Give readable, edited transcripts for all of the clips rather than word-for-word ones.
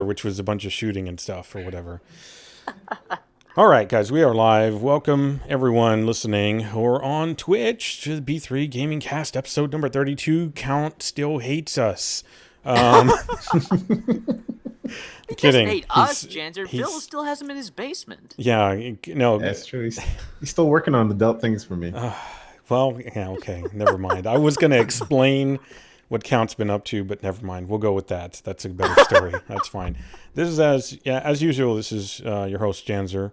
which was a bunch of shooting and stuff or whatever. All right, guys, we are live. Welcome, everyone listening or on Twitch to the B3 GamingCast episode number 32. Count still hates us. I'm kidding. Hate us, Janzer. Phil still has him in his basement. Yeah, no. That's true. He's still working on adult things for me. Well, yeah, okay, never mind. I was going to explain what Count's been up to, but never mind. We'll go with that. That's a better story. That's fine. This is as usual. This is your host Janzer,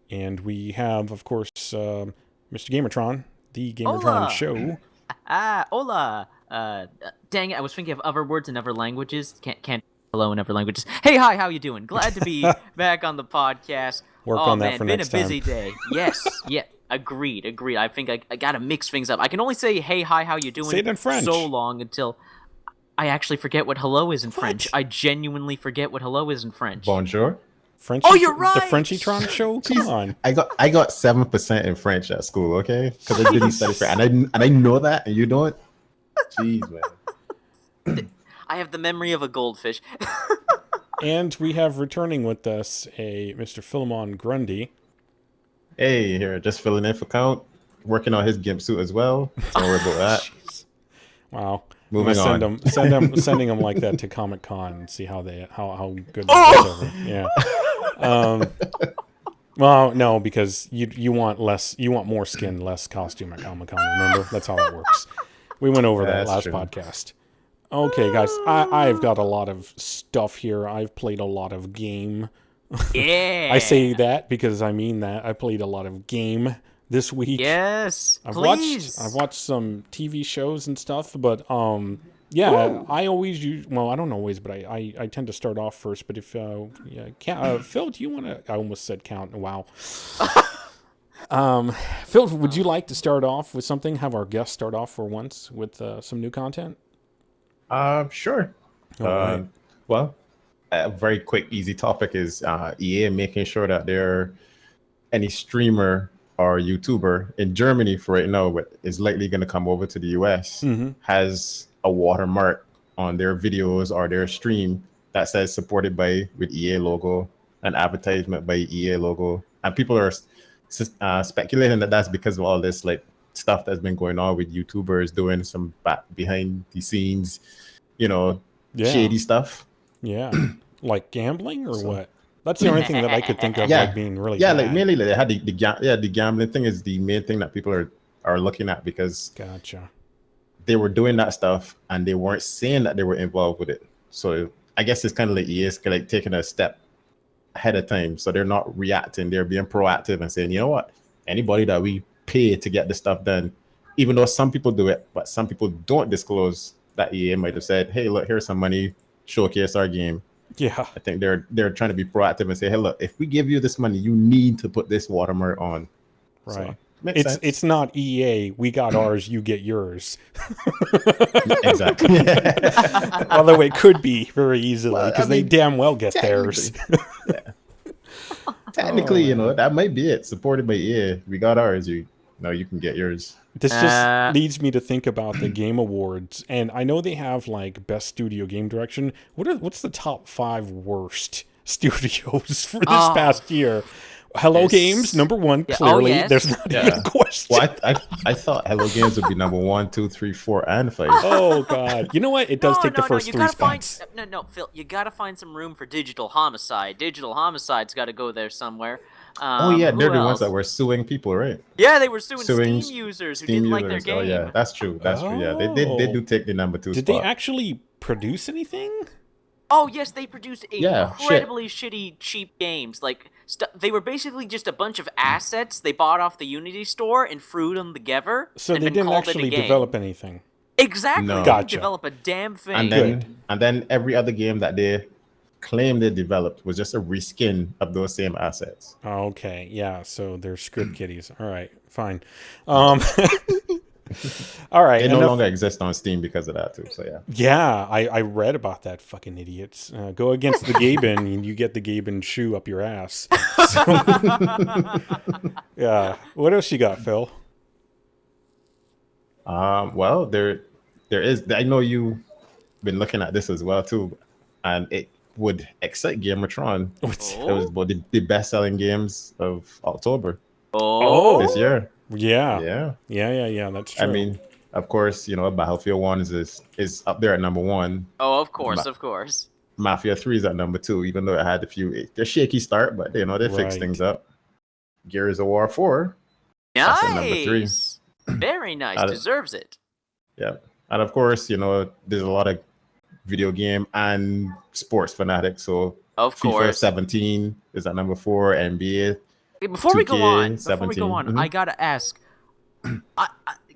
and we have, of course, Mr. GamerTron, the GamerTron Hola. show. Hola. Dang it, I was thinking of other words in other languages. Can't hello in other languages. Hey, hi, how you doing? Glad to be back on the podcast. Work on that for next time. Been a busy day. Yes, yeah. Agreed. I think I gotta mix things up. I can only say hey, hi, how you doing? Say it in French. So long until I actually forget what hello is in French. I genuinely forget what hello is in French. Bonjour. French. Oh, you're right. The Frenchytron show. Come on. I got 7% in French at school. Okay, because I didn't study French, and I know that, and you don't. Jeez, man. I have the memory of a goldfish. And we have returning with us a Mr. Philamon Grundy. Hey, here, just filling in for Count, working on his gimp suit as well. Don't worry about that. Jeez. Wow. Moving on. Sending them like that to Comic Con and see how good they get over. Yeah. Well, no, because you want more skin, less costume at Comic Con. Remember, that's how it works. We went over that last podcast. Okay, guys, I've got a lot of stuff here. I've played a lot of game. Yeah. I say that because I mean that. I played a lot of game this week. Yes, I've please. watched some TV shows and stuff, but yeah, ooh. I always use. Well, I don't always, but I tend to start off first. But if Phil, do you want to? I almost said Count. Wow. Phil, would you like to start off with something? Have our guest start off for once with some new content? Sure. Right. Well, a very quick, easy topic is EA making sure that any streamer or YouTuber in Germany for right now, but is likely going to come over to the US, has a watermark on their videos or their stream that says supported with EA logo, an advertisement by EA logo, and people are speculating that that's because of all this like stuff that's been going on with YouTubers doing some behind the scenes, shady stuff. Yeah, like gambling or what? That's the only thing that I could think of like being really bad. Like mainly they had the gambling thing is the main thing that people are looking at because gotcha. They were doing that stuff and they weren't saying that they were involved with it. So I guess it's kind of like EA's like taking a step ahead of time. So they're not reacting; they're being proactive and saying, you know what, anybody that we pay to get this stuff done, even though some people do it, but some people don't disclose that EA might have said, hey, look, here's some money. Showcase our game. Yeah, I think they're trying to be proactive and say, hey, look, if we give you this money, you need to put this watermark on. Right. So, it's not EA. We got ours. You get yours. Exactly. Although it could be very easily because they damn well get theirs. Yeah. Technically, that might be it. Supported by EA. We got ours. You can get yours. This just leads me to think about the Game Awards, and I know they have like best studio game direction. What's the top 5 worst studios for this past year? Hello Games, number 1, clearly. Yes. There's not even a question. Well, I thought Hello Games would be number 1, 2, 3, 4, and 5. Oh God! You know what? It does take the first 3 spots. No, Phil, you gotta find some room for Digital Homicide. Digital Homicide's got to go there somewhere. They're the ones that were suing people, right? Yeah, they were suing Steam users who didn't like their game. Oh yeah, that's true. Yeah, they do take the number 2 spot. Did they actually produce anything? Oh yes, they produced incredibly shitty, cheap games. Like they were basically just a bunch of assets they bought off the Unity store and threw them together. So they didn't actually develop anything. Exactly. No. They Gotcha. didn't develop a damn thing. And then every other game that they claim they developed was just a reskin of those same assets. Okay, yeah. So they're script kiddies. All right, fine. All right. They no longer exist on Steam because of that too. So yeah. Yeah, I read about that. Fucking idiots. Go against the Gaben and you get the Gaben shoe up your ass. So, yeah. What else you got, Phil? Well, there is. I know you've been looking at this as well too, and would excite GamerTron. Oh. It was one of the best-selling games of October this year. Yeah. That's true. I mean, of course, Battlefield 1 is up there at number 1. Oh, of course. Mafia 3 is at number 2, even though it had a shaky start, but they fixed things up. Gears of War 4. That's at number 3. Very nice. Deserves it. Yeah. And of course, there's a lot of video game and sports fanatics. So of FIFA course 17 is at number 4, NBA. Before we go on, I gotta ask. Maybe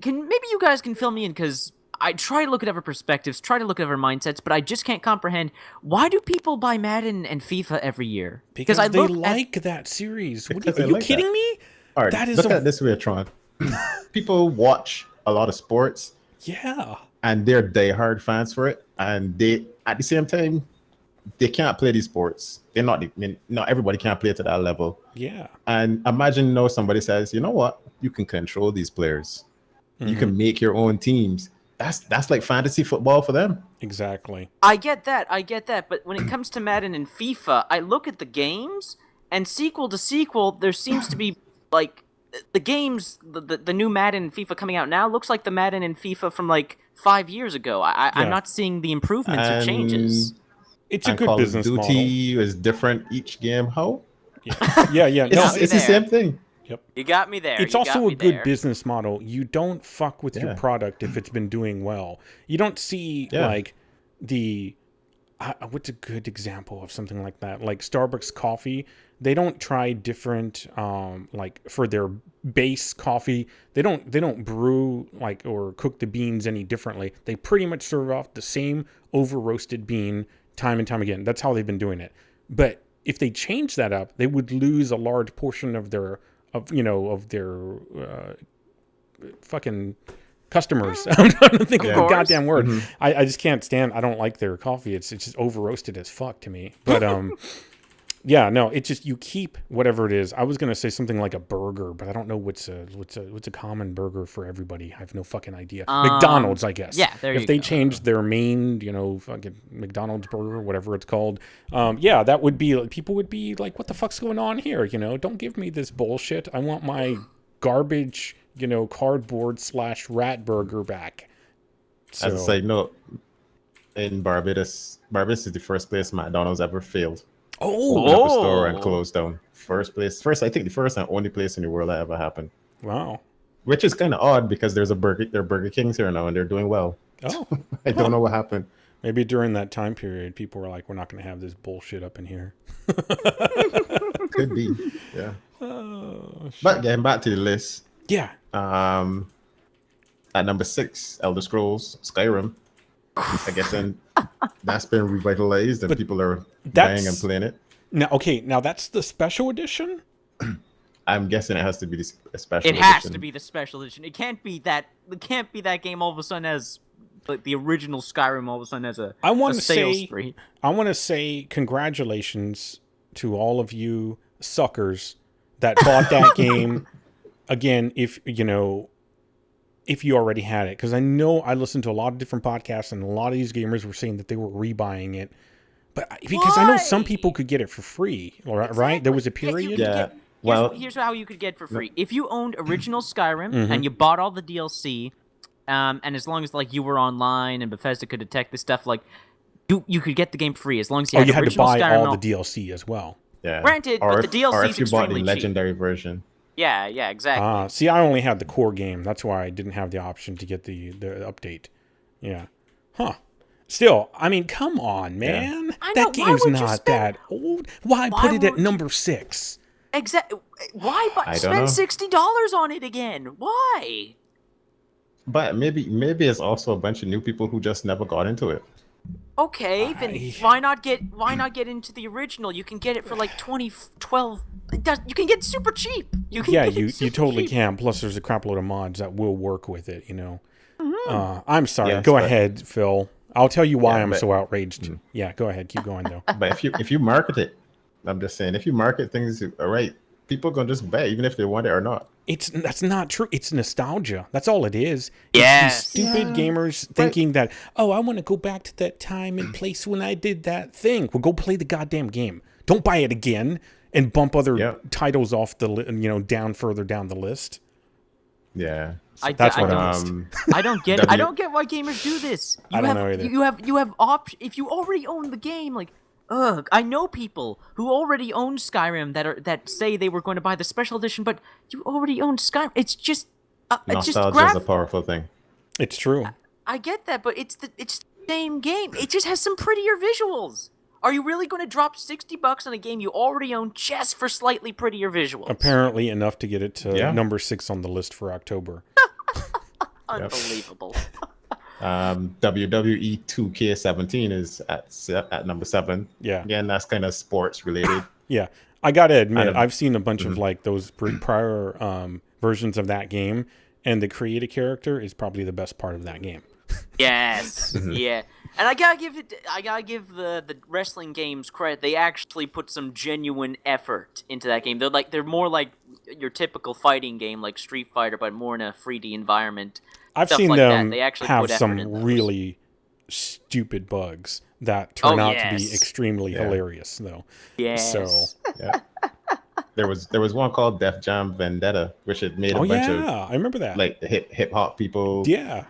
you guys can fill me in, because I try to look at other perspectives, try to look at other mindsets, but I just can't comprehend, why do people buy Madden and FIFA every year? Because they like that series. Are you kidding me? All right, look at it this way, Tron. People watch a lot of sports. Yeah. And they're diehard fans for it. And they, at the same time, they can't play these sports. Not everybody can't play to that level. Yeah. And imagine somebody says, you know what? You can control these players. Mm-hmm. You can make your own teams. That's like fantasy football for them. Exactly. I get that. But when it comes to Madden and FIFA, I look at the games, and sequel to sequel, there seems to be like the games, the new Madden and FIFA coming out now looks like the Madden and FIFA from like 5 years ago. I'm not seeing the improvements or changes. It's a good Call business of Duty model. is different each game. How? Yeah. It's the same thing. Yep. You got me there. It's also a good business model. You don't fuck with your product if it's been doing well. You don't see like the what's a good example of something like that? Like Starbucks coffee. They don't try different like for their base coffee. They don't brew like or cook the beans any differently. They pretty much serve off the same over roasted bean time and time again. That's how they've been doing it. But if they change that up, they would lose a large portion of their fucking customers. I'm trying to think of the goddamn word. Mm-hmm. I just can't stand. I don't like their coffee. It's just over roasted as fuck to me. But yeah, no, it's just you keep whatever it is. I was gonna say something like a burger, but I don't know what's a common burger for everybody. I have no fucking idea. McDonald's, I guess. Yeah, there you go. If they changed their main, fucking McDonald's burger, whatever it's called, that would be people would be like, what the fuck's going on here? Don't give me this bullshit. I want my garbage, cardboard / rat burger back. So, as I say, no, in Barbados is the first place McDonald's ever failed. Opened up a store and closed down. I think the first and only place in the world that ever happened. Wow. Which is kind of odd because there are Burger Kings here now and they're doing well. Oh. I don't know what happened. Maybe during that time period, people were like, we're not going to have this bullshit up in here. Could be. Yeah. Oh, but getting back to the list. Yeah. At number 6, Elder Scrolls Skyrim. I guess then that's been revitalized and people are buying and playing it. Now that's the special edition? I'm guessing it has to be the special edition. It has to be the special edition. It can't be that game all of a sudden has like the original Skyrim all of a sudden has a sales spree. I want to say congratulations to all of you suckers that bought that game. Again, if you already had it, because I know I listened to a lot of different podcasts and a lot of these gamers were saying that they were rebuying it, but because I know some people could get it for free, right? Exactly. There was a period. Here's how you could get it for free. If you owned original Skyrim and you bought all the DLC, and as long as like you were online and Bethesda could detect this stuff, like you could get the game free as long as you had original Skyrim. You had to buy all the DLC as well. Yeah. Granted, but the DLC is extremely cheap. Or if you bought the legendary version. Yeah, exactly. See, I only had the core game. That's why I didn't have the option to get the update. Yeah. Huh. Still, I mean, come on, man. Yeah. That game's not that old. Why put it at number 6? Exactly. Why spend $60 on it again? Why? But maybe it's also a bunch of new people who just never got into it. Okay, then why not get into the original? You can get it for like $12. You can get super cheap. You totally can. Plus, there's a crap load of mods that will work with it. Mm-hmm. I'm sorry. Yes, go ahead, Phil. I'll tell you why I'm so outraged. Yeah, go ahead. Keep going though. But if you market it, I'm just saying, if you market things right, people gonna just buy it, even if they want it or not. That's not true. It's nostalgia. That's all it is. Yes. It's these stupid gamers thinking that, oh, I want to go back to that time and place when I did that thing. Well, go play the goddamn game. Don't buy it again and bump other titles off the down further down the list. Yeah. So that's what I don't get. I don't get why gamers do this. I don't know either. You have if you already own the game, like. Ugh, I know people who already own Skyrim that say they were going to buy the special edition, but you already own Skyrim. It's just nostalgia is a powerful thing. It's true. I get that, but it's the same game. It just has some prettier visuals. Are you really going to drop $60 on a game you already own just for slightly prettier visuals? Apparently enough to get it to number 6 on the list for October. Unbelievable. WWE 2K17 is at number 7. Yeah. Again, that's kind of sports related. Yeah. I got to admit, I've seen a bunch of like those prior versions of that game, and the create a character is probably the best part of that game. Yes. Yeah. And I gotta give the wrestling games credit. They actually put some genuine effort into that game. They're more like your typical fighting game, like Street Fighter, but more in a 3D environment. I've seen like them have some really stupid bugs that turn out to be extremely hilarious, though. Yes. So there was one called Def Jam Vendetta, which had made a bunch of I remember that, like hip hop people. Yeah.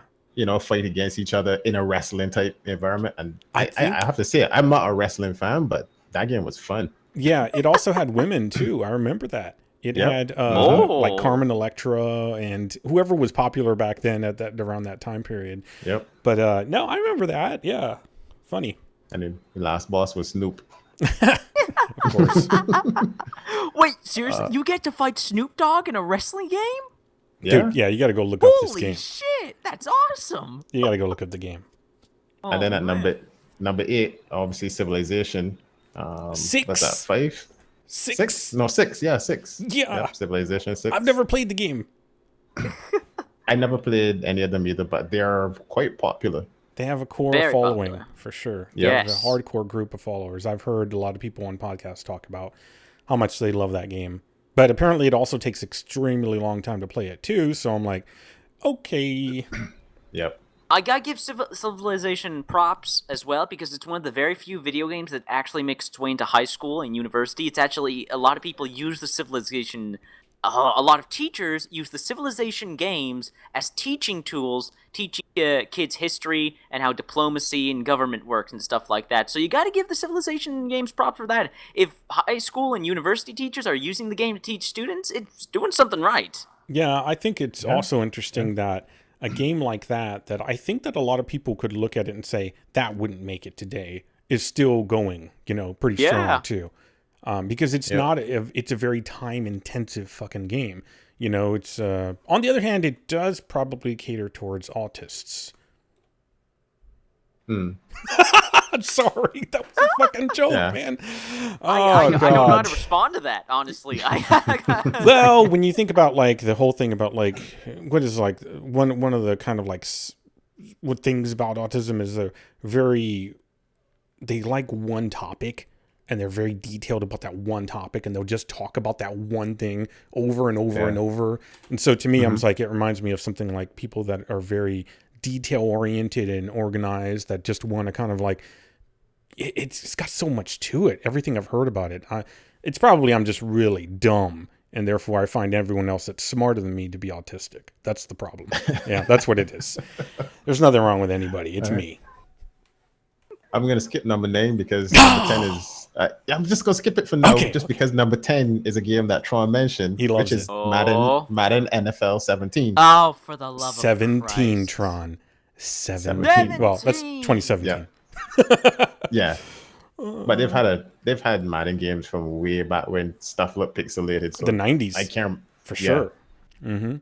Fight against each other in a wrestling type environment. And I have to say, I'm not a wrestling fan, but that game was fun. Yeah, it also had women too. I remember that. It had like Carmen Electra and whoever was popular back then around that time period. Yep. But no, I remember that. Yeah, funny. And then the last boss was Snoop. Of course. Wait, seriously? You get to fight Snoop Dogg in a wrestling game? Yeah. Dude, yeah, you got to go look up this game. Holy shit, that's awesome. You got to go look up the game. And then at number 8, obviously Civilization. 6. What's that, 5? 6? No, 6. Yeah, 6. Yeah. Yep, Civilization 6. I've never played the game. I never played any of them either, but they are quite popular. They have a core following, for sure. Yeah. Yes. A hardcore group of followers. I've heard a lot of people on podcasts talk about how much they love that game. But apparently it also takes extremely long time to play it too, so I'm like, okay. Yep. I gotta give Civilization props as well, because it's one of the very few video games that actually makes its way into high school and university. It's actually, a lot of people use the Civilization, a lot of teachers use the Civilization games as teaching tools, teaching kids history and how diplomacy and government works and stuff like that. So you gotta give the Civilization games props for that. If high school and university teachers are using the game to teach students, it's doing something right. Yeah, I think it's also interesting that a game like that I think that a lot of people could look at it and say, that wouldn't make it today, is still going, pretty strong too. Because it's it's a very time-intensive fucking game. It's on the other hand, it does probably cater towards autists. I'm sorry, that was a fucking joke, man. I don't know how to respond to that, honestly. Well, when you think about like the whole thing about like what is like one of the kind of like what things about autism is they like one topic. And they're very detailed about that one topic, and they'll just talk about that one thing over and over and over. And so to me, I'm like, it reminds me of something like people that are very detail-oriented and organized that just want to kind of like, it's got so much to it. Everything I've heard about it. It's probably I'm just really dumb, and therefore I find everyone else that's smarter than me to be autistic. That's the problem. Yeah, that's what it is. There's nothing wrong with anybody. It's me. I'm going to skip number 9 because number 10 is... I'm just going to skip it for now, just because number 10 is a game that Tron mentioned, which is Madden NFL 17. Oh, for the love of 17, Christ. Tron. 17. Well, that's 2017. Yeah. But they've had Madden games from way back when stuff looked pixelated. So the 90s. I can't... For sure. Mm-hmm.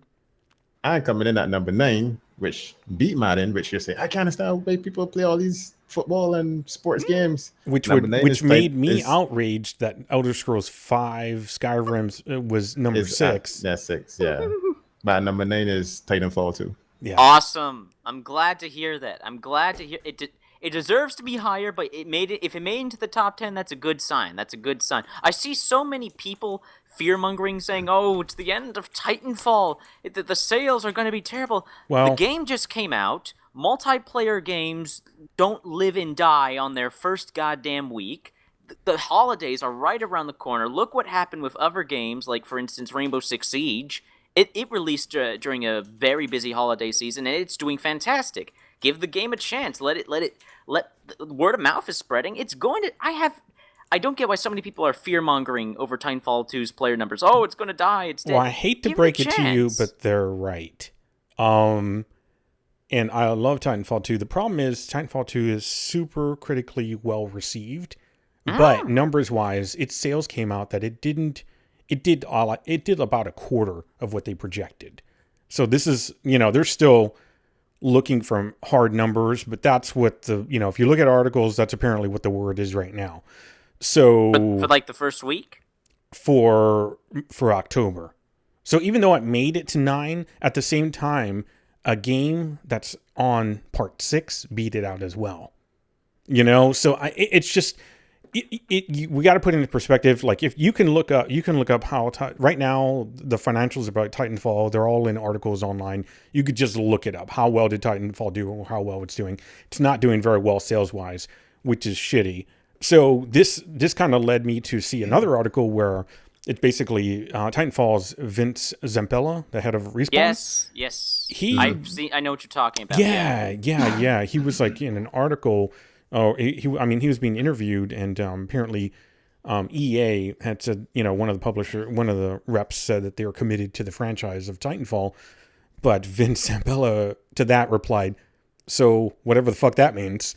And coming in at number 9, which beat Madden, which you say, I can't understand why people play all these football and sports games. Which made me outraged that Elder Scrolls 5 Skyrim was number 6. That's 6, yeah. But number 9 is Titanfall 2. Yeah. Awesome. I'm glad to hear that. I'm glad to hear it. It deserves to be higher, but if it made into the top 10, that's a good sign. That's a good sign. I see so many people fear-mongering saying, oh, it's the end of Titanfall. The sales are going to be terrible. Well, the game just came out. Multiplayer games don't live and die on their first goddamn week. The holidays are right around the corner. Look what happened with other games, like, for instance, Rainbow Six Siege. It released during a very busy holiday season, and it's doing fantastic. Give the game a chance. Let word of mouth is spreading. It's going to. I don't get why so many people are fear mongering over Titanfall 2's player numbers. Oh, it's going to die. It's dead. Well, I hate to break it to you, but they're right. And I love Titanfall 2. The problem is Titanfall 2 is super critically well received, but numbers wise, its sales came out that it did about a quarter of what they projected. So this is, they're still looking from hard numbers, but that's what if you look at articles, that's apparently what the word is right now. So for like the first week for October. So even though it made it to 9, at the same time, a game that's on part 6 beat it out as well. So it's just. We got to put it into perspective. Like, if you can look up how right now the financials about Titanfall, they're all in articles online. You could just look it up. How well did Titanfall do, or how well it's doing? It's not doing very well sales wise, which is shitty. So this kind of led me to see another article where it's basically Titanfall's Vince Zampella, the head of Respawn. Yes. I know what you're talking about. Yeah. He was like in an article. Oh, he was being interviewed, and apparently EA had said, one of the reps said that they were committed to the franchise of Titanfall, but Vince Zampella to that replied, so whatever the fuck that means.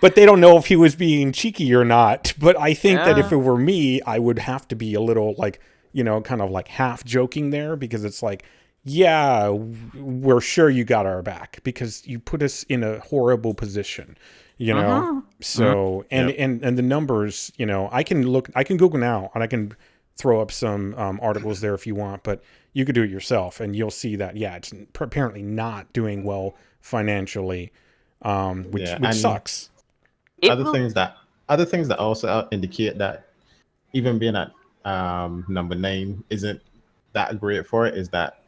But they don't know if he was being cheeky or not. But I think that if it were me, I would have to be a little like, kind of like half joking there, because it's like, yeah, we're sure you got our back because you put us in a horrible position, So, and the numbers, I can Google now and I can throw up some articles there if you want, but you could do it yourself and you'll see that, it's apparently not doing well financially, which sucks. Other things that also indicate that even being at number 9 isn't that great for it is that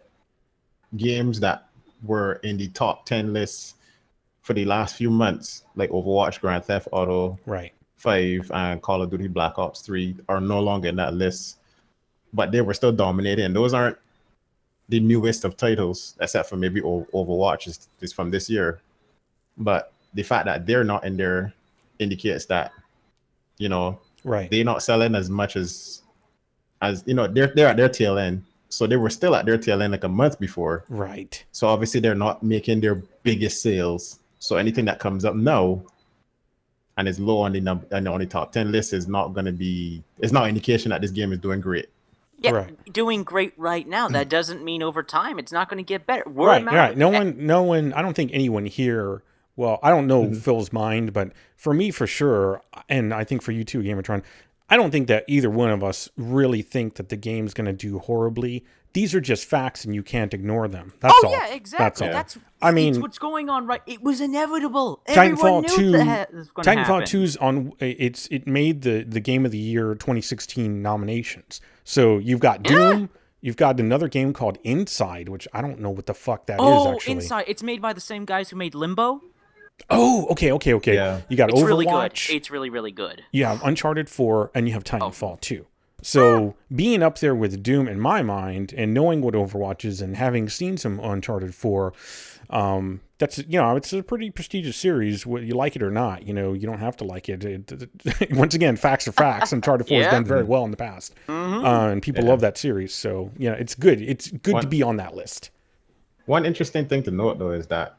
games that were in the top 10 lists for the last few months, like Overwatch, Grand Theft Auto 5, and Call of Duty Black Ops 3, are no longer in that list, but they were still dominating. And those aren't the newest of titles, except for maybe Overwatch is from this year. But the fact that they're not in there indicates that, they're not selling as much as they're at their tail end. So they were still at their tail end like a month before. Right. So obviously they're not making their biggest sales. So anything that comes up now and is low on the top 10 list is not going to be, it's not an indication that this game is doing great. Yeah, doing great right now. That doesn't mean over time it's not going to get better. Right. No one, I don't think anyone here, well, I don't know Phil's mind, but for me, for sure, and I think for you too, GamerTron, I don't think that either one of us really think that the game's going to do horribly. These are just facts, and you can't ignore them. That's all. Yeah, exactly. That's it's what's going on, right? It was inevitable. Everyone knew that was going to happen. Titanfall 2's on. It made the Game of the Year 2016 nominations. So you've got Doom. You've got another game called Inside, which I don't know what the fuck that is actually. Inside. It's made by the same guys who made Limbo. Oh, okay. Yeah. You got it's Overwatch. Really good. It's really, really good. You have Uncharted 4, and you have Titanfall 2. So being up there with Doom in my mind, and knowing what Overwatch is, and having seen some Uncharted 4, that's it's a pretty prestigious series. Whether you like it or not, you don't have to like it. Once again, facts are facts. Uncharted 4 has done very well in the past, and people love that series. So it's good. It's good to be on that list. One interesting thing to note, though, is that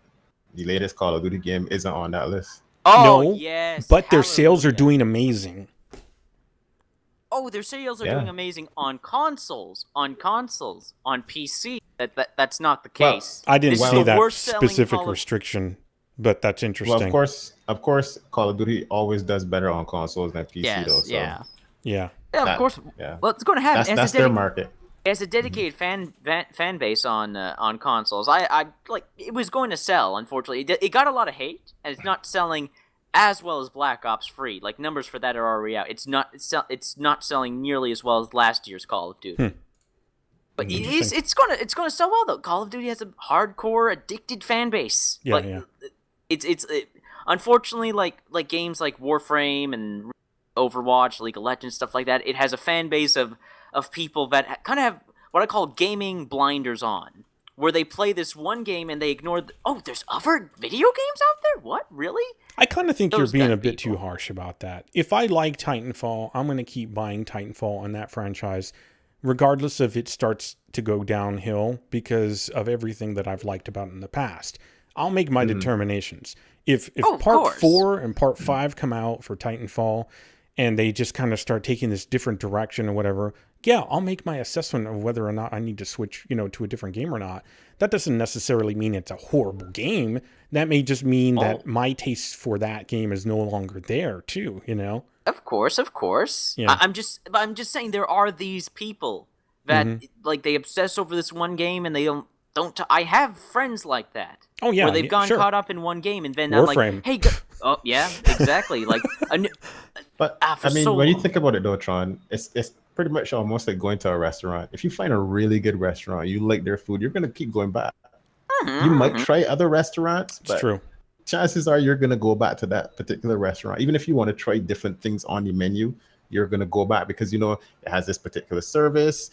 the latest Call of Duty game isn't on that list. No, yes, but their sales are doing amazing. Oh, their sales are doing amazing on consoles, on PC. That's not the case. Well, I didn't see that specific restriction, but that's interesting. Well, of course, Call of Duty always does better on consoles than PC, though. So. Yeah, of course. Yeah. Well, it's going to happen. That's their market. It has a dedicated fan base on consoles. I like it was going to sell. Unfortunately, it got a lot of hate, and it's not selling as well as Black Ops 3. Like numbers for that are already out. It's not selling nearly as well as last year's Call of Duty. But it's gonna sell well though. Call of Duty has a hardcore addicted fan base. Yeah, like, yeah. It's unfortunately like games like Warframe and Overwatch, League of Legends, stuff like that. It has a fan base of people that kind of have what I call gaming blinders on, where they play this one game and they ignore. There's other video games out there. What, really? I kind of think you're being a bit too harsh about that. If I like Titanfall, I'm going to keep buying Titanfall on that franchise, regardless if it starts to go downhill because of everything that I've liked about it in the past. I'll make my determinations. If part 4 and part 5 come out for Titanfall and they just kind of start taking this different direction or whatever, yeah, I'll make my assessment of whether or not I need to switch, to a different game or not. That doesn't necessarily mean it's a horrible game. That may just mean that my taste for that game is no longer there too, Of course. Yeah. I'm just saying there are these people that like they obsess over this one game and they don't. I have friends like that. Oh yeah, where they've gone sure. caught up in one game and then Warframe. I'm like, hey, oh yeah, exactly. Like, But I mean, when you think about it, though, Tron, it's pretty much almost like going to a restaurant. If you find a really good restaurant, you like their food, you're gonna keep going back. You might try other restaurants, but it's true. Chances are you're gonna go back to that particular restaurant, even if you want to try different things on the menu. You're gonna go back because it has this particular service.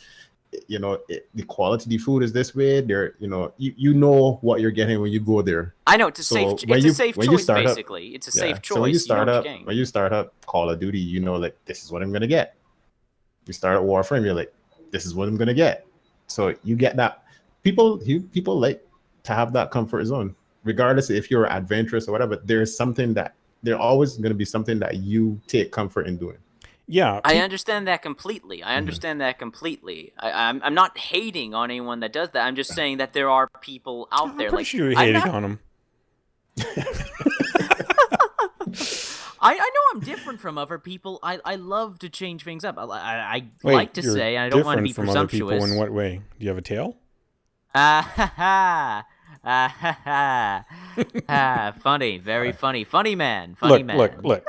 The quality of the food is this way. There, you know what you're getting when you go there. I know it's a safe choice. Basically, it's a safe choice. So when you start up Call of Duty, like this is what I'm gonna get. You start at Warframe, you're like, this is what I'm gonna get. So you get that. People like to have that comfort zone, regardless if you're adventurous or whatever. There's always going to be something that you take comfort in doing. Yeah, I understand that completely. I'm not hating on anyone that does that. I'm just saying that there are people out there. I'm pretty sure you're hating on them. I know I'm different from other people. I love to change things up. I Wait, like to say, and I don't want to be from presumptuous. Other people in what way? Do you have a tail? Funny, very funny. Funny man. Look.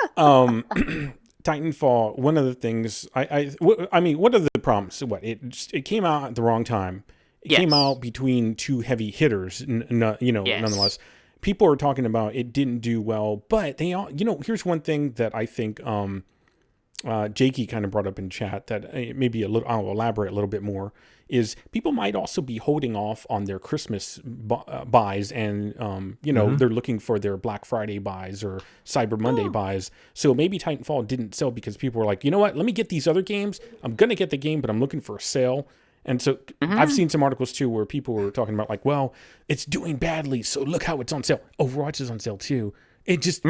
Titanfall, one of the things, I mean, what are the problems? It came out at the wrong time. It came out between two heavy hitters, nonetheless. People are talking about it didn't do well, but they all, here's one thing that I think Jakey kind of brought up in chat that maybe I'll elaborate a little bit more, is people might also be holding off on their Christmas buys and, they're looking for their Black Friday buys or Cyber Monday buys. So maybe Titanfall didn't sell because people were like, you know what, let me get these other games. I'm going to get the game, but I'm looking for a sale. And so I've seen some articles too where people were talking about like, well, it's doing badly, so look how it's on sale. Overwatch is on sale too. It just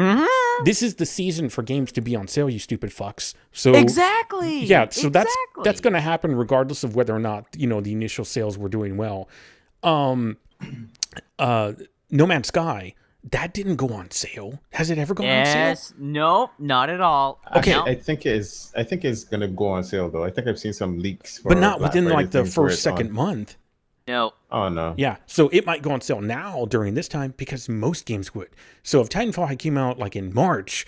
this is the season for games to be on sale, you stupid fucks. So exactly. Yeah, so that's going to happen regardless of whether or not, the initial sales were doing well. No Man's Sky, that didn't go on sale. Has it ever gone on sale? Yes. Nope, not at all. Okay. I think it's going to go on sale though. I think I've seen some leaks for but not Black within Friday like the things where first it's second on. month. No. Oh no. Yeah, so it might go on sale now during this time because most games would. So if Titanfall had came out like in March,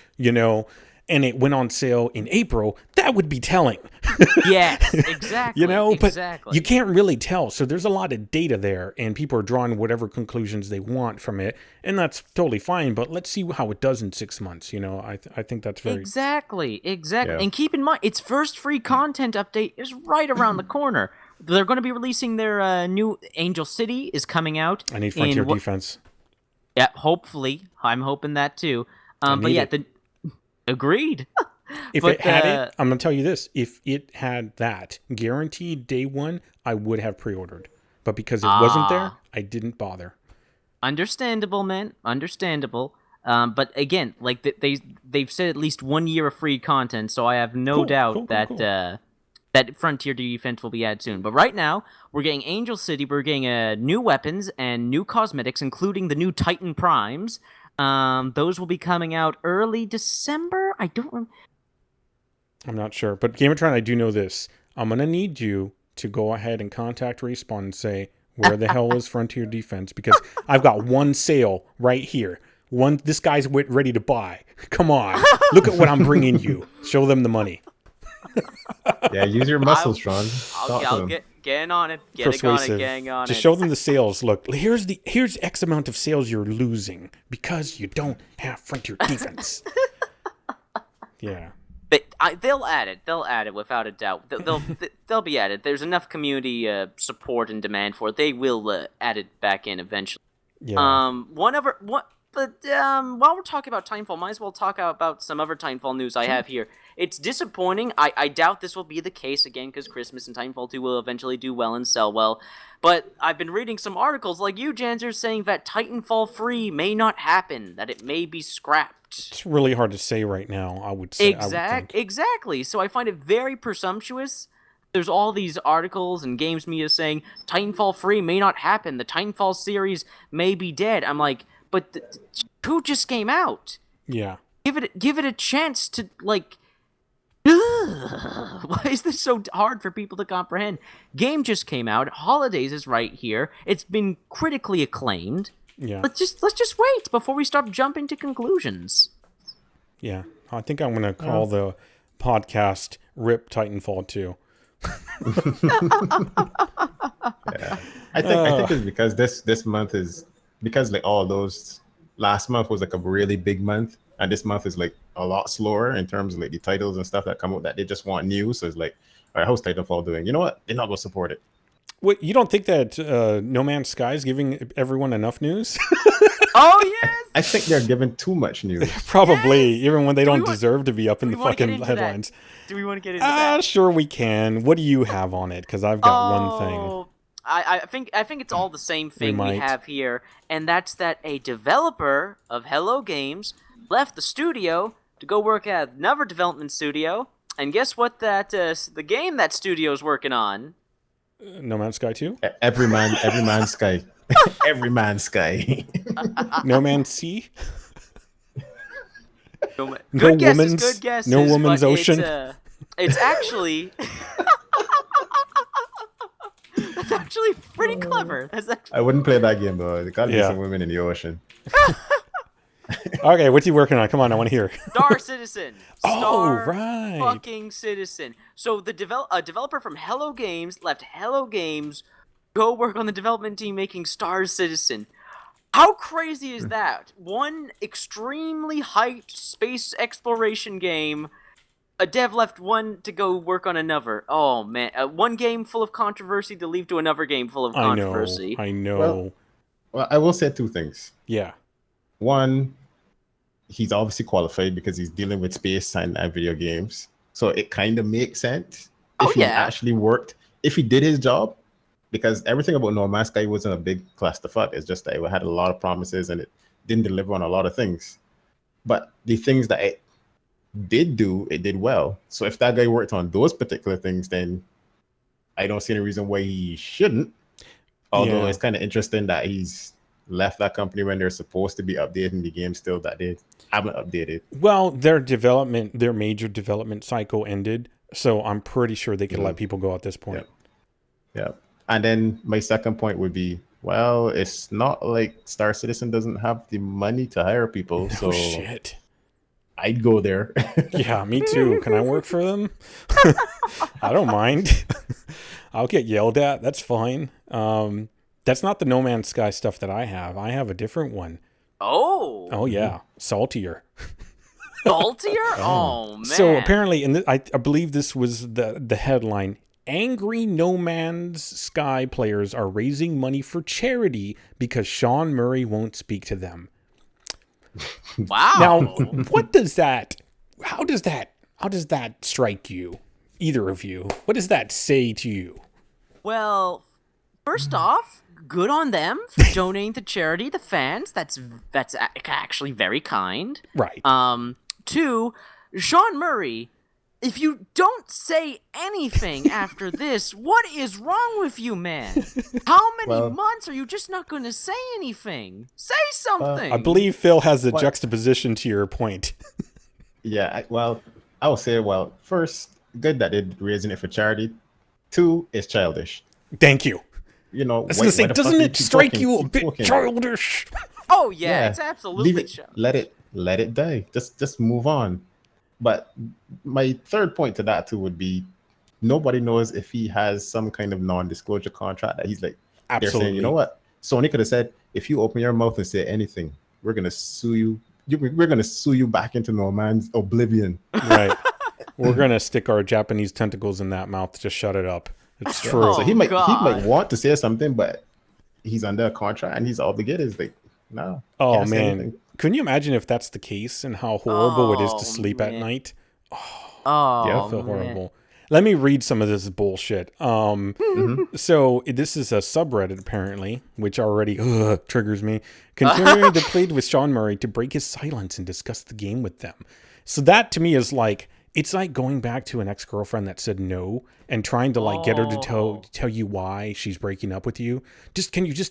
and it went on sale in April, that would be telling. Yes, exactly. But you can't really tell. So there's a lot of data there, and people are drawing whatever conclusions they want from it, and that's totally fine. But let's see how it does in 6 months. I think that's very exactly. Yeah. And keep in mind, its first free content update is right around the corner. They're going to be releasing their new Angel City is coming out. I need Frontier Defense. Yeah, hopefully. I'm hoping that too. But yeah, agreed. If it had it, I'm going to tell you this. If it had that, guaranteed day one, I would have pre-ordered. But because it wasn't there, I didn't bother. Understandable, man. Understandable. But again, like they've said at least 1 year of free content, so I have no doubt that Frontier Defense will be added soon. But right now, we're getting Angel City, we're getting new weapons and new cosmetics, including the new Titan Primes. Those will be coming out early December. I'm not sure. But GamerTron, I do know this. I'm going to need you to go ahead and contact Respawn and say, where the hell is Frontier Defense? Because I've got one sale right here. This guy's ready to buy. Come on. Look at what I'm bringing you. Show them the money. Yeah, use your muscles, Sean. I'll get on it. Getting on it. Just show them the sales. Look, here's X amount of sales you're losing because you don't have Frontier Defense. Yeah. They'll add it. They'll add it without a doubt. They'll be added. There's enough community support and demand for it. They will add it back in eventually. Yeah. While we're talking about Titanfall, might as well talk about some other Titanfall news I have here. It's disappointing. I doubt this will be the case again because Christmas and Titanfall 2 will eventually do well and sell well. But I've been reading some articles like you, Janzer, saying that Titanfall 3 may not happen, that it may be scrapped. It's really hard to say right now, I would say. Exactly. So I find it very presumptuous. There's all these articles and games media saying Titanfall 3 may not happen. The Titanfall series may be dead. I'm like, but 2 just came out. Yeah. Give it a chance to, like... Why is this so hard for people to comprehend? Game just came out. Holidays is right here. It's been critically acclaimed. Yeah. Let's just wait before we start jumping to conclusions. Yeah. I think I'm going to call the podcast Rip Titanfall 2. Yeah. I think it's because this month is because like all those last month was like a really big month, and this month is like a lot slower in terms of like the titles and stuff that come out that they just want new. So it's like, all right, how's Titanfall doing? You know what? They're not going to support it. Wait, you don't think that No Man's Sky is giving everyone enough news? Oh, yes! I think they're giving too much news. Probably, even when they don't deserve to be up in the fucking headlines. Do we want to get into that? Sure we can. What do you have on it? Because I've got one thing. I think it's all the same thing we have here, and that's that a developer of Hello Games left the studio to go work at another development studio, and guess what? The game that studio's working on. No Man's Sky 2? Every man's sky. Every man's sky. No Man's Sea? Good guesses, No Woman's Ocean? It's actually... That's actually pretty clever. I wouldn't play that game, though. There gotta be some women in the ocean. Okay, what's he working on? Come on, I want to hear. Star Citizen. Right. Fucking Citizen. So the developer from Hello Games left Hello Games, go work on the development team making Star Citizen. How crazy is that? One extremely hyped space exploration game, a dev left one to go work on another. Oh, man. One game full of controversy to leave to another game full of controversy. I know. Well, I will say two things. Yeah. One, he's obviously qualified because he's dealing with space and video games. So it kind of makes sense if he actually worked, if he did his job, because everything about No Man's Sky wasn't a big clusterfuck. It's just that it had a lot of promises and it didn't deliver on a lot of things. But the things that it did do, it did well. So if that guy worked on those particular things, then I don't see any reason why he shouldn't. Although it's kind of interesting that he's left that company when they're supposed to be updating the game still that they haven't updated. Well, their major development cycle ended, so I'm pretty sure they could let people go at this point. Yeah. And then my second point would be, well, it's not like Star Citizen doesn't have the money to hire people. So shit. I'd go there. Yeah, me too. Can I work for them? I don't mind. I'll get yelled at. That's fine. That's not the No Man's Sky stuff that I have. I have a different one. Oh yeah, saltier. Saltier? Oh man. So apparently, I believe this was the headline. Angry No Man's Sky players are raising money for charity because Sean Murray won't speak to them. Wow. Now, what does that? How does that strike you? Either of you? What does that say to you? Well, first off, good on them for donating to charity. The fans, that's actually very kind. Right. Two, Sean Murray, if you don't say anything after this, what is wrong with you, man? How many months are you just not going to say anything? Say something. I believe Phil has a juxtaposition to your point. Yeah, I will say, first, good that they're raising it for charity. 2, it's childish. Thank you. You know, I was going to say, doesn't it strike you a bit childish? Oh yeah, it's absolutely Leave it, let it die. Just move on. But my third point to that too would be, nobody knows if he has some kind of non-disclosure contract that he's like, they're saying, you know what? Sony could have said, if you open your mouth and say anything, we're gonna sue you. We're gonna sue you back into no man's oblivion. Right. We're gonna stick our Japanese tentacles in that mouth to shut it up. It's true. So he might want to say something, but he's under a contract and he's obligated. It's like, no. Oh man, couldn't you imagine if that's the case and how horrible it is to sleep at night? Oh, yeah, I feel horrible. Let me read some of this bullshit. So this is a subreddit apparently, which already triggers me. Continuing to plead with Sean Murray to break his silence and discuss the game with them. So that to me is like, it's like going back to an ex-girlfriend that said no and trying to like get her to tell you why she's breaking up with you. Can you just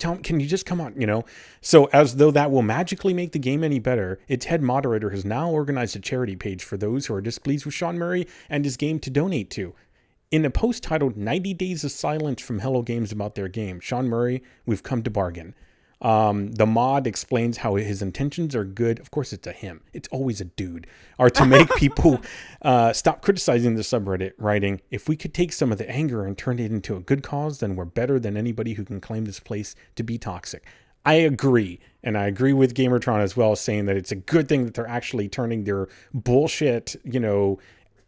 come on, you know? So as though that will magically make the game any better, its head moderator has now organized a charity page for those who are displeased with Sean Murray and his game to donate to. In a post titled 90 Days of Silence from Hello Games about their game, Sean Murray, we've come to bargain. The mod explains how his intentions are good. Of course, it's a him. It's always a dude. Are to make people stop criticizing the subreddit, writing, if we could take some of the anger and turn it into a good cause, then we're better than anybody who can claim this place to be toxic. I agree. And I agree with GamerTron as well, saying that it's a good thing that they're actually turning their bullshit, you know,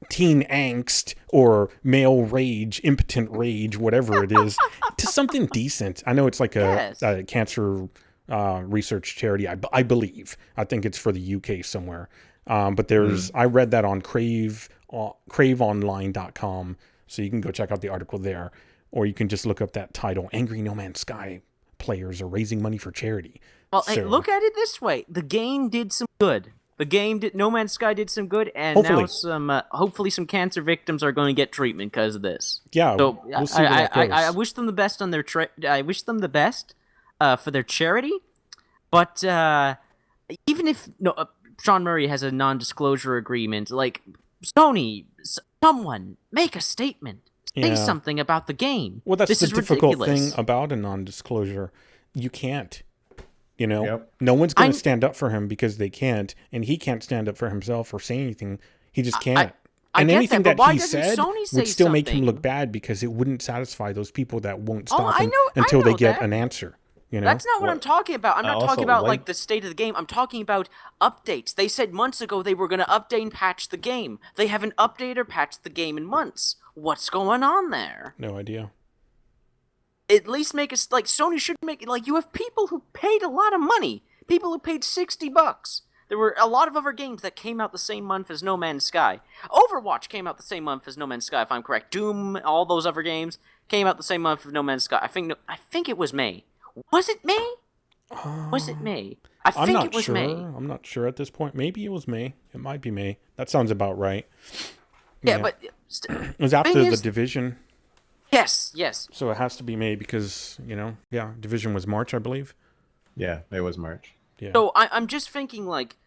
teen angst or male rage, impotent rage, whatever it is, to something decent. I know it's like a cancer research charity, I believe. I think it's for the UK somewhere. But there's, I read that on craveonline.com, so you can go check out the article there, or you can just look up that title, Angry No Man's Sky players are raising money for charity. Well, hey, look at it this way. The game did some good. No Man's Sky did some good, and now hopefully some cancer victims are going to get treatment because of this. Yeah, so we'll see where that goes. I wish them the best on their I wish them the best for their charity, but even if Sean Murray has a non-disclosure agreement, like Sony, someone make a statement, say something about the game. Well, that's the difficult ridiculous. thing about a non-disclosure. You can't. You know, no one's going to stand up for him because they can't, and he can't stand up for himself or say anything. He just can't. And anything that he said would still make him look bad because it wouldn't satisfy those people that won't stop him until they get an answer. You know? That's not what I'm talking about. I'm not talking about like the state of the game. I'm talking about updates. They said months ago they were going to update and patch the game. They haven't updated or patched the game in months. What's going on there? No idea. At least make us like Sony should make it like you have people who paid a lot of money. People who paid $60. There were a lot of other games that came out the same month as No Man's Sky. Overwatch came out the same month as No Man's Sky, if I'm correct. Doom, all those other games came out the same month as No Man's Sky. I think it was May. Was it May? Was it May? I think it was May. I'm not sure at this point. Maybe it was May. It might be May. That sounds about right. Yeah, but it was after the Division. Yes. So it has to be May because, Division was March, I believe. Yeah, it was March. Yeah. So I'm just thinking, like,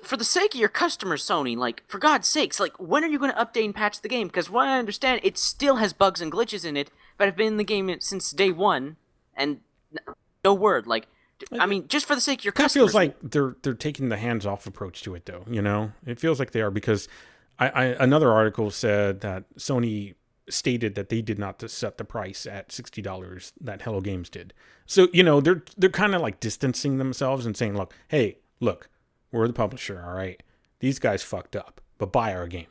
for the sake of your customers, Sony, like, for God's sakes, like, when are you going to update and patch the game? Because what I understand, it still has bugs and glitches in it, but I've been in the game since day one, and no word. Like, I mean, just for the sake of your customers. It feels like they're taking the hands-off approach to it, though, It feels like they are because another article said that Sony stated that they did not set the price at $60 that Hello Games did. So, they're kind of like distancing themselves and saying, look, we're the publisher, all right? These guys fucked up, but buy our game.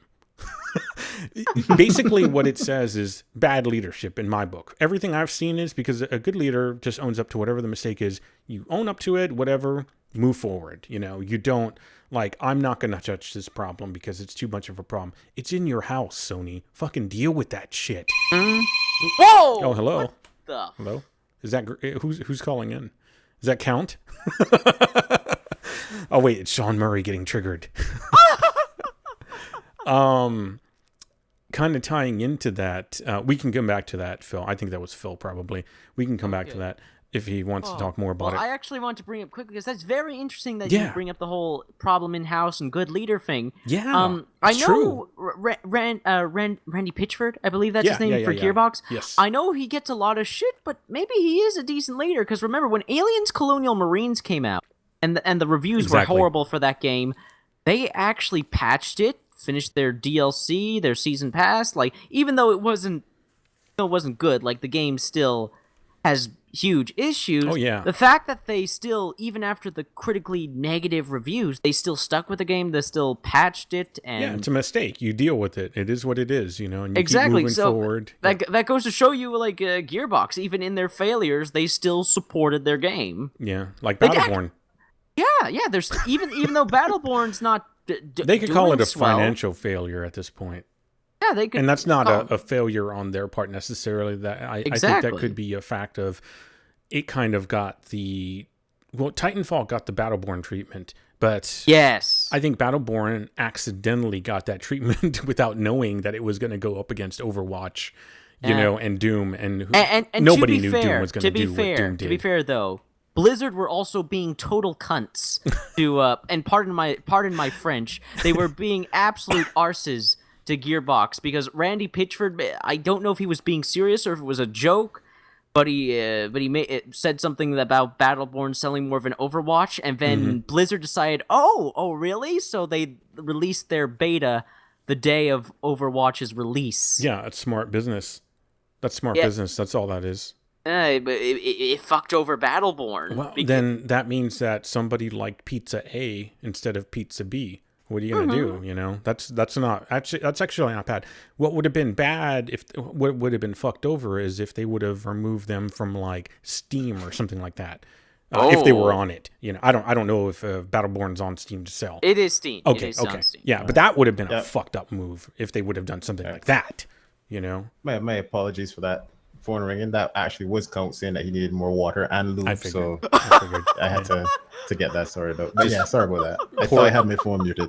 Basically, what it says is bad leadership in my book. Everything I've seen is because a good leader just owns up to whatever the mistake is. You own up to it, whatever, move forward. You don't like, I'm not going to touch this problem because it's too much of a problem. It's in your house, Sony. Fucking deal with that shit. Whoa! Oh, hello. Hello? Is that who's calling in? Does that count? Oh wait, it's Sean Murray getting triggered. Kind of tying into that, we can come back to that, Phil. I think that was Phil, probably. We can come back to that. if he wants to talk more about it. I actually want to bring up quickly because that's very interesting that you bring up the whole problem in house and good leader thing. Yeah, I know Randy Pitchford, I believe that's his name for Gearbox. Yes, I know he gets a lot of shit, but maybe he is a decent leader. Because remember when Aliens: Colonial Marines came out, and the reviews were horrible for that game, they actually patched it, finished their DLC, their season pass. Like even though it wasn't good, like the game still has huge issues. Oh, yeah. The fact that they still, even after the critically negative reviews, they still stuck with the game, they still patched it, and yeah, it's a mistake. You deal with it. It is what it is, you know, and you exactly. keep moving forward. That goes to show you, like, Gearbox, even in their failures, they still supported their game. Yeah, like Battleborn. Yeah, there's even though Battleborn's not they could call it a swell, financial failure at this point. Yeah, they could, and that's not a failure on their part necessarily. That I think that could be a fact of it kind of got Titanfall got the Battleborn treatment, but yes, I think Battleborn accidentally got that treatment without knowing that it was going to go up against Overwatch, you know, and Doom, and nobody knew Doom was going to do what Doom did. To be fair, though, Blizzard were also being total cunts to, and pardon my French, they were being absolute arses to Gearbox, because Randy Pitchford, I don't know if he was being serious or if it was a joke, but he said something about Battleborn selling more of an Overwatch, and then Blizzard decided, oh really? So they released their beta the day of Overwatch's release. Yeah, that's smart business. That's smart business. That's all that is. But it fucked over Battleborn. Well, then that means that somebody liked Pizza A instead of Pizza B. What are you gonna do? You know, that's actually not bad. What would have been bad what would have been fucked over is if they would have removed them from like Steam or something like that. If they were on it, you know, I don't know if Battleborn's on Steam to sell. It is Steam. Okay, it is okay, on Steam. Yeah, but that would have been a fucked up move if they would have done something like that. You know, my apologies for that phone ringing. That actually was Count saying that he needed more water and lube. I figured I had to get that sorted out. But yeah, sorry about that. I thought I had my phone muted.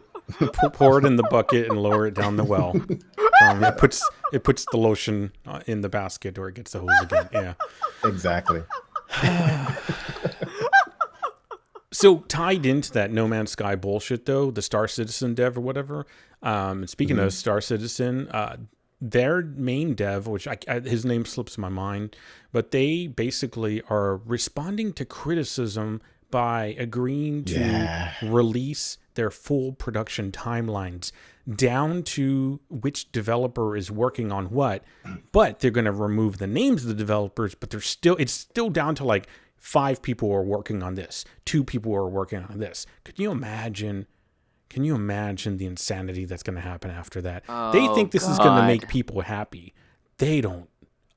Pour it in the bucket and lower it down the well. It puts the lotion in the basket, or it gets the hose again. Yeah, exactly. So tied into that No Man's Sky bullshit, though, the Star Citizen dev or whatever. Speaking of Star Citizen, their main dev, which his name slips my mind, but they basically are responding to criticism by agreeing to release their full production timelines down to which developer is working on what, but they're going to remove the names of the developers, but it's still down to like 5 people are working on this, 2 people are working on this. Can you imagine the insanity that's going to happen after that? They think this is going to make people happy. They don't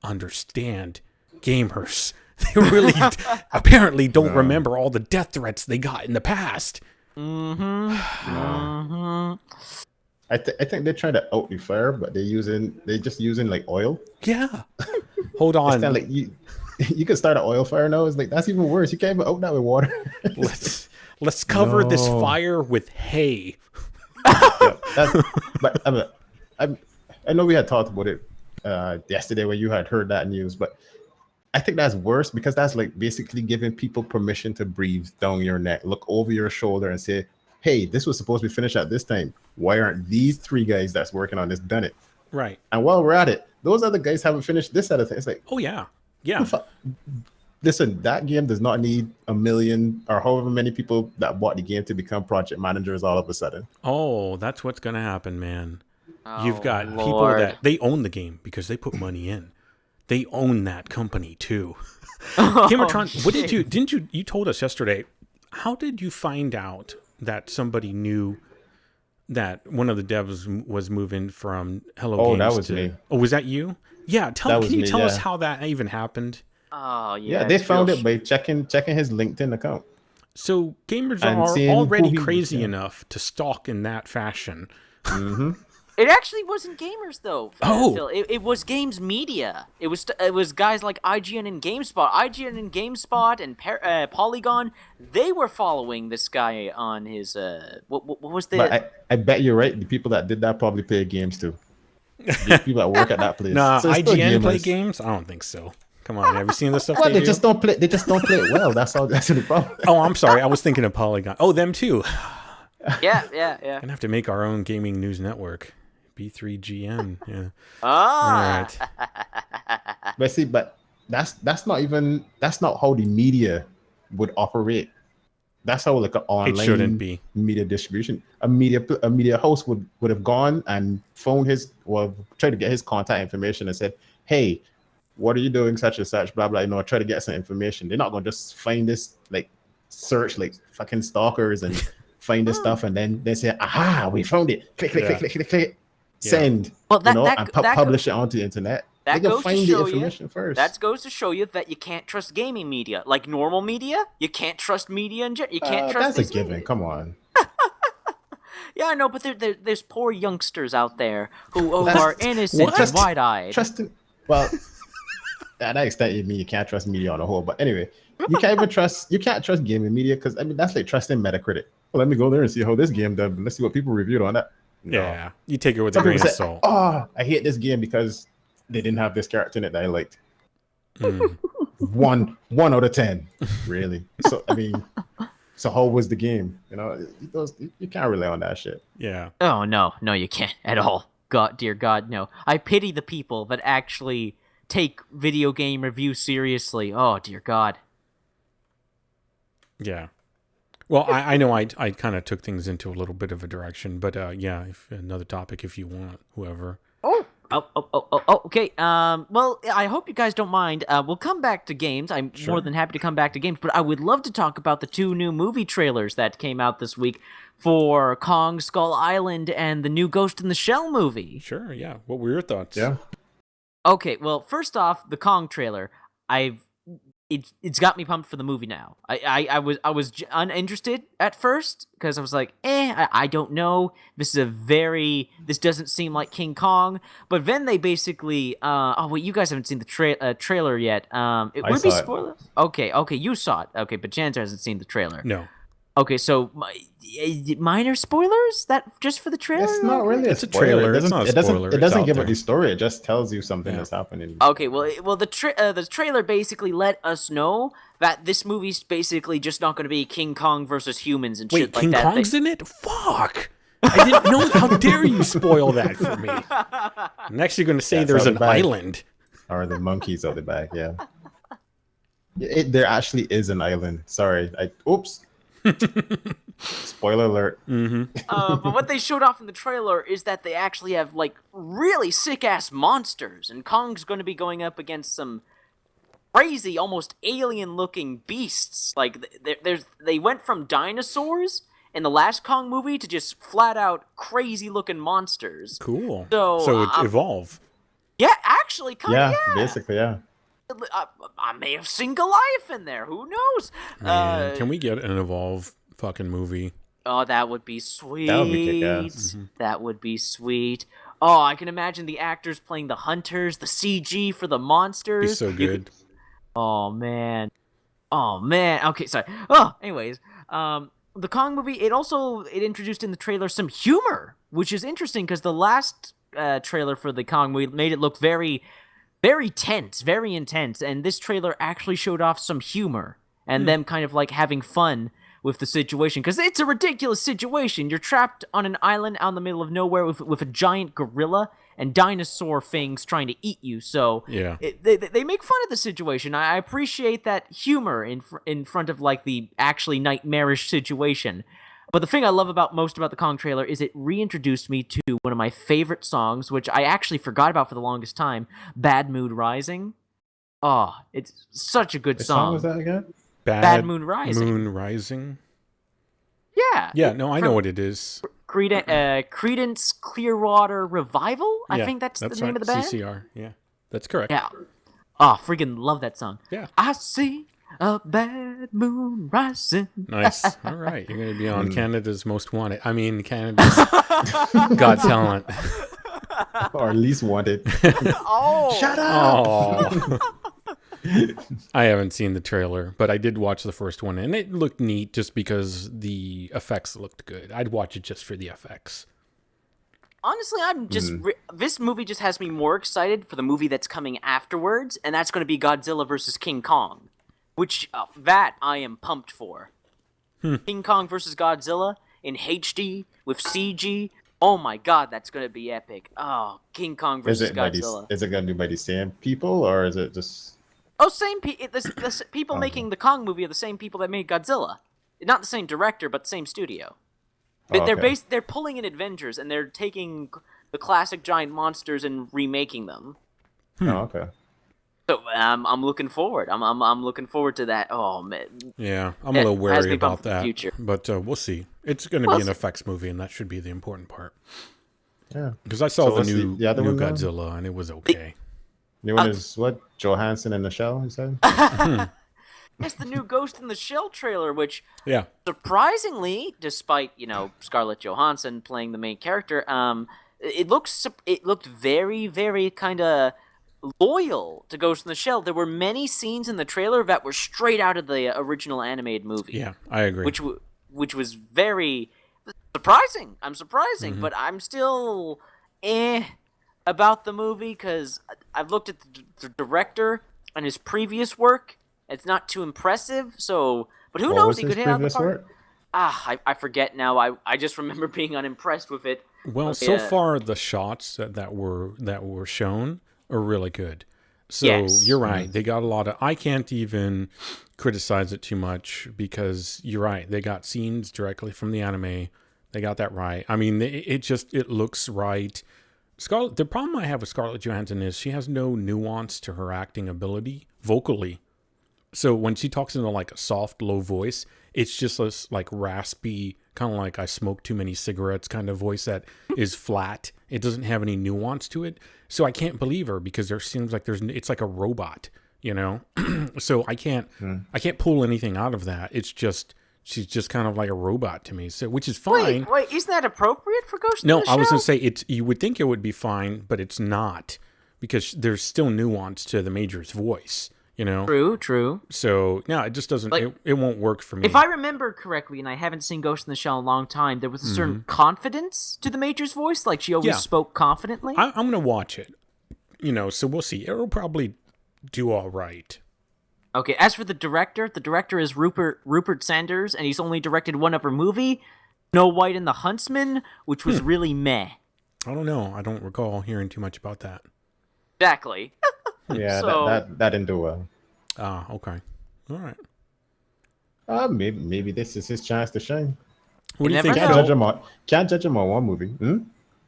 understand gamers. They really apparently don't remember all the death threats they got in the past. I think they're trying to out the fire, but they're just using like oil. Yeah. Hold on. It's kind of like you can start an oil fire now. It's like that's even worse. You can't even out that with water. Let's cover this fire with hay. But I know we had talked about it yesterday when you had heard that news, but I think that's worse because that's like basically giving people permission to breathe down your neck, look over your shoulder and say, hey, this was supposed to be finished at this time. Why aren't these 3 guys that's working on this done it? Right. And while we're at it, those other guys haven't finished this other thing. It's like, oh, yeah. Yeah. Listen, that game does not need 1 million or however many people that bought the game to become project managers all of a sudden. Oh, that's what's going to happen, man. Oh, you've got people that they own the game because they put money in. They own that company too. GamerTron, you told us yesterday, how did you find out that somebody knew that one of the devs was moving from Hello Games that was me. Oh, was that you? Yeah, can you tell us how that even happened? Oh, yeah. Yeah, they found it by checking his LinkedIn account. So gamers are already crazy enough to stalk in that fashion. Mm-hmm. It actually wasn't gamers though. Phil. It was games media. It was guys like IGN and GameSpot and Polygon. They were following this guy on his what was the? But I bet you're right. The people that did that probably play games too. The people that work at that place. Nah, so IGN play games? I don't think so. Come on, have you seen the stuff Well, they they do? just don't play. They just don't play it well. That's all. That's the problem. Oh, I'm sorry. I was thinking of Polygon. Oh, them too. Yeah. Gonna have to make our own gaming news network. B3GN. Yeah. Ah. All right. But see, that's not how the media would operate. That's how like an online shouldn't be. media distribution. A media host would have gone and phoned tried to get his contact information and said, "Hey, what are you doing? Such and such, blah blah." Try to get some information. They're not gonna just find this like search like fucking stalkers and find this stuff and then they say, "Aha, we found it! Click, click, send." Well, publish it onto the internet. That They goes find to the show information first. That goes to show you that you can't trust gaming media. Like normal media, you can't trust media in general. You can't trust That's a these given. Come on. Yeah, I know, but there's poor youngsters out there who are innocent and wide-eyed. Trusting. Well, to that extent, you mean you can't trust media on the whole. But anyway, you can't trust gaming media because that's like trusting Metacritic. Well, let me go there and see how this game done. Let's see what people reviewed on that. No. Yeah, you take it with a Some grain people of say, salt. "Oh, I hate this game because they didn't have this character in it that I liked." Mm. One out of 10, really. So I mean, so how was the game? You can't rely on that shit. Yeah. Oh no, you can't at all. God, dear God, no. I pity the people that actually take video game reviews seriously. Oh dear God. Yeah. Well, I know I kind of took things into a little bit of a direction, but yeah, if another topic if you want, whoever. Oh, okay. Well, I hope you guys don't mind. We'll come back to games. I'm more than happy to come back to games, but I would love to talk about the 2 new movie trailers that came out this week for Kong Skull Island and the new Ghost in the Shell movie. Sure, yeah. What were your thoughts? Yeah. Okay, well, first off, the Kong trailer. It's got me pumped for the movie now. I was uninterested at first because I was like, I don't know. This doesn't seem like King Kong. But then they basically, oh wait, you guys haven't seen the trailer yet. It would be spoilers. Okay, you saw it. Okay, but Janzer hasn't seen the trailer. No. Okay, so minor spoilers that just for the trailer? It's not really. It's a trailer. It's not a spoiler. It doesn't It's give out it the story. It just tells you something that's happening. Okay, well, the trailer basically let us know that this movie's basically just not going to be King Kong versus humans and shit like King that. Kong's in it? Fuck! I didn't know. How dare you spoil that for me? Next, you're going to say there's an island. Or the monkeys out the back, yeah. There actually is an island. Sorry. Oops. Spoiler alert. Mm-hmm. But what they showed off in the trailer is that they actually have like really sick ass monsters, and Kong's going to be going up against some crazy, almost alien looking beasts. Like they went from dinosaurs in the last Kong movie to just flat out crazy looking monsters. Cool. So it evolve. Yeah, actually, kind of. Yeah, basically, yeah. I may have seen Goliath in there. Who knows? Man, can we get an Evolve fucking movie? Oh, that would be sweet. That would be kick-ass. That would be sweet. Oh, I can imagine the actors playing the hunters, the CG for the monsters. Be so good. Oh man. Okay, sorry. Oh, anyways, the Kong movie. It introduced in the trailer some humor, which is interesting because the last trailer for the Kong movie made it look very, very tense, very intense, and this trailer actually showed off some humor and them kind of like having fun with the situation, because it's a ridiculous situation. You're trapped on an island out in the middle of nowhere with a giant gorilla and dinosaur things trying to eat you. So yeah, they make fun of the situation. I appreciate that humor in front of like the actually nightmarish situation. But the thing I love most about the Kong trailer is it reintroduced me to one of my favorite songs, which I actually forgot about for the longest time, Bad Mood Rising. Oh, it's such a good song. What song was that again? Bad Moon Rising. Moon Rising? Yeah. Yeah, no, I know what it is. Creedence Clearwater Revival? I think that's the name of the band? CCR, yeah. That's correct. Yeah. Oh, freaking love that song. Yeah. I see a bad moon rising. Nice. All right. You're going to be on Canada's Most Wanted. I mean, Canada's Got Talent. Or at least Wanted. Oh. Shut up! Oh. I haven't seen the trailer, but I did watch the first one, and it looked neat just because the effects looked good. I'd watch it just for the effects. honestly, I'm just this movie just has me more excited for the movie that's coming afterwards, and that's going to be Godzilla versus King Kong, which that I am pumped for. King Kong versus Godzilla in HD with CG. Oh my god, that's going to be epic. Oh, King Kong versus Godzilla. Is it going to be by the same people, or is it just? Oh, the people making the Kong movie are the same people that made Godzilla. Not the same director, but the same studio. They're pulling in Avengers, and they're taking the classic giant monsters and remaking them. Oh, okay. So I'm looking forward. I'm looking forward to that. Oh man. Yeah, I'm a little wary about that. Future. But we'll see. It's going to be an effects movie, and that should be the important part. Yeah. Because I saw the new Godzilla, and it was okay. New one is what? Johansson in the Shell, you said? Yes, the new Ghost in the Shell trailer, which surprisingly, despite Scarlett Johansson playing the main character, it looked very, very kind of loyal to Ghost in the Shell. There were many scenes in the trailer that were straight out of the original animated movie. Yeah, I agree. Which was very surprising. But I'm still about the movie because I've looked at the director and his previous work. It's not too impressive, so... But who knows? He could have a part. I forget now. I just remember being unimpressed with it. Well, so far, the shots that were shown are really good. So you're right. They got a lot of... I can't even criticize it too much because you're right. They got scenes directly from the anime. They got that right. I mean, it looks right. The problem I have with Scarlett Johansson is she has no nuance to her acting ability vocally. So when she talks in like a soft, low voice, it's just this like raspy, kind of like I smoked too many cigarettes kind of voice that is flat. It doesn't have any nuance to it. So I can't believe her because there seems like it's like a robot, So I can't pull anything out of that. It's just she's just kind of like a robot to me. So which is fine. Wait, isn't that appropriate for Ghost in the Shell? No, I was going to say you would think it would be fine, but it's not because there's still nuance to the Major's voice. True. So, no, it just doesn't, it won't work for me. If I remember correctly, and I haven't seen Ghost in the Shell in a long time, there was a certain confidence to the Major's voice, like she always spoke confidently. I'm going to watch it, so we'll see. It'll probably do all right. Okay, as for the director is Rupert Sanders, and he's only directed one other movie, Snow White and the Huntsman, which was really meh. I don't know. I don't recall hearing too much about that. Exactly. Yeah, that didn't do well. Ah, okay. All right. Maybe this is his chance to shine. What do you think? Can't judge him on one movie.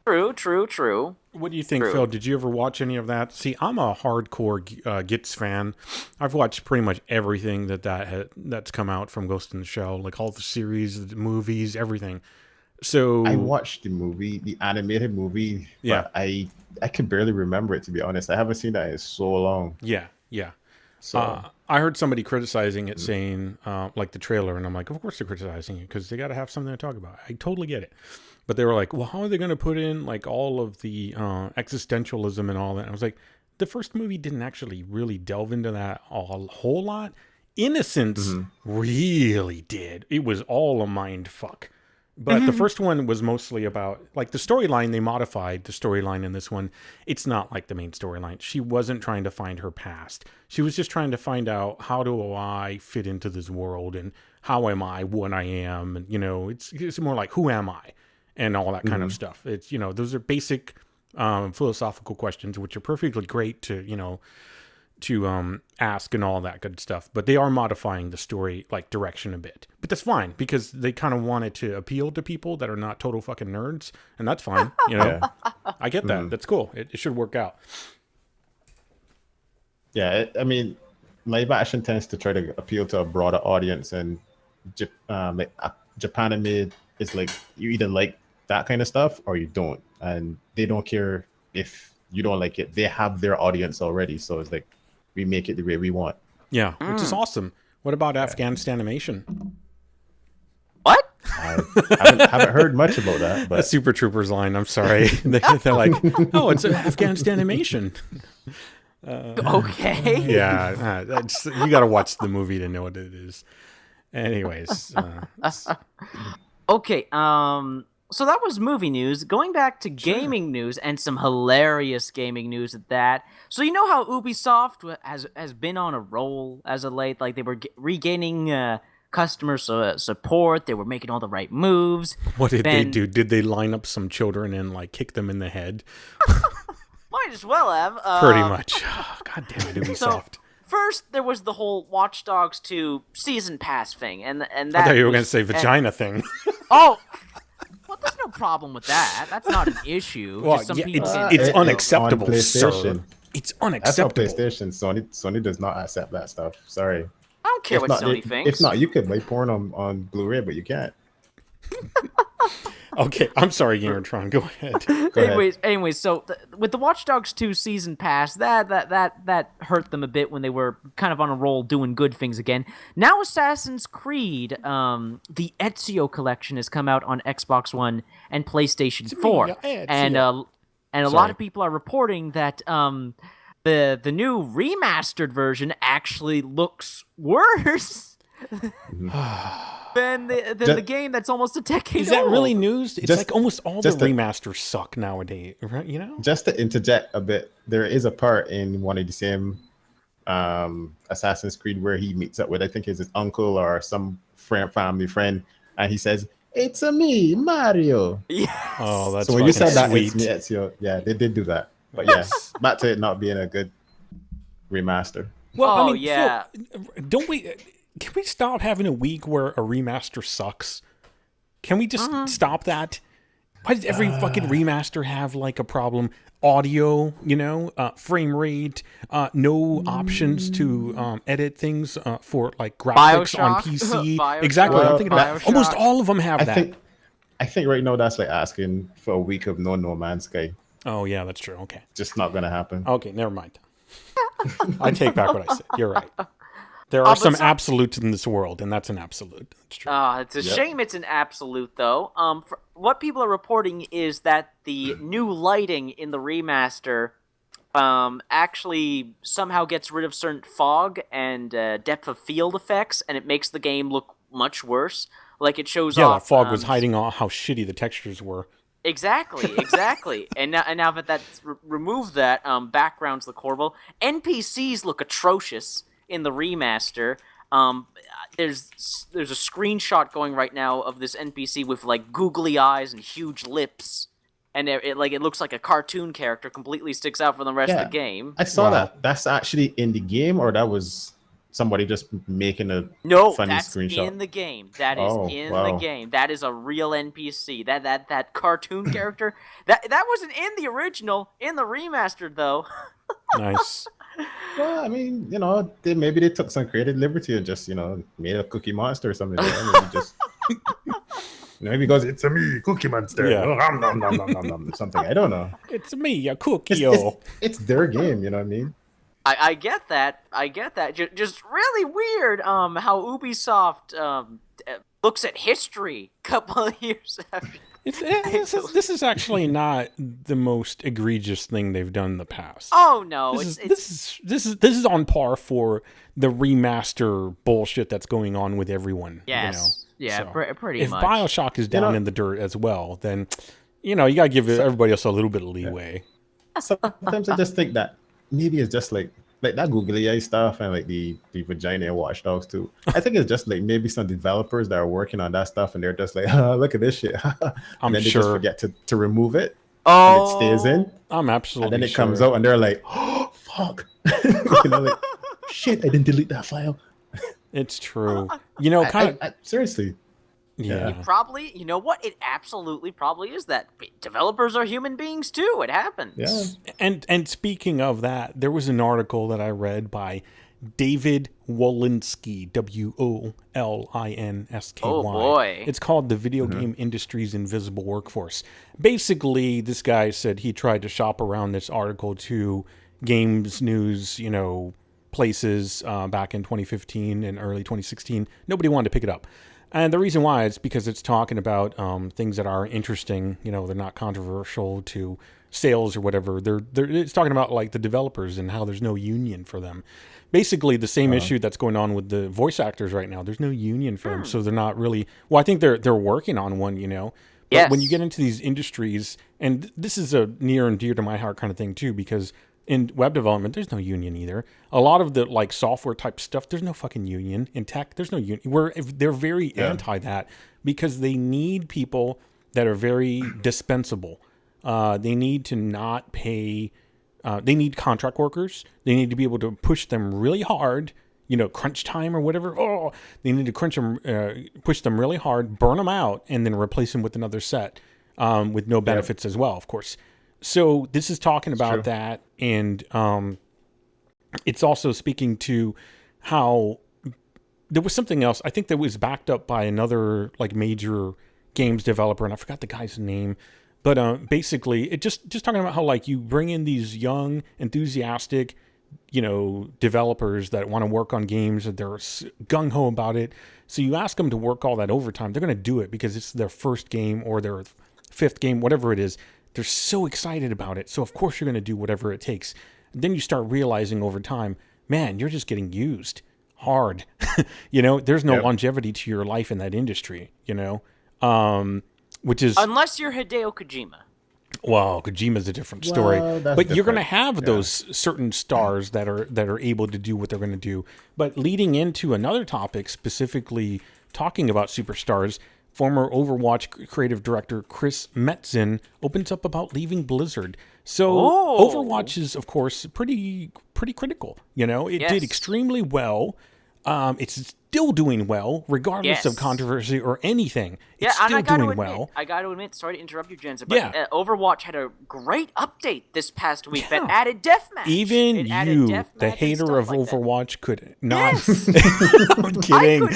True. What do you think, Phil? Did you ever watch any of that? See, I'm a hardcore Gits fan. I've watched pretty much everything that's come out from Ghost in the Shell, like all the series, the movies, everything. So I watched the animated movie. But I can barely remember it, to be honest. I haven't seen that in so long. Yeah. So I heard somebody criticizing it, saying like the trailer, and I'm like, of course they're criticizing it because they got to have something to talk about. I totally get it, but they were like, well, how are they going to put in like all of the existentialism and all that? And I was like, the first movie didn't actually really delve into that a whole lot. Innocence really did. It was all a mind fuck. But the first one was mostly about, like, the storyline. They modified the storyline in this one. It's not like the main storyline. She wasn't trying to find her past. She was just trying to find out, how do I fit into this world, and how am I what I am? And, it's more like, who am I? And all that kind of stuff. It's, those are basic philosophical questions, which are perfectly great to ask and all that good stuff, but they are modifying the story like direction a bit. But that's fine because they kind of wanted to appeal to people that are not total fucking nerds, and that's fine. I get that. That's cool. It should work out. Yeah, I mean, live action tends to try to appeal to a broader audience, and Japan anime is like you either like that kind of stuff or you don't, and they don't care if you don't like it. They have their audience already, so it's like, we make it the way we want. Yeah, which is awesome. What about Afghanistan animation? What? I haven't heard much about that. But the Super Troopers line. I'm sorry. They're like, oh, it's Afghanistan animation. Okay. Yeah, you got to watch the movie to know what it is. Anyways. Okay. So that was movie news. Going back to gaming news and some hilarious gaming news at that. So you know how Ubisoft has been on a roll as of late. Like they were regaining customer support. They were making all the right moves. What did they do? Did they line up some children and like kick them in the head? Might as well have. Pretty much. God damn it, Ubisoft. So, first, there was the whole Watch Dogs 2 season pass thing, and that. I thought you were going to say vagina thing. Oh, well, there's no problem with that. That's not an issue. Well, Just some yeah, people it's unacceptable, sir. PlayStation. It's unacceptable. That's on PlayStation. Sony does not accept that stuff. Sorry. I don't care what Sony thinks. If not, you could play porn on Blu-ray, but you can't. Okay, I'm sorry, GamerTron. Go ahead. Anyways, so with the Watch Dogs 2 season pass, that hurt them a bit when they were kind of on a roll doing good things again. Now Assassin's Creed, the Ezio collection has come out on Xbox One and PlayStation 4, and a lot of people are reporting that the new remastered version actually looks worse. than the game that's almost a decade old. Is that really news? It's like almost all the remasters suck nowadays, right? You know? Just to interject a bit, there is a part in one of the same Assassin's Creed where he meets up with, I think it's his uncle or some family friend, and he says, "It's a me, Mario." Yes. Oh, that's so when you said that, sweet. it's me, Ezio. Yeah, they did do that. But yes, back to it not being a good remaster. Well, I mean, yeah. Don't we? Can we stop having a week where a remaster sucks? Can we just stop that? Why does every fucking remaster have like a problem? Audio, frame rate, no options to edit things for like graphics Bioshock? on PC. Bioshock? Exactly. Well, I'm thinking about almost all of them have that. I think right now that's like asking for a week of No Man's Sky. Oh yeah, that's true. Okay. Just not gonna happen. Okay, never mind. I take back what I said. You're right. There are some absolutes in this world, and that's an absolute. That's true. It's a shame it's an absolute, though. What people are reporting is that the new lighting in the remaster actually somehow gets rid of certain fog and depth of field effects, and it makes the game look much worse. Like it shows off. Yeah, that fog was hiding how shitty the textures were. Exactly. and now that that's removed, that backgrounds look horrible. NPCs look atrocious in the remaster. There's a screenshot going right now of this NPC with like googly eyes and huge lips, and it looks like a cartoon character. Completely sticks out from the rest of the game. I saw that. That's actually in the game, or that was somebody just making a funny screenshot? No, that's in the game. That is the game. That is a real NPC. That cartoon character. That wasn't in the original. In the remastered, though. Nice. Well, I mean, maybe they took some creative liberty and just, made a Cookie Monster or something. Maybe just, maybe because it's a me, Cookie Monster. Yeah. Something. I don't know. It's me, a cookie. It's their game. You know what I mean? I get that. Just really weird. How Ubisoft looks at history a couple of years after. This is actually not the most egregious thing they've done in the past. Oh no, this is on par for the remaster bullshit that's going on with everyone. Yes, pretty if much. If BioShock is down in the dirt as well, then you gotta give everybody else a little bit of leeway. Sometimes I just think that maybe it's just like that googly eye stuff and like the vagina and Watch Dogs too. I think it's just like maybe some developers that are working on that stuff and they're just like, look at this shit. And then they just forget to remove it. And it stays in. I'm absolutely And then it comes out and they're like, oh, fuck. Shit, I didn't delete that file. It's true. Seriously. Yeah. Probably, you know what? It absolutely probably is that. Developers are human beings too. It happens. Yeah. And speaking of that, there was an article that I read by David Wolinsky, Wolinski. Oh boy. It's called The Video Game Industry's Invisible Workforce. Basically, this guy said he tried to shop around this article to games news, places back in 2015 and early 2016. Nobody wanted to pick it up. And the reason why is because it's talking about things that are interesting. They're not controversial to sales or whatever. It's talking about like the developers and how there's no union for them. Basically, the same issue that's going on with the voice actors right now. There's no union for them, so they're not really. Well, I think they're working on one, But when you Yes. get into these industries, and this is a near and dear to my heart kind of thing too, because in web development, there's no union either. A lot of the like software type stuff, there's no fucking union. In tech, there's no union. They're very anti that because they need people that are very dispensable. They need to not pay. They need contract workers. They need to be able to push them really hard. Crunch time or whatever. Oh, they need to push them really hard, burn them out, and then replace them with another set with no benefits as well, of course. So this is talking about that, and it's also speaking to how there was something else. I think that was backed up by another like major games developer, and I forgot the guy's name. But basically, it just talking about how like you bring in these young, enthusiastic, developers that want to work on games, and they're gung ho about it. So you ask them to work all that overtime, they're going to do it because it's their first game or their fifth game, whatever it is. They're so excited about it. So of course you're going to do whatever it takes. Then you start realizing over time, man, you're just getting used hard. There's no longevity to your life in that industry, which is Unless you're Hideo Kojima. Well, Kojima's a different story, but you're going to have those certain stars that are able to do what they're going to do. But leading into another topic, specifically talking about superstars, former Overwatch creative director Chris Metzen opens up about leaving Blizzard. So Overwatch is, of course, pretty critical. It did extremely well. It's still doing well, regardless of controversy or anything. It's still doing well. I got to admit, sorry to interrupt you, Janzer, but Overwatch had a great update this past week that added deathmatch. Even you, the hater of Overwatch, could not. Yes. I'm kidding.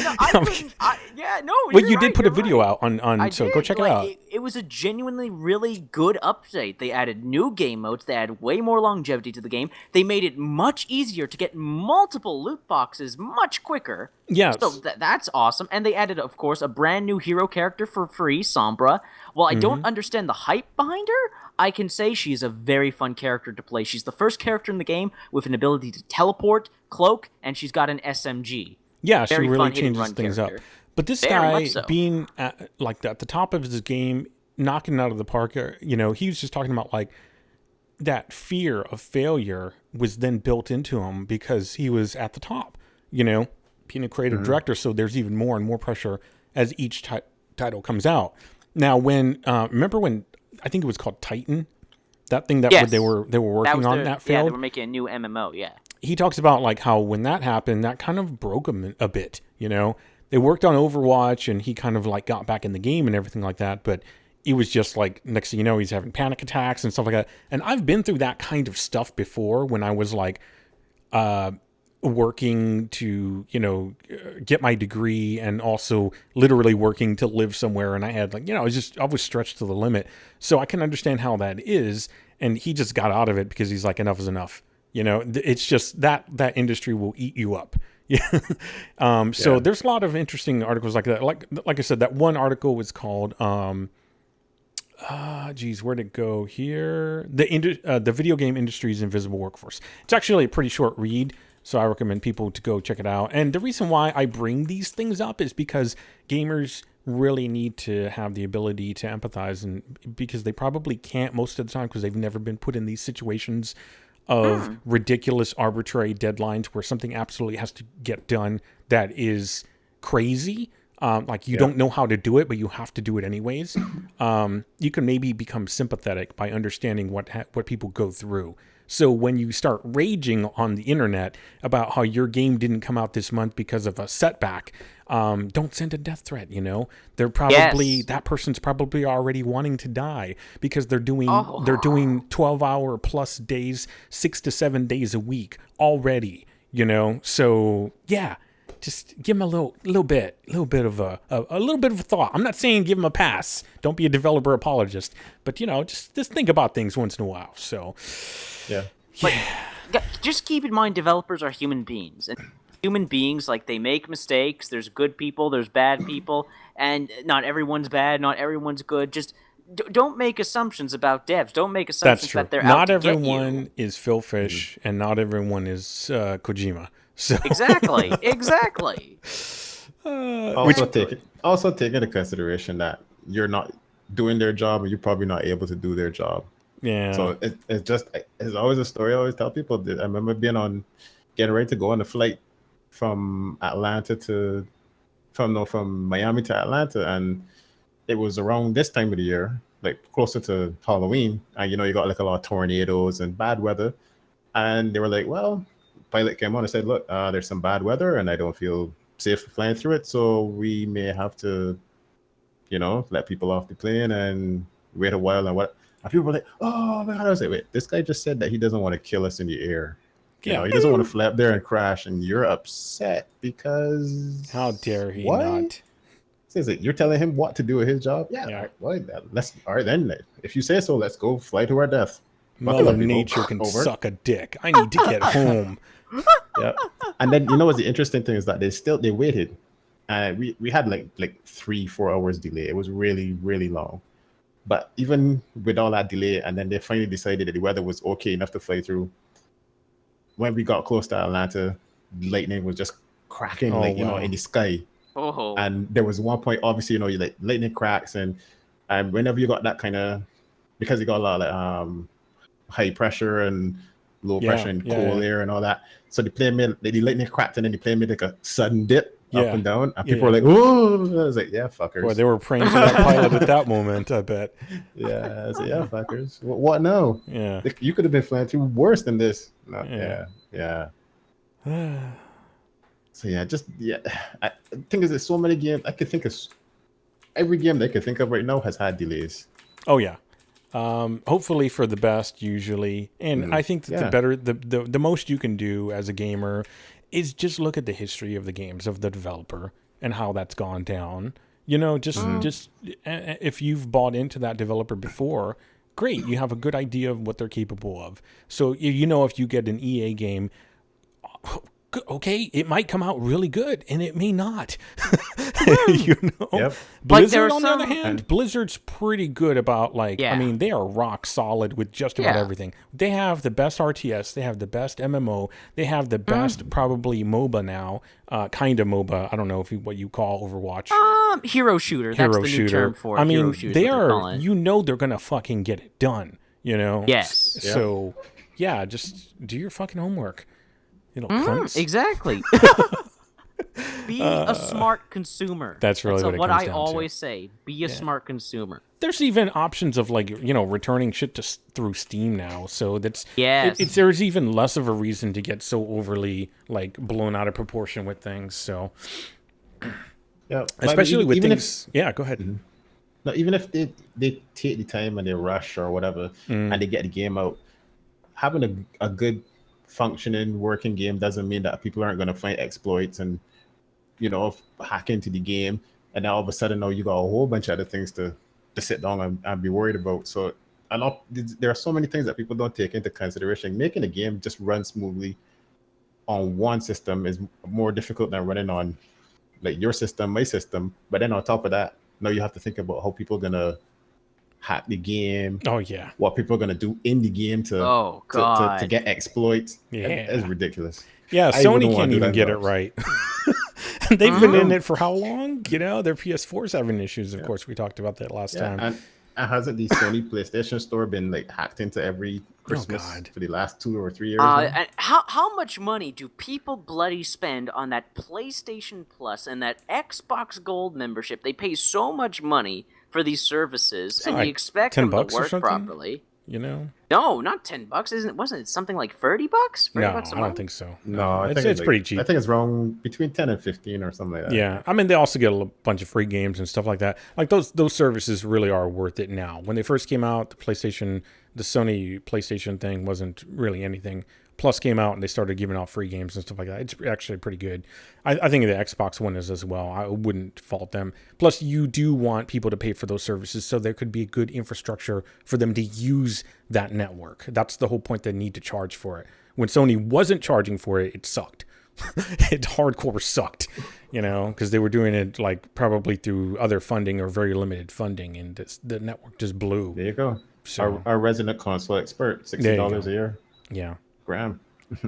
Well, you did put a video out on so go check it out. It was a genuinely really good update. They added new game modes. They added way more longevity to the game. They made it much easier to get multiple loot boxes much quicker. Yes. So that's awesome. And they added, of course, a brand new hero character for free, Sombra. While I don't understand the hype behind her, I can say she's a very fun character to play. She's the first character in the game with an ability to teleport, cloak, and she's got an SMG. Yeah, Very she really fun changes things character. up. But this Very guy much so. being at the top of his game, knocking it out of the park, he was just talking about like that fear of failure was then built into him because he was at the top, being a creative director. So there's even more and more pressure as each title comes out. Now, remember when I think it was called Titan, that thing that they were working on that failed. Yeah, they were making a new MMO. Yeah. He talks about like how when that happened, that kind of broke him a bit. They worked on Overwatch, and he kind of like got back in the game and everything like that. But it was just like next thing you know, he's having panic attacks and stuff like that. And I've been through that kind of stuff before when I was like working to get my degree and also literally working to live somewhere, and I had like I was stretched to the limit, so I can understand how that is. And he just got out of it because he's like, enough is enough. It's just that industry will eat you up. So there's a lot of interesting articles like that. Like I said, that one article was called where'd it go here? The video game industry's invisible workforce. It's actually a pretty short read, so I recommend people to go check it out. And the reason why I bring these things up is because gamers really need to have the ability to empathize, and because they probably can't most of the time because they've never been put in these situations of ridiculous arbitrary deadlines where something absolutely has to get done that is crazy. Like you don't know how to do it, but you have to do it anyways. You can maybe become sympathetic by understanding what people go through. So when you start raging on the internet about how your game didn't come out this month because of a setback, don't send a death threat. They're probably that person's probably already wanting to die because they're doing 12-hour plus days, 6 to 7 days a week already. So yeah. Just give them a little bit of a thought. I'm not saying give them a pass. Don't be a developer apologist, but just think about things once in a while. So, yeah. But just keep in mind, developers are human beings, and human beings, like, they make mistakes. There's good people, there's bad people, and not everyone's bad, not everyone's good. Just don't make assumptions about devs. Don't make assumptions that they're out to get you. Not everyone is Phil Fish, and not everyone is Kojima. So exactly. Also take into consideration that you're not doing their job, and you're probably not able to do their job. Yeah. So it's always a story I always tell people. I remember getting ready to go on a flight from Miami to Atlanta, and it was around this time of the year, like closer to Halloween, and you got like a lot of tornadoes and bad weather, and they were like, well, pilot came on and said, look, there's some bad weather, and I don't feel safe flying through it, so we may have to, let people off the plane and wait a while and what. And people were like, oh my God. I was like, wait, this guy just said that he doesn't want to kill us in the air. He doesn't want to fly up there and crash, and you're upset because... How dare he what? not? Says it. You're telling him what to do with his job? Yeah. All right, then. If you say so, let's go fly to our death. Mother Nature can suck a dick. I need to get home. Yeah. And then, what's the interesting thing is that they waited. We had like 3-4 hours delay. It was really, really long. But even with all that delay, and then they finally decided that the weather was okay enough to fly through. When we got close to Atlanta, lightning was just cracking in the sky. Oh. And there was one point, obviously, like lightning cracks, and whenever you got that kind of, because you got a lot of high pressure and low pressure and cold air and all that, so the plane made the lightning cracked, and then the plane made like a sudden dip up and down, and people were like, "Oh!" I was like, "Yeah, fuckers." Boy, they were praying for that pilot at that moment, I bet. Yeah, I was like, "Yeah, fuckers. What now? Yeah, you could have been flying through worse than this." No, yeah. So I think there's so many games I could think of. Every game that I could think of right now has had delays. Oh yeah, hopefully for the best usually, and I think that the most you can do as a gamer is just look at the history of the games of the developer and how that's gone down. Just if you've bought into that developer before, great, you have a good idea of what they're capable of. So if you get an EA game, okay, it might come out really good, and it may not. Yep. Blizzard, on the other hand, Blizzard's pretty good about they are rock solid with just about everything. They have the best RTS, they have the best MMO, they have the best probably MOBA now, kind of MOBA. I don't know what you call Overwatch. Hero shooter. That's the new term for it. I mean, they are. They're gonna fucking get it done. Yes. So just do your fucking homework. Exactly. Be a smart consumer. That's really what I always say. Be a smart consumer. There's even options of returning shit through Steam now. So there's even less of a reason to get so overly blown out of proportion with things. So especially with things. Go ahead. Mm-hmm. No, even if they take the time and they rush or whatever, and they get the game out, having a good functioning working game doesn't mean that people aren't going to find exploits and hack into the game, and then all of a sudden now you got a whole bunch of other things to sit down and be worried about. So there are so many things that people don't take into consideration. Making a game just run smoothly on one system is more difficult than running on your system, my system. But then on top of that, now you have to think about how people are gonna hack the game. Oh yeah. What people are gonna do in the game to get exploits. Yeah. It's ridiculous. Yeah, Sony can't even get it right. They've been in it for how long? Their PS4's having issues, of course. We talked about that last time. And hasn't the Sony PlayStation Store been hacked into every Christmas for the last 2 or 3 years? And how much money do people bloody spend on that PlayStation Plus and that Xbox Gold membership? They pay so much money for these services, and you expect them to work properly. No, not $10. Wasn't it something like $30? $30 no, a month? I don't think so. No, it's pretty cheap. I think it's wrong between 10 and 15 or something like that. Yeah, I mean they also get a bunch of free games and stuff like that. Those services really are worth it now. When they first came out, the Sony PlayStation thing wasn't really anything. Plus came out and they started giving out free games and stuff like that. It's actually pretty good. I think the Xbox One is as well. I wouldn't fault them. Plus, you do want people to pay for those services, so there could be a good infrastructure for them to use that network. That's the whole point. They need to charge for it. When Sony wasn't charging for it, it sucked. It hardcore sucked, because they were doing it probably through other funding or very limited funding, and the network just blew. There you go. So, our resident console expert, $60 a year. Yeah. Graham.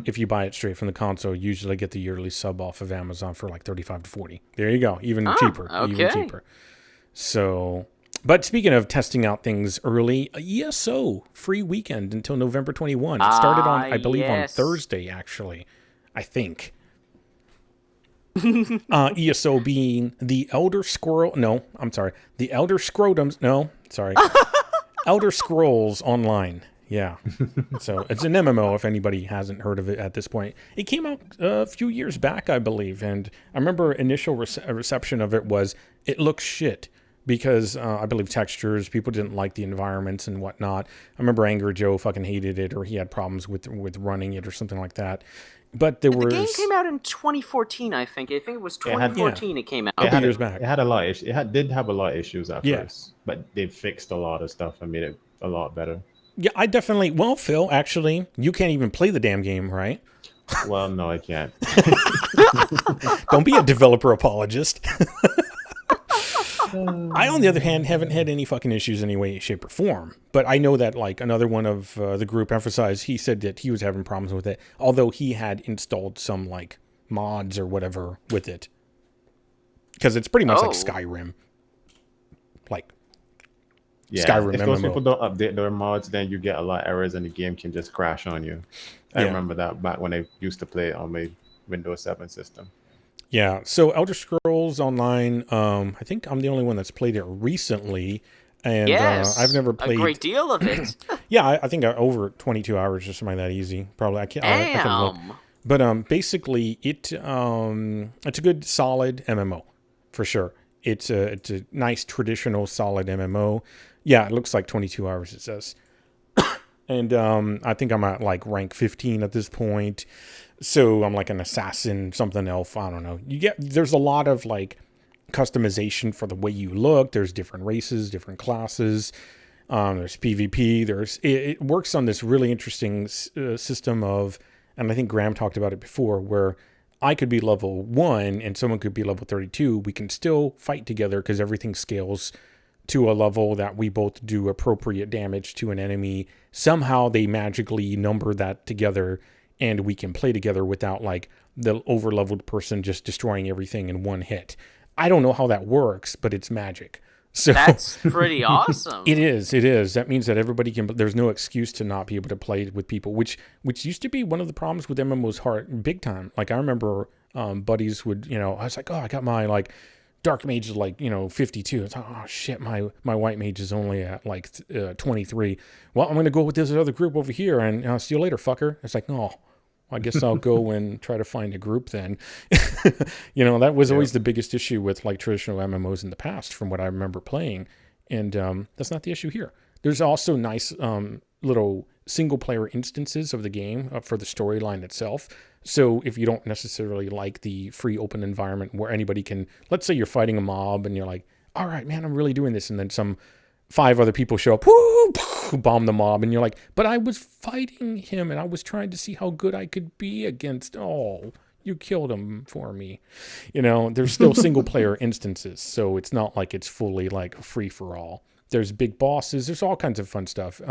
If you buy it straight from the console, you usually get the yearly sub off of Amazon for $35 to $40. There you go. Even cheaper. Okay. Even cheaper. So, But speaking of testing out things early, ESO Free Weekend until November 21. It started on, I believe, on Thursday, actually. I think. ESO being the Elder Scroll... No, I'm sorry. The Elder Scrotums... No, sorry. Elder Scrolls Online. Yeah. So it's an MMO, if anybody hasn't heard of it at this point. It came out a few years back, I believe, and I remember initial reception of it was, it looks shit, because I believe textures, people didn't like the environments and whatnot. I remember Angry Joe fucking hated it, or he had problems with running it or something like that. But the game came out in 2014, I think. I think it was 2014 it came out. A couple years back. It had a lot of issues. It did have a lot of issues at first, but they fixed a lot of stuff and made it a lot better. Yeah, I definitely... Well, Phil, actually, you can't even play the damn game, right? Well, no, I can't. Don't be a developer apologist. I, on the other hand, haven't had any fucking issues in any way, shape, or form. But I know that, like, another one of the group emphasized, he said that he was having problems with it, although he had installed some, like, mods or whatever with it. Because it's pretty much like Skyrim. Like, Skyrim if MMO. those people don't update their mods, then you get a lot of errors and the game can just crash on you. I remember that back when I used to play it on my Windows 7 system. Yeah, so Elder Scrolls Online, I think I'm the only one that's played it recently, and I've never played... a great deal of it. Yeah, I think over 22 hours or something like that easy. Probably, I can't... I can look. But basically, it's a good, solid MMO, for sure. It's a nice, traditional, solid MMO. Yeah, it looks like 22 hours, it says. And I think I'm at, like, rank 15 at this point. So I'm like an assassin, something else. I don't know. There's a lot of, like, customization for the way you look. There's different races, different classes. There's PvP. It works on this really interesting system of, and I think Graham talked about it before, where I could be level 1 and someone could be level 32. We can still fight together because everything scales to a level that we both do appropriate damage to an enemy. Somehow they magically number that together, and we can play together without, like, the over-leveled person just destroying everything in one hit. I don't know how that works, but it's magic. So that's pretty awesome. It is. That means that everybody can... There's no excuse to not be able to play with people, which used to be one of the problems with MMOs big time. Like, I remember buddies would, I was like, oh, I got my, like, Dark Mage is, like, 52. It's like, oh, shit, my White Mage is only at, like, 23. Well, I'm going to go with this other group over here, and see you later, fucker. It's like, oh, I guess I'll go and try to find a group then. That was always the biggest issue with, like, traditional MMOs in the past, from what I remember playing. And that's not the issue here. There's also nice little single-player instances of the game for the storyline itself. So if you don't necessarily like the free open environment where anybody can, let's say you're fighting a mob and you're like, all right, man, I'm really doing this. And then some 5 other people show up, whoo, bomb the mob. And you're like, but I was fighting him and I was trying to see how good I could be against, you killed him for me. There's still single player instances. So it's not like it's fully, like, free for all. There's big bosses. There's all kinds of fun stuff.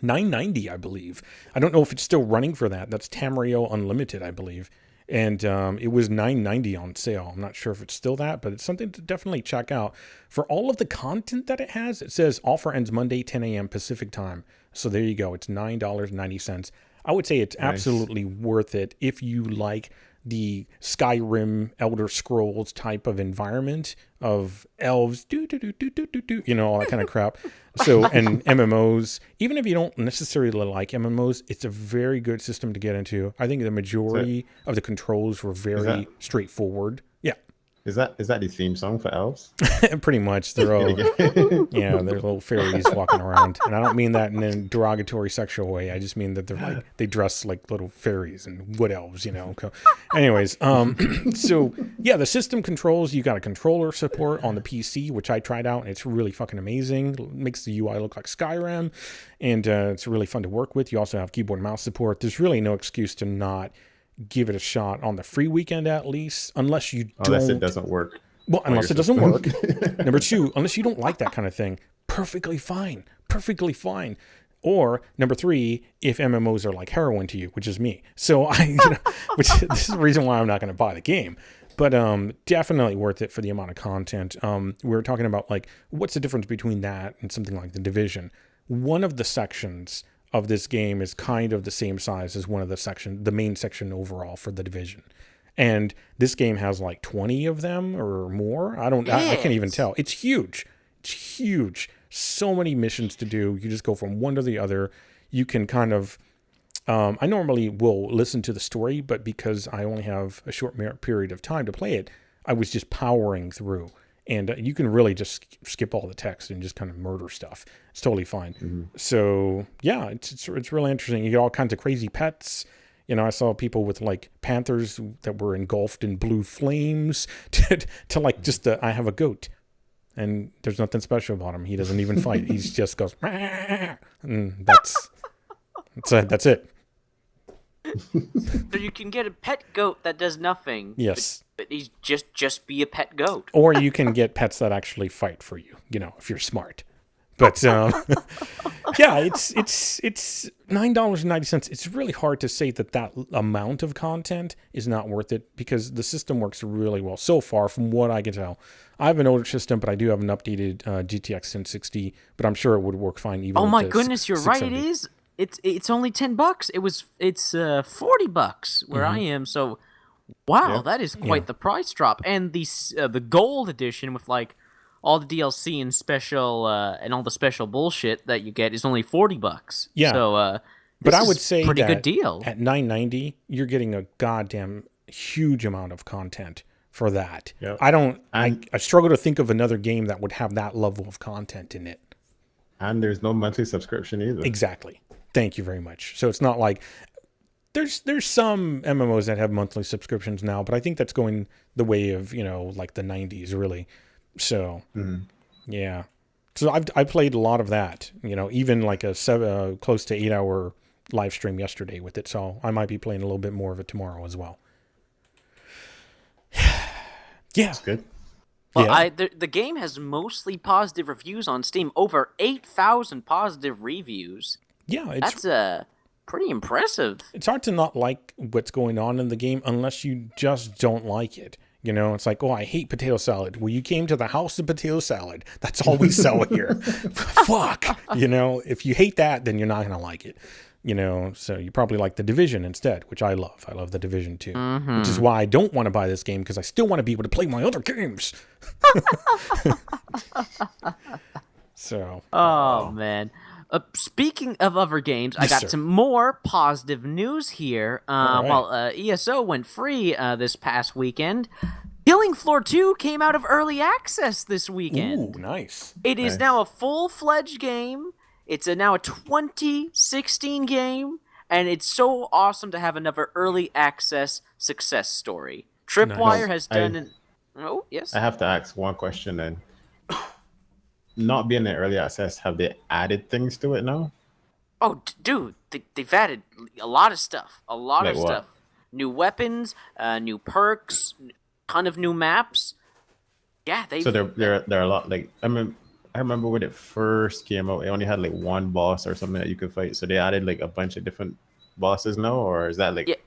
$9.90, I believe. I don't know if it's still running for that. That's Tamarillo Unlimited, I believe. And it was $9.90 on sale. I'm not sure if it's still that, but it's something to definitely check out. For all of the content that it has, it says offer ends Monday, 10 a.m. Pacific time. So there you go. It's $9.90. I would say it's absolutely worth it if you like the Skyrim, Elder Scrolls type of environment of elves, all that kind of crap. So, and MMOs, even if you don't necessarily like MMOs, it's a very good system to get into. I think the majority of the controls were very straightforward. Yeah. Is that the theme song for elves? Pretty much. They're all, they're little fairies walking around. And I don't mean that in a derogatory sexual way. I just mean that they're like, they dress like little fairies and wood elves, Anyways, so yeah, the system controls, you got a controller support on the PC, which I tried out, and it's really fucking amazing. It makes the UI look like Skyrim, and it's really fun to work with. You also have keyboard and mouse support. There's really no excuse to not give it a shot on the free weekend, at least, unless you don't. Unless it doesn't work. Well, unless it doesn't work. Number 2, unless you don't like that kind of thing, perfectly fine. Or number 3, if MMOs are like heroin to you, which is me. So which this is the reason why I'm not going to buy the game. But definitely worth it for the amount of content. We were talking about like what's the difference between that and something like The Division. One of the sections of this game is kind of the same size as one of the main section overall for The Division. And this game has like 20 of them or more. I can't even tell. It's huge. It's huge. So many missions to do. You just go from one to the other. You can kind of I normally will listen to the story, but because I only have a short period of time to play it, I was just powering through. And you can really just skip all the text and just kind of murder stuff. It's totally fine. Mm-hmm. So, yeah, it's really interesting. You get all kinds of crazy pets. You know, I saw people with, like, panthers that were engulfed in blue flames to like, just I have a goat. And there's nothing special about him. He doesn't even fight. He just goes, and that's it. So you can get a pet goat that does nothing. Yes. But he's just be a pet goat. Or you can get pets that actually fight for you, you know, if you're smart. But yeah, it's $9.90. It's really hard to say that amount of content is not worth it because the system works really well so far from what I can tell. I have an older system, but I do have an updated GTX 1060, but I'm sure it would work fine even. Oh my goodness, you're right. It is. It's only $10. It's $40 where I am. So, wow, that is quite the price drop. And the gold edition with like all the DLC and special and all the special bullshit that you get is only $40. Yeah. So, but I would say pretty that good deal. At $9.90, you're getting a goddamn huge amount of content for that. Yep. I struggle to think of another game that would have that level of content in it. And there's no monthly subscription either. Exactly. Thank you very much. So it's not like there's some MMOs that have monthly subscriptions now, but I think that's going the way of, you know, like the 90s really. So yeah. So I played a lot of that, you know, even like a close to 8-hour live stream yesterday with it. So I might be playing a little bit more of it tomorrow as well. Yeah. That's good. Well, the game has mostly positive reviews on Steam. Over 8,000 positive reviews. Yeah, that's pretty impressive. It's hard to not like what's going on in the game unless you just don't like it. You know, it's like, oh, I hate potato salad. Well, you came to the house of potato salad. That's all we sell here. Fuck. You know, if you hate that, then you're not going to like it. You know, so you probably like The Division instead, which I love. I love The Division too, which is why I don't want to buy this game because I still want to be able to play my other games. So. Oh, man. Speaking of other games, I got some more positive news here. ESO went free this past weekend. Killing Floor 2 came out of early access this weekend. Ooh, nice. It is now a full-fledged game. It's now a 2016 game, and it's so awesome to have another early access success story. Tripwire has done Oh, yes? I have to ask one question then. Not being in early access, have they added things to it now? Oh, dude, they've added a lot of stuff. A lot of stuff. New weapons, new perks, ton of new maps. Yeah, they. So there are a lot. Like I remember when it first came out, it only had like one boss or something that you could fight. So they added like a bunch of different bosses now, or is that like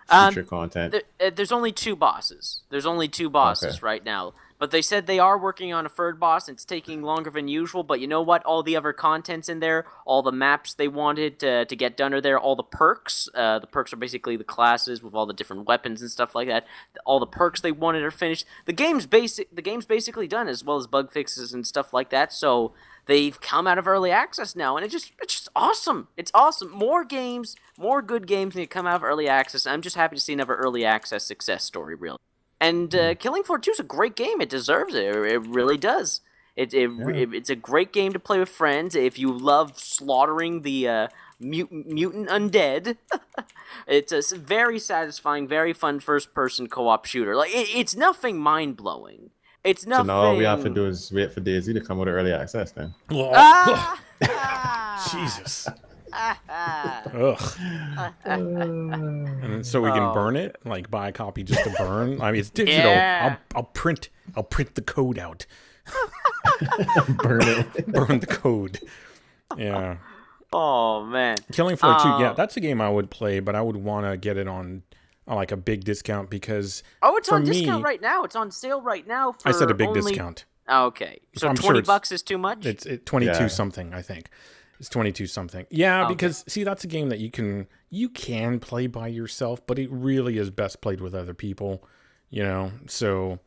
future content? There's only two bosses. There's only two bosses right now. But they said they are working on a third boss. It's taking longer than usual. But you know what? All the other content's in there. All the maps they wanted to get done are there. All the perks. The perks are basically the classes with all the different weapons and stuff like that. All the perks they wanted are finished. The game's basically done, as well as bug fixes and stuff like that. So they've come out of early access now, and it's just awesome. It's awesome. More games, more good games need to come out of early access. I'm just happy to see another early access success story, really. And Killing Floor 2 is a great game. It deserves it. It really does. It's a great game to play with friends. If you love slaughtering the mutant undead, it's a very satisfying, very fun first-person co-op shooter. Like it's nothing mind-blowing. It's nothing. So now all we have to do is wait for DayZ to come with early access then. Jesus. Ugh. And so we can burn it, like buy a copy just to burn. I mean, it's digital. Yeah. I'll print the code out. Burn the code. Yeah. Oh man. Killing Floor 2. Yeah, that's a game I would play, but I would want to get it on like a big discount because Oh, it's for on me, discount right now. It's on sale right now for I said a big only... discount. Okay. So I'm $20 sure is too much? It's 22 Yeah. something, I think. It's 22 something. Yeah, Okay. because see, that's a game that you can play by yourself, but it really is best played with other people, you know. So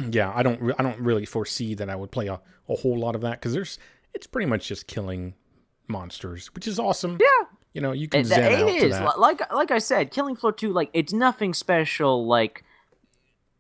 yeah, I don't really foresee that I would play a whole lot of that because it's pretty much just killing monsters, which is awesome. Yeah. You know, you can zen out It to is. that. Like I said, Killing Floor 2, like, it's nothing special, like,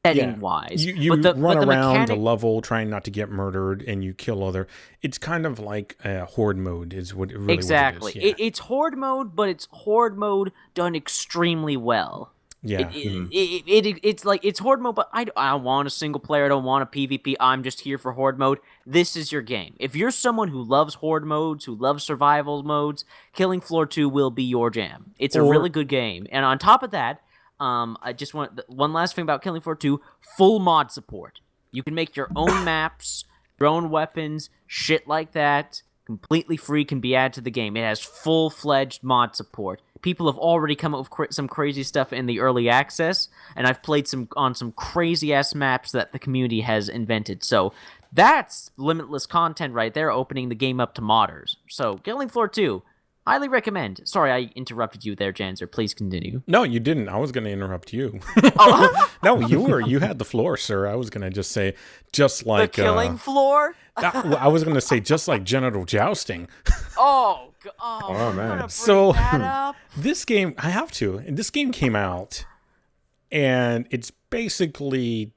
setting-wise. You but run the around mechanic... a level trying not to get murdered, and you kill other. It's kind of like horde mode, is what it really Exactly. what it is. It's horde mode, but it's horde mode done extremely well. Yeah. It's like, it's horde mode, but I don't want a single player. I don't want a PvP. I'm just here for horde mode. This is your game. If you're someone who loves horde modes, who loves survival modes, Killing Floor 2 will be your jam. It's a really good game. And on top of that, I just want one last thing about Killing Floor 2: full mod support. You can make your own maps, your own weapons, shit like that. Completely free, can be added to the game. It has full-fledged mod support. People have already come up with some crazy stuff in the early access, and I've played on some crazy-ass maps that the community has invented. So that's limitless content right there, opening the game up to modders. So Killing Floor 2, highly recommend. Sorry, I interrupted you there, Janzer. Please continue. No, you didn't. I was going to interrupt you. Oh. No, you had the floor, sir. I was going to just say, just like The Killing Floor? I was going to say, just like Genital Jousting. Oh, man. Oh, man. So that up. this game, I have to. This game came out, and it's basically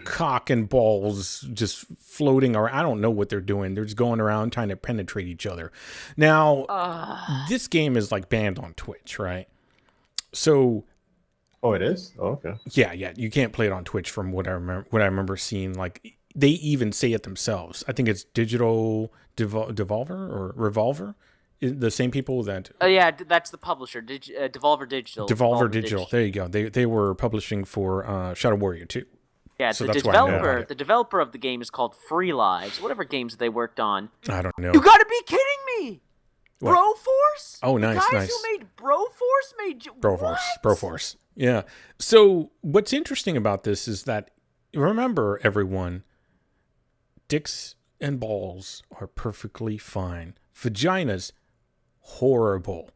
cock and balls just floating around. I don't know what they're doing. They're just going around trying to penetrate each other. Now, this game is like banned on Twitch, right? So, Oh, it is? Oh, okay. yeah, you can't play it on Twitch from what I remember seeing. Like, they even say it themselves. I think it's Digital Devolver or Revolver, the same people that. Yeah, that's the publisher, Devolver Digital. Devolver Digital. There you go. They were publishing for Shadow Warrior 2. Yeah, So the that's why I know about developer it. the developer of the game is called Free Lives. Whatever games they worked on. I don't know. You gotta be kidding me! What? Broforce? Oh, nice, the guys nice. who made Broforce made Broforce. Yeah. So what's interesting about this is that, remember, everyone, dicks and balls are perfectly fine. Vaginas, horrible,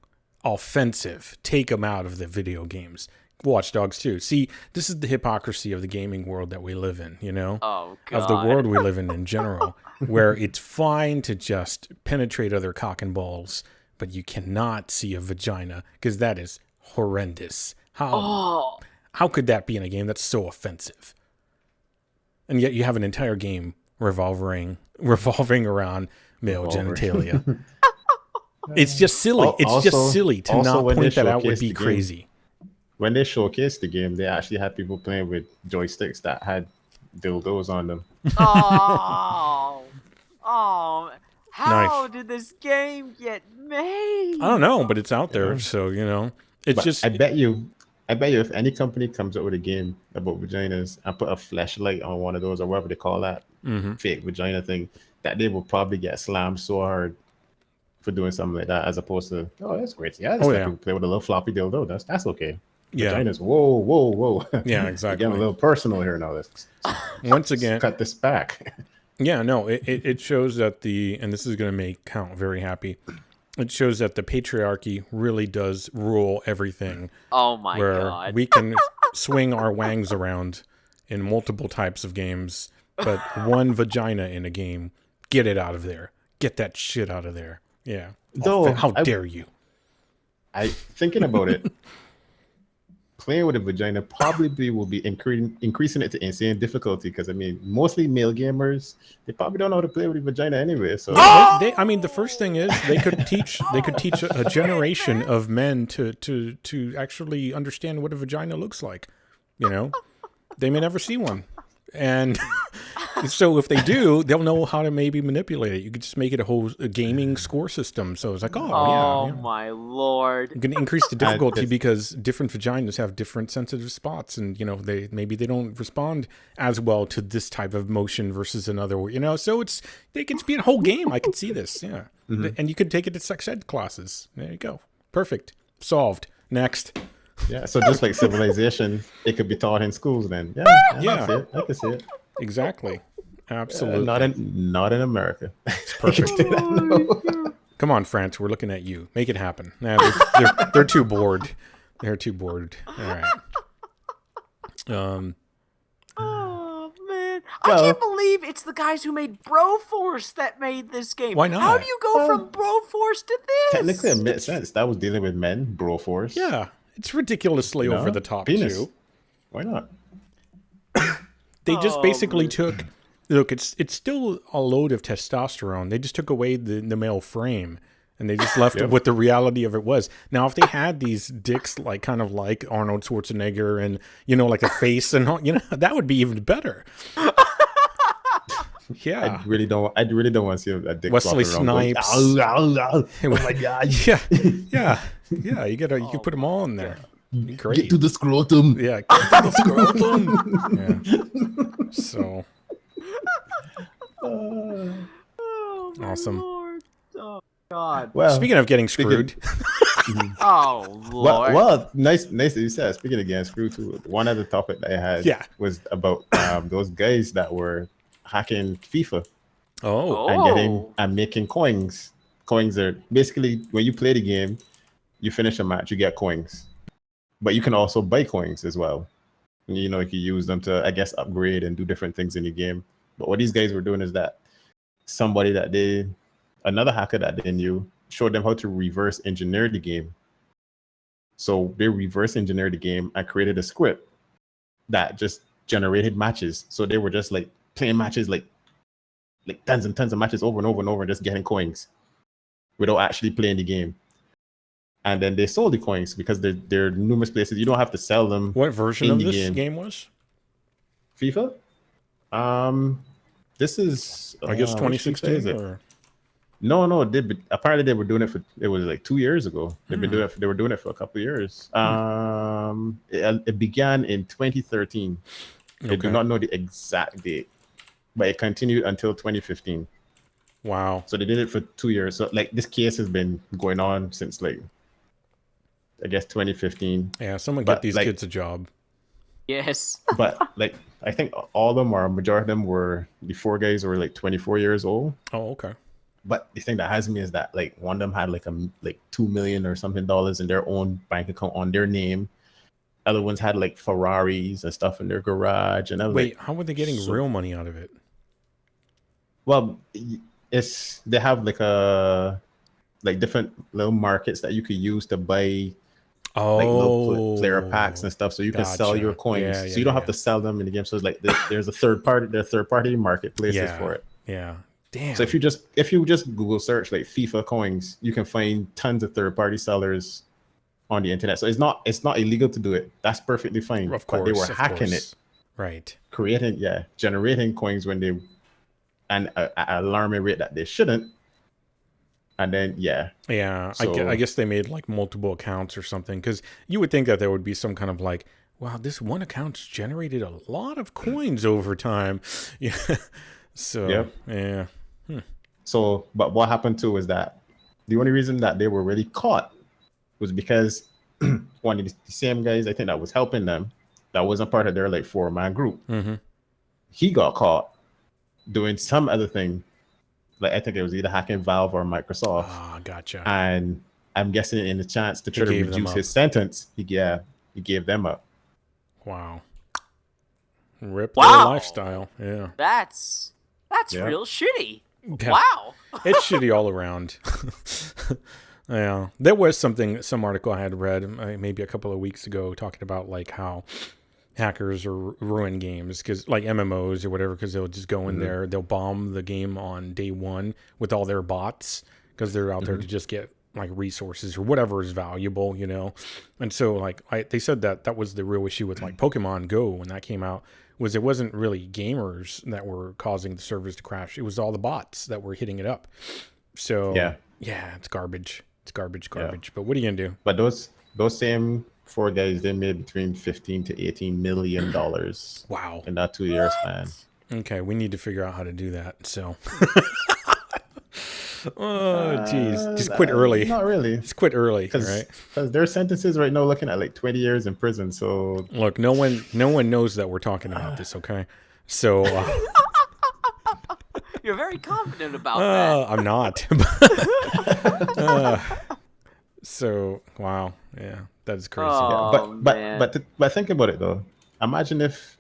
offensive. Take them out of the video games. Watch Dogs 2. See, this is the hypocrisy of the gaming world that we live in, you know? Oh, God. Of the world we live in general, where it's fine to just penetrate other cock and balls, but you cannot see a vagina, because that is horrendous. How could that be in a game that's so offensive? And yet you have an entire game revolving around male genitalia. It's just silly. It's just silly to not point that out would be crazy. When they showcased the game, they actually had people playing with joysticks that had dildos on them. How Nice. did this game get made? I don't know, but it's out there, so you know. It's But just I bet you if any company comes up with a game about vaginas and put a flashlight on one of those or whatever they call that fake vagina thing, that they will probably get slammed so hard for doing something like that, as opposed to, oh, that's great. Yeah, people play with a little floppy dildo. That's okay. Yeah. Vaginas, whoa. Yeah, exactly. Getting a little personal here now. Let's once again cut this back. Yeah, no, it shows that and this is going to make Count very happy. It shows that the patriarchy really does rule everything. Oh my where God. we can swing our wangs around in multiple types of games, but one vagina in a game, get it out of there. Get that shit out of there. Yeah. Though, How dare you? Thinking about it, playing with a vagina probably will be increasing it to insane difficulty, because I mean, mostly male gamers, they probably don't know how to play with a vagina anyway. So I mean, the first thing is they could teach a generation of men to actually understand what a vagina looks like. You know, they may never see one, and so if they do, they'll know how to maybe manipulate it. You could just make it a gaming score system. So it's like, oh my Lord. You can increase the difficulty because different vaginas have different sensitive spots, and you know they don't respond as well to this type of motion versus another. You know, so they could be a whole game. I could see this, yeah. And you could take it to sex ed classes. There you go, perfect, solved. Next. Yeah, so just like civilization, it could be taught in schools then. Yeah, Yeah. I can see it. Exactly. Absolutely. Not in America. It's perfect. No. Come on, France. We're looking at you. Make it happen. Nah, they're too bored. They're too bored. All right. Oh man, Well- I can't believe it's the guys who made Broforce that made this game. Why not? How do you go from Broforce to this? Technically, it makes sense. That was dealing with men, bro force. Yeah. It's ridiculously No, over the top penis. too. Why not? They just basically took. Look, it's still a load of testosterone. They just took away the male frame, and they just left what the reality of it was. Now, if they had these dicks like kind of like Arnold Schwarzenegger and like a face and all, that would be even better. Yeah, I really don't want to see a dick Wesley flopping around Snipes. Going, ow, ow, ow. Oh my god! yeah. You could put them all in there. Great. Get to the scrotum. Yeah, get to the scrotum. Yeah. So. Oh, my Awesome. Lord. Oh God. Well, Speaking of getting screwed, Oh Lord. well, nice that you said. Speaking of getting screwed too, one other topic that I had was about those guys that were hacking FIFA and making coins. Coins are basically when you play the game, you finish a match, you get coins, but you can also buy coins as well. You can use them to, I guess, upgrade and do different things in your game. But what these guys were doing is that another hacker that they knew showed them how to reverse engineer the game. So they reverse engineered the game and created a script that just generated matches. So they were just like playing matches, like tons and tons of matches over and over and over, and just getting coins without actually playing the game. And then they sold the coins because there are numerous places. You don't have to sell them. what version of this game was? FIFA? This is I guess which FIFA 2016 is it? or No, apparently they were doing it it was like 2 years ago. They were doing it for a couple of years. It began in 2013. I do not know the exact date, but it continued until 2015. Wow. So they did it for 2 years. So like this case has been going on since like I guess 2015. Yeah, someone But, get these like- kids a job. Yes. But like I think all of them, or a majority of them, were the 4 guys were like 24 years old. Oh, okay. But the thing that has me is that like one of them had like $2 million or something in their own bank account on their name. Other ones had like Ferraris and stuff in their garage. And I was Wait, like, how were they getting so- real money out of it? well, they have like different little markets that you could use to buy like little player packs and stuff, so you can sell your coins. So you don't have to sell them in the game. So it's like there's a third party marketplaces for it. Yeah. Damn. So if you just Google search like FIFA coins, you can find tons of third party sellers on the internet. So it's not illegal to do it. That's perfectly fine. Of course, but they were hacking it, right? Generating coins when they an alarming rate that they shouldn't. And then I guess they made like multiple accounts or something, because you would think that there would be some kind of like, wow, this one account's generated a lot of coins over time. Yeah. So yeah. So, but what happened too is that the only reason that they were really caught was because one of the same guys, I think, that was helping them, that wasn't part of their like 4-man group. Mm-hmm. He got caught doing some other thing. Like I think it was either hacking Valve or Microsoft. Ah, gotcha. And I'm guessing in the chance to try to reduce his sentence, he gave them up. Wow. Rip Wow. their lifestyle. Yeah. That's real shitty. Yeah. Wow. It's shitty all around. Yeah. There was some article I had read maybe a couple of weeks ago talking about like how hackers ruin games, because like MMOs or whatever, because they'll just go in there, they'll bomb the game on day one with all their bots, because they're out there to just get like resources or whatever is valuable, and so like they said that was the real issue with like Pokemon Go when that came out, was it wasn't really gamers that were causing the servers to crash, it was all the bots that were hitting it up. So yeah, it's garbage. But what are you gonna do? But those same 4 guys, they made between $15 to $18 million. Wow. In that 2 year span. Okay, we need to figure out how to do that. So Oh, jeez. Just quit early. Not really. Just quit early, right? Because their sentences right now looking at like 20 years in prison. So look, no one knows that we're talking about this, okay? So You're very confident about that. I'm not. So wow, yeah, that is crazy. Oh, but think about it though. Imagine if,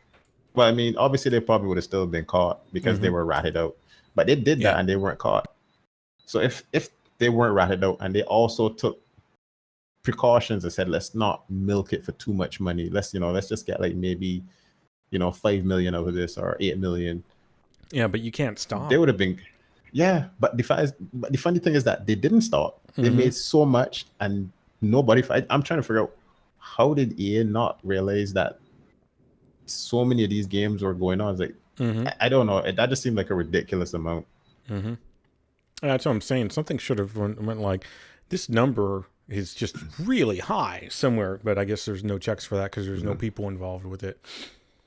well, I mean, obviously they probably would have still been caught because they were ratted out, but they did that and they weren't caught. So if they weren't ratted out and they also took precautions and said, let's not milk it for too much money. Let's just get like maybe 5 million out of this or 8 million. Yeah, but you can't stop. They would have been. Yeah, but the funny thing is that they didn't stop. They made so much, and nobody. I'm trying to figure out how did EA not realize that so many of these games were going on. It's like I don't know. That just seemed like a ridiculous amount. That's what I'm saying. Something should have went like this number is just really high somewhere, but I guess there's no checks for that because there's no people involved with it.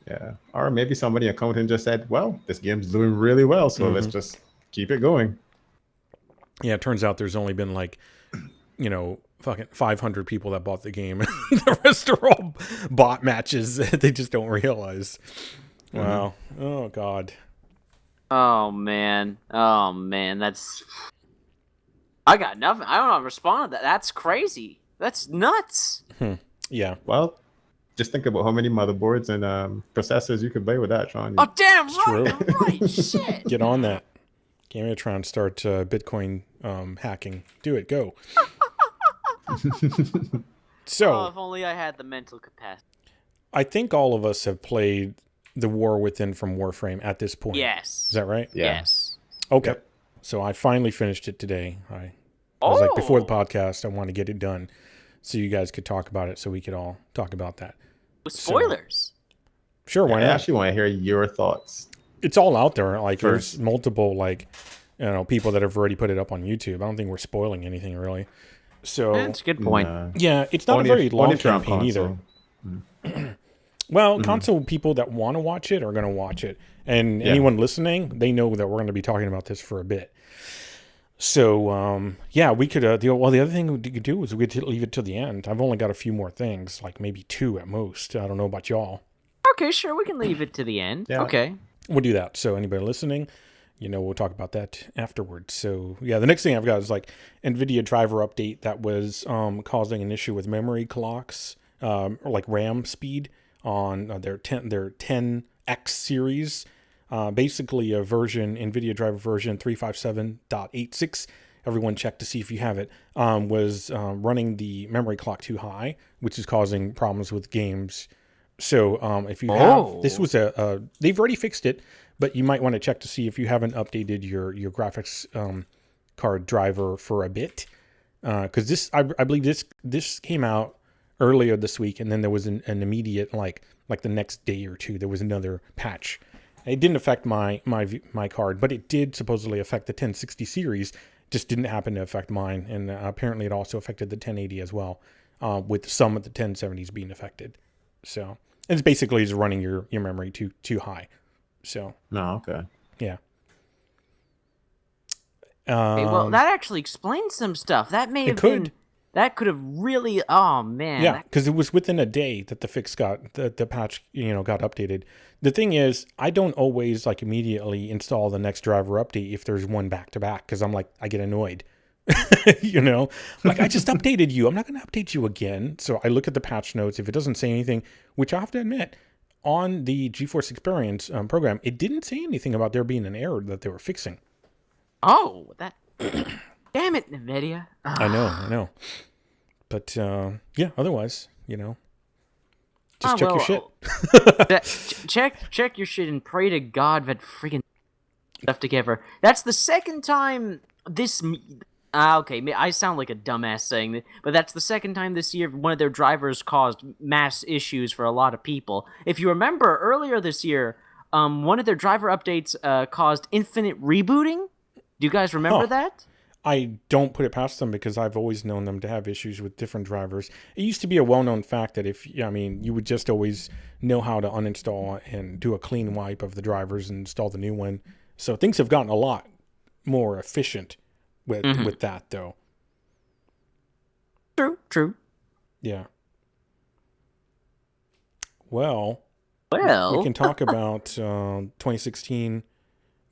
Yeah, or maybe somebody accountant just said, "Well, this game's doing really well, so let's just keep it going." Yeah, it turns out there's only been like, fucking 500 people that bought the game. The rest are all bot matches. They just don't realize. Wow. Oh God. Oh man. That's. I got nothing. I don't know how to respond to that. That's crazy. That's nuts. Yeah. Well, just think about how many motherboards and processors you could buy with that, Sean. Oh damn right. Shit. Get on that. GamerTron, start Bitcoin hacking. Do it. Go. So, if only I had the mental capacity. I think all of us have played The War Within from Warframe at this point. Yes. Is that right? Yeah. Yes. Okay. Yep. So I finally finished it today. I was like, before the podcast, I want to get it done so you guys could talk about it, so we could all talk about that. With spoilers. Sure, why I not? actually want to hear your thoughts. It's all out there. Like First. there's multiple people that have already put it up on YouTube. I don't think we're spoiling anything really. So That's a good point. yeah, it's not a very long campaign either. Well, console people that want to watch it are going to watch it, and anyone listening, they know that we're going to be talking about this for a bit. So we could. The other thing we could do is we could leave it to the end. I've only got a few more things, like maybe 2 at most. I don't know about y'all. Okay, sure, we can leave it to the end. Yeah. Okay. We'll do that. So anybody listening, we'll talk about that afterwards. So yeah, the next thing I've got is like NVIDIA driver update that was causing an issue with memory clocks or like RAM speed on their 10X series. Basically a version, NVIDIA driver version 357.86. Everyone check to see if you have it. Was running the memory clock too high, which is causing problems with games. So if you have, this was they've already fixed it, but you might want to check to see if you haven't updated your graphics card driver for a bit. Because this, I believe this came out earlier this week, and then there was an immediate, like the next day or two, there was another patch. It didn't affect my card, but it did supposedly affect the 1060 series. Just didn't happen to affect mine, and apparently it also affected the 1080 as well, with some of the 1070s being affected. So it's basically just running your memory too high. So okay. Yeah. Okay, well, that actually explains some stuff. That may have been. That could have really. Oh man. Yeah, because it was within a day that the fix the patch got updated. The thing is, I don't always immediately install the next driver update if there's one back to back, because I get annoyed. I just updated you. I'm not going to update you again. So I look at the patch notes. If it doesn't say anything, which I have to admit, on the GeForce Experience program, it didn't say anything about there being an error that they were fixing. Oh, that. Damn it, NVIDIA. I know. But, otherwise, just check your shit. check your shit and pray to God that friggin' stuff together. That's the second time this... okay, I sound like a dumbass saying that, but that's the second time this year one of their drivers caused mass issues for a lot of people. If you remember, earlier this year, one of their driver updates caused infinite rebooting. Do you guys remember that? I don't put it past them because I've always known them to have issues with different drivers. It used to be a well-known fact that you would just always know how to uninstall and do a clean wipe of the drivers and install the new one. So things have gotten a lot more efficient with that though. True. Yeah. Well, Well, we can talk about 2016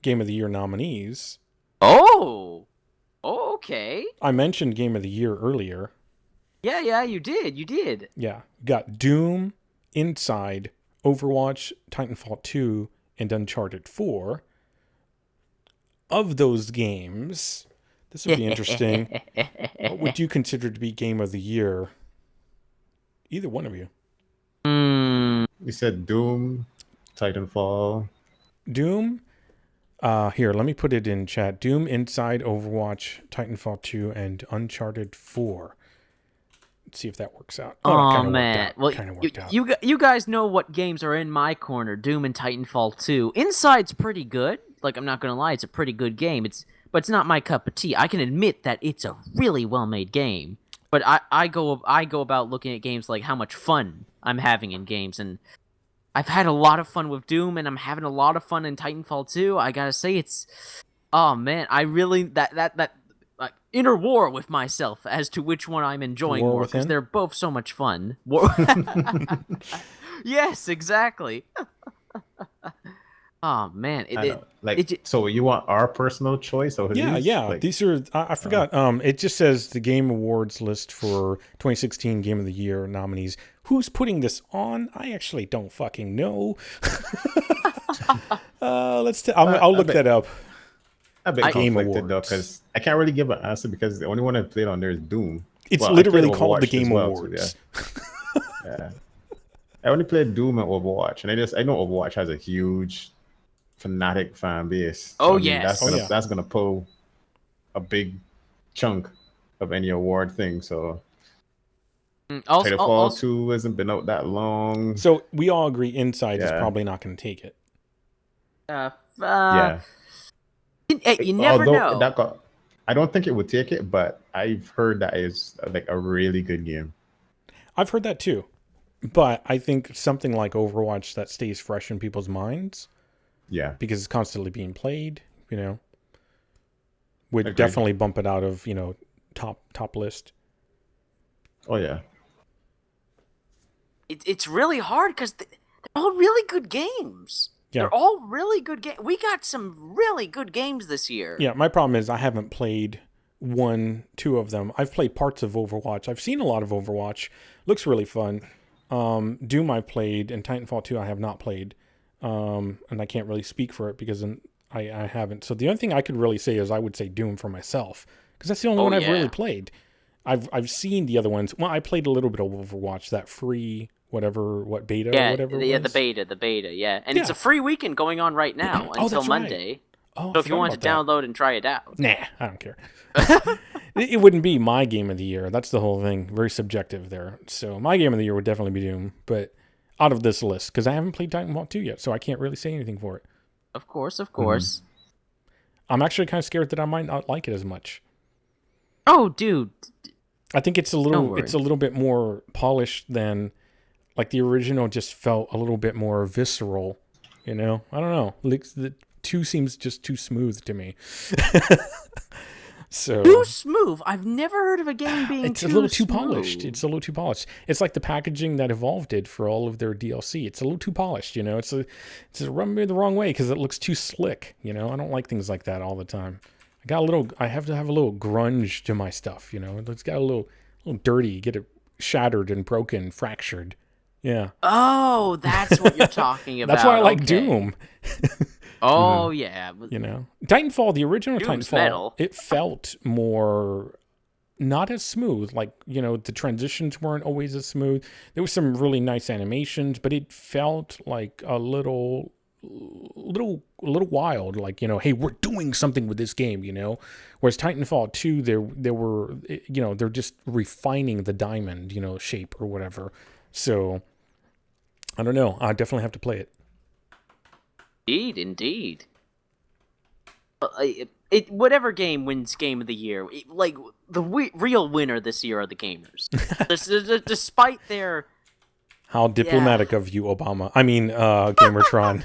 Game of the Year nominees. Oh, okay. I mentioned Game of the Year earlier. Yeah, you did. Yeah. Got Doom, Inside, Overwatch, Titanfall 2, and Uncharted 4. Of those games, this would be interesting. What would you consider to be Game of the Year? Either one of you. You said Doom, Titanfall. Doom. Here, let me put it in chat. Doom, Inside, Overwatch, Titanfall 2, and Uncharted 4. Let's see if that works out. Oh man, well, worked out. you guys know what games are in my corner. Doom and Titanfall 2. Inside's pretty good. Like, I'm not gonna lie, it's a pretty good game. But it's not my cup of tea. I can admit that it's a really well-made game. But I go about looking at games like how much fun I'm having in games, and I've had a lot of fun with Doom, and I'm having a lot of fun in Titanfall 2. I gotta say, it's... Oh, man, I really... That inner war with myself as to which one I'm enjoying more, because they're both so much fun. Yes, exactly. Oh, man. So you want our personal choice? Or Yeah. Like, these are... I forgot. It just says the Game Awards list for 2016 Game of the Year nominees. Who's putting this on? I actually don't fucking know. I'll look that up. A bit conflicted though, because I can't really give an answer because the only one I played on there is Doom. It's literally called the Game Awards. Yeah. I only played Doom and Overwatch, and I know Overwatch has a huge fanatic fan base. So, yes. That's gonna pull a big chunk of any award thing. So Titanfall 2 hasn't been out that long. So we all agree Inside is probably not going to take it. Yeah. You never know. I don't think it would take it, but I've heard that is like a really good game. I've heard that too. But I think something like Overwatch that stays fresh in people's minds. Yeah. Because it's constantly being played, would definitely bump it out of, top list. Oh, yeah. It's really hard because they're all really good games. Yeah. They're all really good games. We got some really good games this year. Yeah, my problem is I haven't played 1, 2 of them. I've played parts of Overwatch. I've seen a lot of Overwatch. Looks really fun. Doom I played, and Titanfall 2 I have not played. And I can't really speak for it because I haven't. So the only thing I could really say is I would say Doom for myself, because that's the only one I've really played. I've seen the other ones. Well, I played a little bit of Overwatch, that free beta or whatever. Yeah, the beta, yeah. And it's a free weekend going on right now until Monday. Right. Oh, so if you want to download and try it out. Nah, I don't care. It wouldn't be my game of the year. That's the whole thing. Very subjective there. So my game of the year would definitely be Doom, but out of this list, because I haven't played Titanfall 2 yet, so I can't really say anything for it. Of course. Mm-hmm. I'm actually kind of scared that I might not like it as much. Oh, dude. I think it's a little bit more polished than, like, the original just felt a little bit more visceral, I don't know. Like, the 2 seems just too smooth to me. So too smooth? I've never heard of a game being it's a little too polished. It's a little too polished. It's like the packaging that Evolve did for all of their DLC. It's a little too polished, It's a run me the wrong way because it looks too slick, I don't like things like that all the time. I have to have a little grunge to my stuff, It's got a little dirty, get it shattered and broken, fractured. Yeah. Oh, that's what you're talking about. That's why I like Doom. Oh, yeah. Titanfall, the original Doom's Titanfall, metal. It felt more not as smooth. Like, the transitions weren't always as smooth. There was some really nice animations, but it felt like a little wild. Like, hey, we're doing something with this game, Whereas Titanfall 2, there were, they're just refining the diamond, shape or whatever. So, I don't know. I definitely have to play it. Indeed. Whatever game wins Game of the Year, the real winner this year are the gamers. Despite their... How diplomatic of you, Obama. I mean, GamerTron.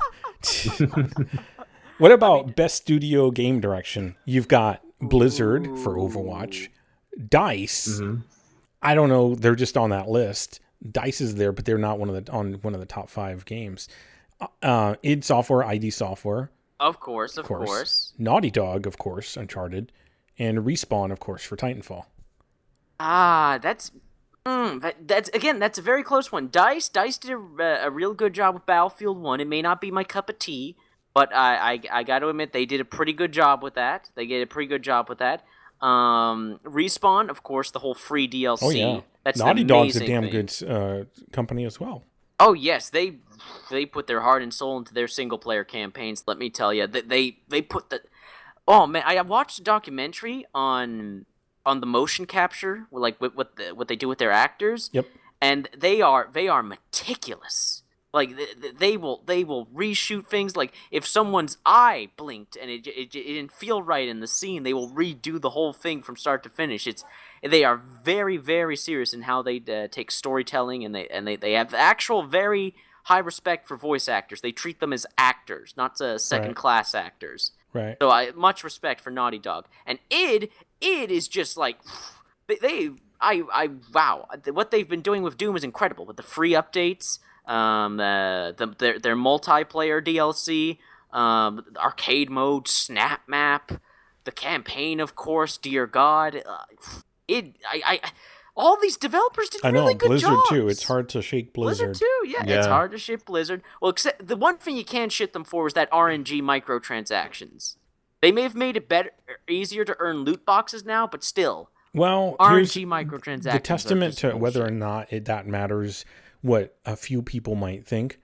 What about Best Studio Game Direction? You've got Blizzard for Overwatch, DICE. Mhm. I don't know. They're just on that list. DICE is there, but they're not one of the top 5 games. id Software, ID Software, Of course. Naughty Dog, of course, Uncharted, and Respawn, of course, for Titanfall. That's a very close one. Dice did a real good job with Battlefield 1. It may not be my cup of tea, but I got to admit they did a pretty good job with that. Respawn, of course, the whole free DLC. Oh yeah, that's Naughty Dog's a damn thing. good company as well. Oh yes, they put their heart and soul into their single player campaigns. Let me tell you, they put the. Oh man, I watched a documentary on the motion capture, like what they do with their actors. Yep. And they are meticulous. Like they will reshoot things. Like if someone's eye blinked and it didn't feel right in the scene, they will redo the whole thing from start to finish. They are very, very serious in how they take storytelling, and they have actual very high respect for voice actors. They treat them as actors, not second class actors. Right. So much respect for Naughty Dog. And id is just like wow, what they've been doing with Doom is incredible, with the free updates, their multiplayer DLC, arcade mode, snap map, the campaign, of course. Dear God, all these developers did really good Blizzard jobs. too. It's hard to shake Blizzard. Too, yeah, it's hard to ship Blizzard. Well, except the one thing you can shit them for is that RNG microtransactions. They may have made it easier to earn loot boxes now, but still. Well, RNG microtransactions. The testament to whether or not that matters, what a few people might think,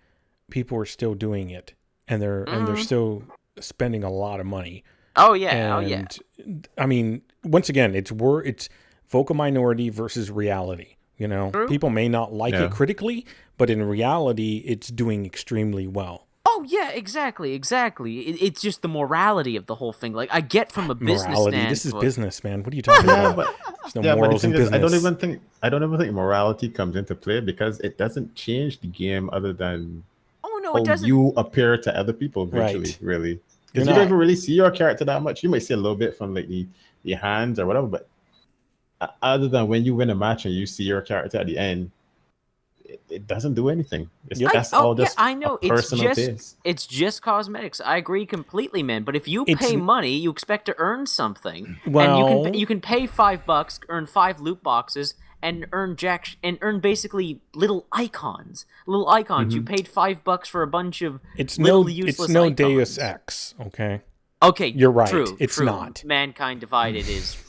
people are still doing it, and they're still spending a lot of money. Oh yeah, I mean, once again, it's vocal minority versus reality. You know, True. People may not like it critically, but in reality, it's doing extremely well. Oh yeah, exactly. It's just the morality of the whole thing. Like I get from a business standpoint. This is business, man. What are you talking about? There's no morals in business. I don't even think morality comes into play, because it doesn't change the game other than it doesn't. You appear to other people visually, right. Really. Because you don't even really see your character that much. You might see a little bit from like the hands or whatever, but other than when you win a match and you see your character at the end, it doesn't do anything. I know. Taste. It's just cosmetics. I agree completely, man. But if you pay money, you expect to earn something. Well, and you can pay $5, earn 5 loot boxes, and earn basically little icons. You paid $5 for a bunch of useless It's no icons. Deus Ex, okay? Okay, you're right. True, it's true. not. Mankind Divided is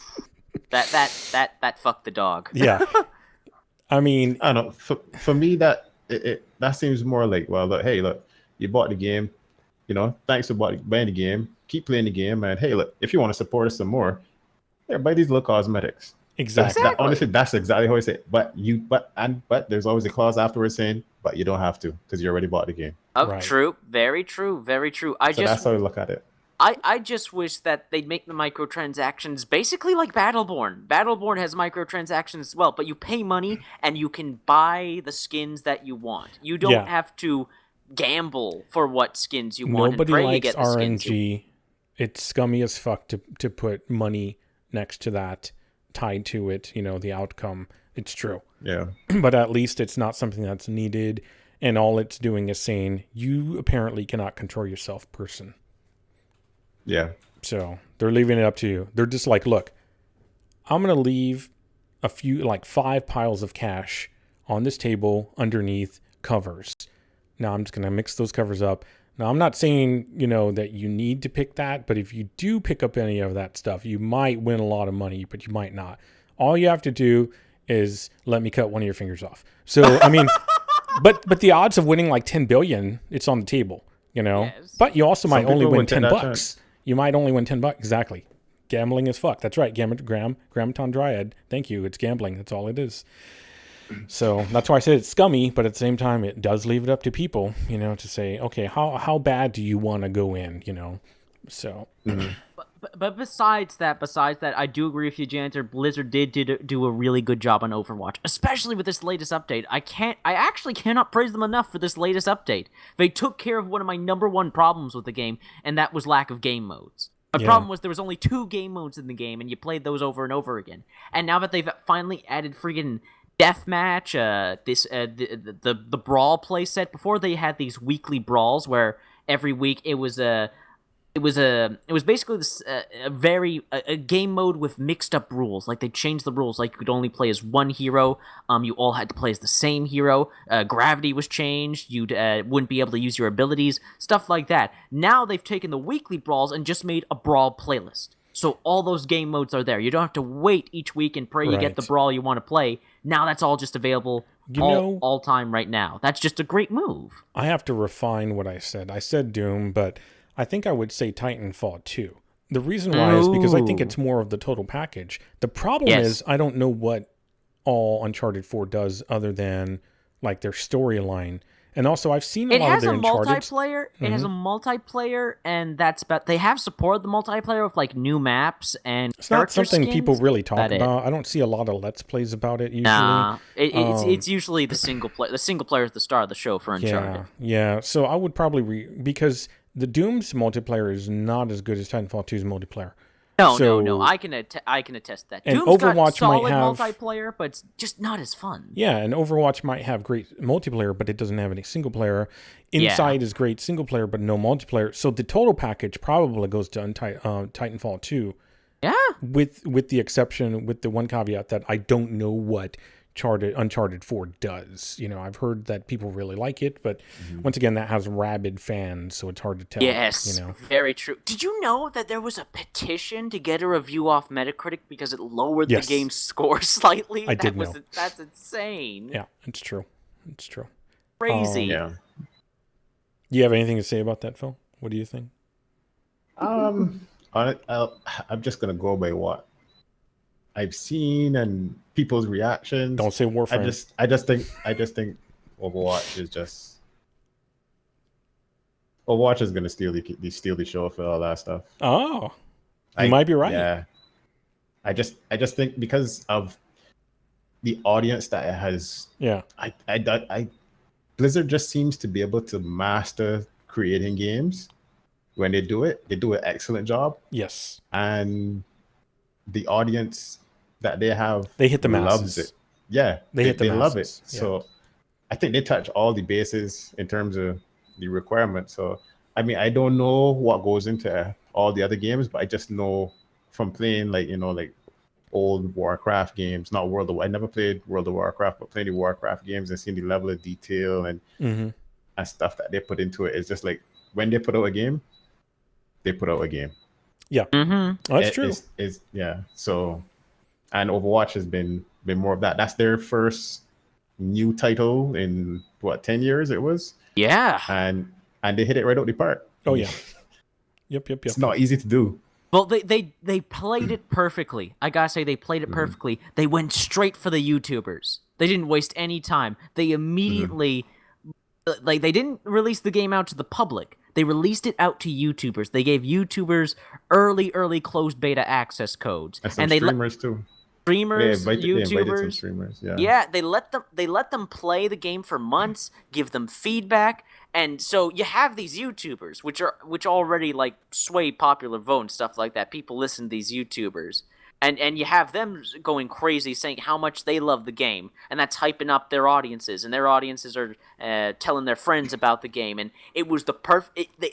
that fucked the dog. Yeah. I mean, I don't know. For me, that seems more like, well, look, hey, look, you bought the game, thanks for buying the game. Keep playing the game, and hey, look, if you want to support us some more, buy these little cosmetics. Exactly. Honestly, that's exactly how I say it. But there's always a clause afterwards saying, but you don't have to, because you already bought the game. Right. True. Very true. Very true. That's how I look at it. I just wish that they'd make the microtransactions basically like Battleborn. Battleborn has microtransactions as well, but you pay money and you can buy the skins that you want. You don't have to gamble for what skins you want. Nobody and pray likes you get the RNG. It's scummy as fuck to put money next to that, tied to it, the outcome. It's true. Yeah. But at least it's not something that's needed, and all it's doing is saying, you apparently cannot control yourself, person. Yeah. So they're leaving it up to you. They're just like, look, I'm going to leave a few, like 5 piles of cash on this table underneath covers. Now I'm just going to mix those covers up. Now I'm not saying, that you need to pick that, but if you do pick up any of that stuff, you might win a lot of money, but you might not. All you have to do is let me cut one of your fingers off. So, I mean, but the odds of winning like 10 billion, it's on the table, Yes. But you also might only win $10. Chance. You might only win $10. Exactly. Gambling is fuck. That's right. Grammaton Dryad. Thank you. It's gambling. That's all it is. So that's why I said it's scummy, but at the same time, it does leave it up to people, to say, okay, how bad do you want to go in, So. But besides that, I do agree with you, Janzer. Blizzard did do a really good job on Overwatch, especially with this latest update. I actually cannot praise them enough for this latest update. They took care of one of my number one problems with the game, and that was lack of game modes. The Yeah. problem was there was only 2 game modes in the game, and you played those over and over again. And now that they've finally added friggin' deathmatch, the brawl playset. Before they had these weekly brawls where every week it was basically this a game mode with mixed up rules. Like they changed the rules. Like you could only play as one hero. You all had to play as the same hero. Gravity was changed. You wouldn't be able to use your abilities. Stuff like that. Now they've taken the weekly brawls and just made a brawl playlist. So all those game modes are there. You don't have to wait each week and pray you get the brawl you want to play. Now that's all just available all time right now. That's just a great move. I have to refine what I said. I said Doom, but I think I would say Titanfall 2. The reason why is because I think it's more of the total package. The problem is I don't know what all Uncharted 4 does other than like their storyline. And also I've seen a lot of their Uncharted. It has a multiplayer, and that's about. They have supported the multiplayer with like new maps and. It's not something skins. people really talk about. I don't see a lot of Let's Plays about it usually. Nah, it's usually the single player. The single player is the star of the show for Uncharted. Yeah. So I would probably because the Doom's multiplayer is not as good as Titanfall 2's multiplayer. No. I can attest that. And Doom's Overwatch got solid might have multiplayer, but it's just not as fun. Yeah, and Overwatch might have great multiplayer, but it doesn't have any single player. Inside is great single player, but no multiplayer. So the total package probably goes to Titanfall 2. Yeah. With the exception, with the one caveat that I don't know what Uncharted 4 does. You know, I've heard that people really like it, but once again, that has rabid fans, so it's hard to tell. Yes, you know? Very true. Did you know that there was a petition to get a review off Metacritic because it lowered the game's score slightly? I did know. That's insane. Yeah, it's true. It's true. Crazy. Yeah. Do you have anything to say about that, Phil? What do you think? I'm just gonna go by what I've seen and people's reactions. Don't say Warframe. I just think Overwatch is gonna steal the show for all that stuff. Oh, you might be right. Yeah, I just think because of the audience that it has. Yeah, I Blizzard just seems to be able to master creating games. When they do an excellent job. Yes, and the audience that they have, they hit the masses. Loves it. Yeah, they love it. Yeah. So I think they touch all the bases in terms of the requirements. So I mean, I don't know what goes into all the other games, but I just know from playing like old Warcraft games, not I never played World of Warcraft, but playing the Warcraft games and seeing the level of detail and stuff that they put into it. It's just like when they put out a game, they put out a game. Yeah, that's true. Yeah. So, and Overwatch has been more of that. That's their first new title in 10 years it was. Yeah. And they hit it right out the park. Oh yeah. Yep. It's not easy to do. Well, they played it perfectly. I gotta say, they played it perfectly. They went straight for the YouTubers. They didn't waste any time. They immediately, they didn't release the game out to the public. They released it out to YouTubers. They gave YouTubers early closed beta access codes, and they streamers too. Streamers, YouTubers, they invited some streamers. Yeah, they let them play the game for months, give them feedback, and so you have these YouTubers, which already like sway popular vote and stuff like that. People listen to these YouTubers. And you have them going crazy saying how much they love the game, and that's hyping up their audiences, and their audiences are telling their friends about the game, and it was the perfect.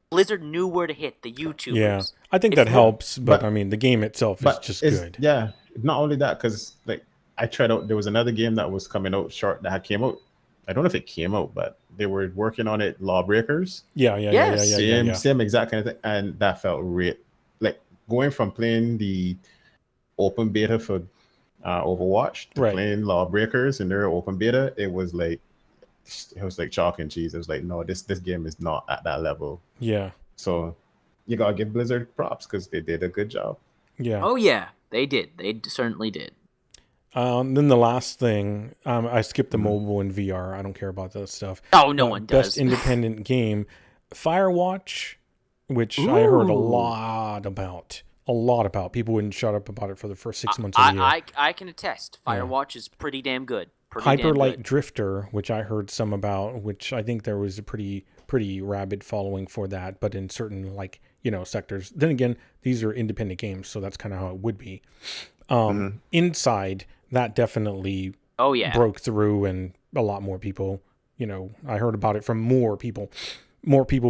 Blizzard knew where to hit the YouTubers. Yeah, I think that helps, but I mean the game itself is just good. Yeah, not only that, because like I tried out. There was another game that was coming out that came out. I don't know if it came out, but they were working on it. Lawbreakers. Yeah. Same exact kind of thing, and that felt real. Like going from playing the open beta for Overwatch to playing Lawbreakers in their open beta, it was like chalk and cheese. It was like, no, this game is not at that level. Yeah. So you gotta give Blizzard props because they did a good job. Yeah. Oh yeah, they did. They certainly did. Then the last thing, I skipped the mobile and VR. I don't care about that stuff. Oh, no one does. Best independent game, Firewatch, which I heard a lot about. People wouldn't shut up about it for the first 6 months of the year. I can attest. Firewatch is pretty damn good. Hyper Light Drifter, which I heard some about, which I think there was a pretty rabid following for that, but in certain like sectors. Then again, these are independent games, so that's kind of how it would be. Inside, that definitely broke through, and a lot more people, I heard about it from more people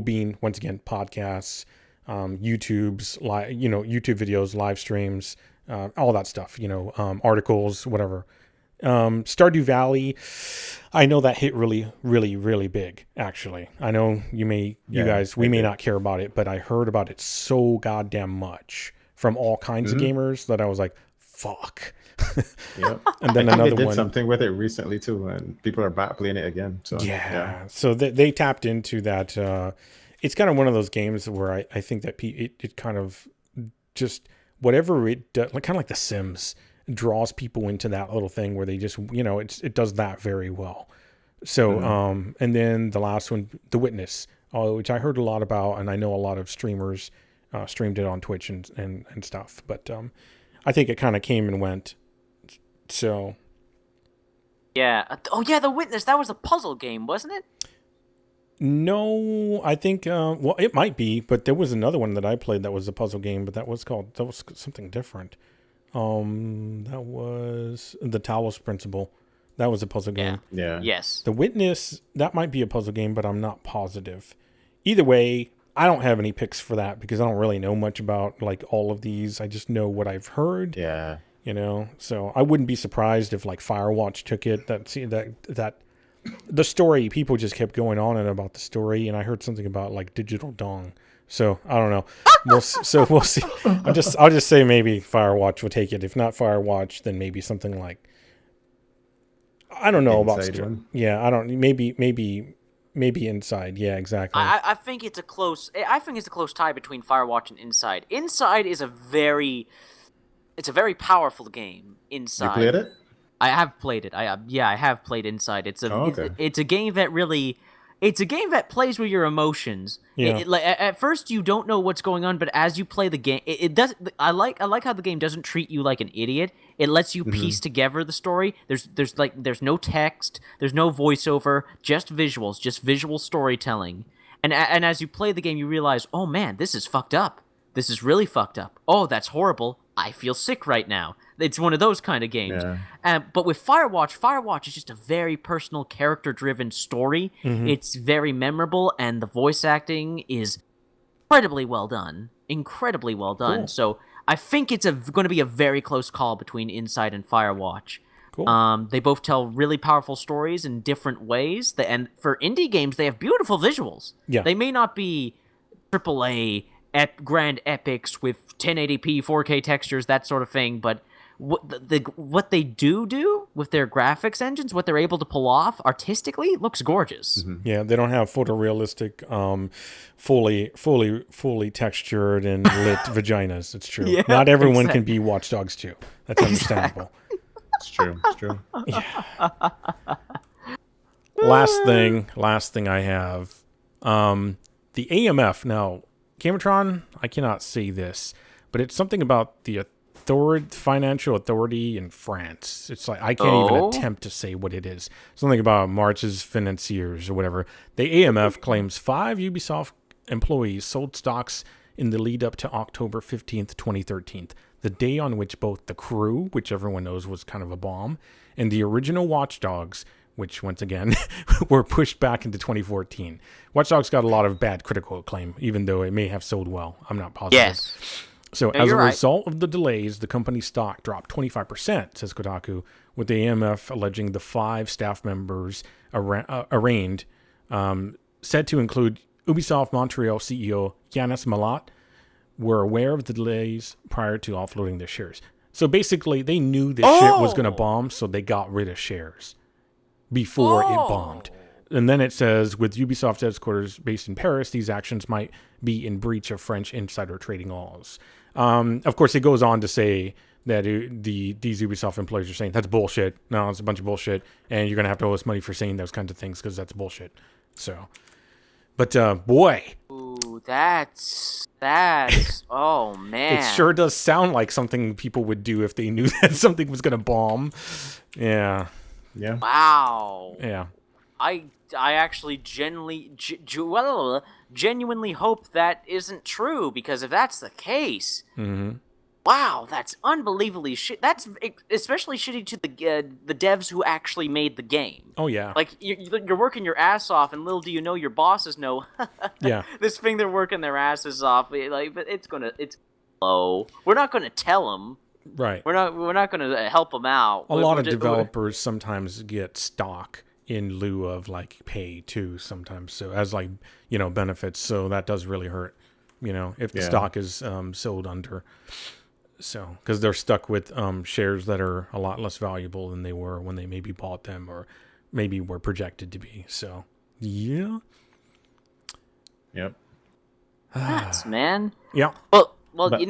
being, once again, podcasts, YouTube's YouTube videos, live streams, all that stuff, articles, whatever. Stardew Valley, I know that hit really, really, really big, actually. I know we may not care about it, but I heard about it so goddamn much from all kinds of gamers that I was like, fuck. Yeah. And then they did something with it recently too, and people are back playing it again. So so they tapped into that. It's kind of one of those games where I think that it kind of just whatever it does, kind of like The Sims, draws people into that little thing where they just it does that very well. So and then the last one, The Witness, which I heard a lot about, and I know a lot of streamers streamed it on Twitch and stuff, but I think it kind of came and went. So The Witness, that was a puzzle game, wasn't it? No, I think well, it might be, but there was another one that I played that was a puzzle game, but that was something different. That was the Talos Principle. That was a puzzle game. Yeah. Yes. The Witness, that might be a puzzle game, but I'm not positive. Either way, I don't have any picks for that because I don't really know much about like all of these. I just know what I've heard. Yeah. So I wouldn't be surprised if like Firewatch took it. That the story, people just kept going on and about the story, and I heard something about like digital dong. So I don't know. We'll see. I'll just say maybe Firewatch will take it. If not Firewatch, then maybe something like, I don't know about story. Yeah, I don't. Maybe Inside. Yeah, exactly. I think it's a close tie between Firewatch and Inside. Inside is a very powerful game. Inside. You played it? I have played it. I have played Inside. It's a game that really. It's a game that plays with your emotions. Yeah. At first, you don't know what's going on, but as you play the game, it does. I like how the game doesn't treat you like an idiot. It lets you piece together the story. There's no text, there's no voiceover, just visuals, just visual storytelling. And as you play the game, you realize, oh man, this is fucked up. This is really fucked up. Oh, that's horrible. I feel sick right now. It's one of those kind of games. Yeah. But with Firewatch is just a very personal, character-driven story. It's very memorable, and the voice acting is incredibly well done. Cool. So I think it's going to be a very close call between Inside and Firewatch. Cool. They both tell really powerful stories in different ways. And for indie games, they have beautiful visuals. Yeah. They may not be AAA grand epics with 1080p, 4K textures, that sort of thing, but what they do with their graphics engines, what they're able to pull off artistically, looks gorgeous. Yeah, they don't have photorealistic, fully textured and lit vaginas. It's true. Yeah, Not everyone can be Watch Dogs 2. That's understandable. It's true. Yeah. Last thing I have, the AMF. Now, GamerTron, I cannot say this, but it's something about the financial authority in France. It's like I can't even attempt to say what it is. Something about March's financiers or whatever. The AMF claims 5 Ubisoft employees sold stocks in the lead up to October 15th, 2013, the day on which both The Crew, which everyone knows was kind of a bomb, and the original Watch Dogs, which once again were pushed back into 2014. Watch Dogs got a lot of bad critical acclaim, even though it may have sold well. I'm not positive. Yes. So as a result of the delays, the company's stock dropped 25%, says Kotaku, with the AMF alleging the 5 staff members arraigned, said to include Ubisoft Montreal CEO Yannis Malat, were aware of the delays prior to offloading their shares. So basically, they knew this shit was going to bomb, so they got rid of shares before it bombed. And then it says, with Ubisoft headquarters based in Paris, these actions might be in breach of French insider trading laws. Of course, it goes on to say that these Ubisoft employees are saying, that's bullshit. No, it's a bunch of bullshit. And you're going to have to owe us money for saying those kinds of things because that's bullshit. So, but boy. Ooh, that's, oh man. It sure does sound like something people would do if they knew that something was going to bomb. Yeah. Yeah. Wow. Yeah. I actually genuinely hope that isn't true, because if that's the case, wow, that's unbelievably shit. That's especially shitty to the devs who actually made the game. Oh yeah. Like you're working your ass off, and little do you know, your bosses know. Yeah. This thing they're working their asses off. Like, but it's low. We're not gonna tell them. Right. We're not gonna help them out. A lot of developers sometimes get stock in lieu of like pay too. Sometimes, so as like benefits. So that does really hurt. If the stock is sold under. So, because they're stuck with shares that are a lot less valuable than they were when they maybe bought them or maybe were projected to be. So, yeah. Yep. Nuts, man. Yeah. Well, But,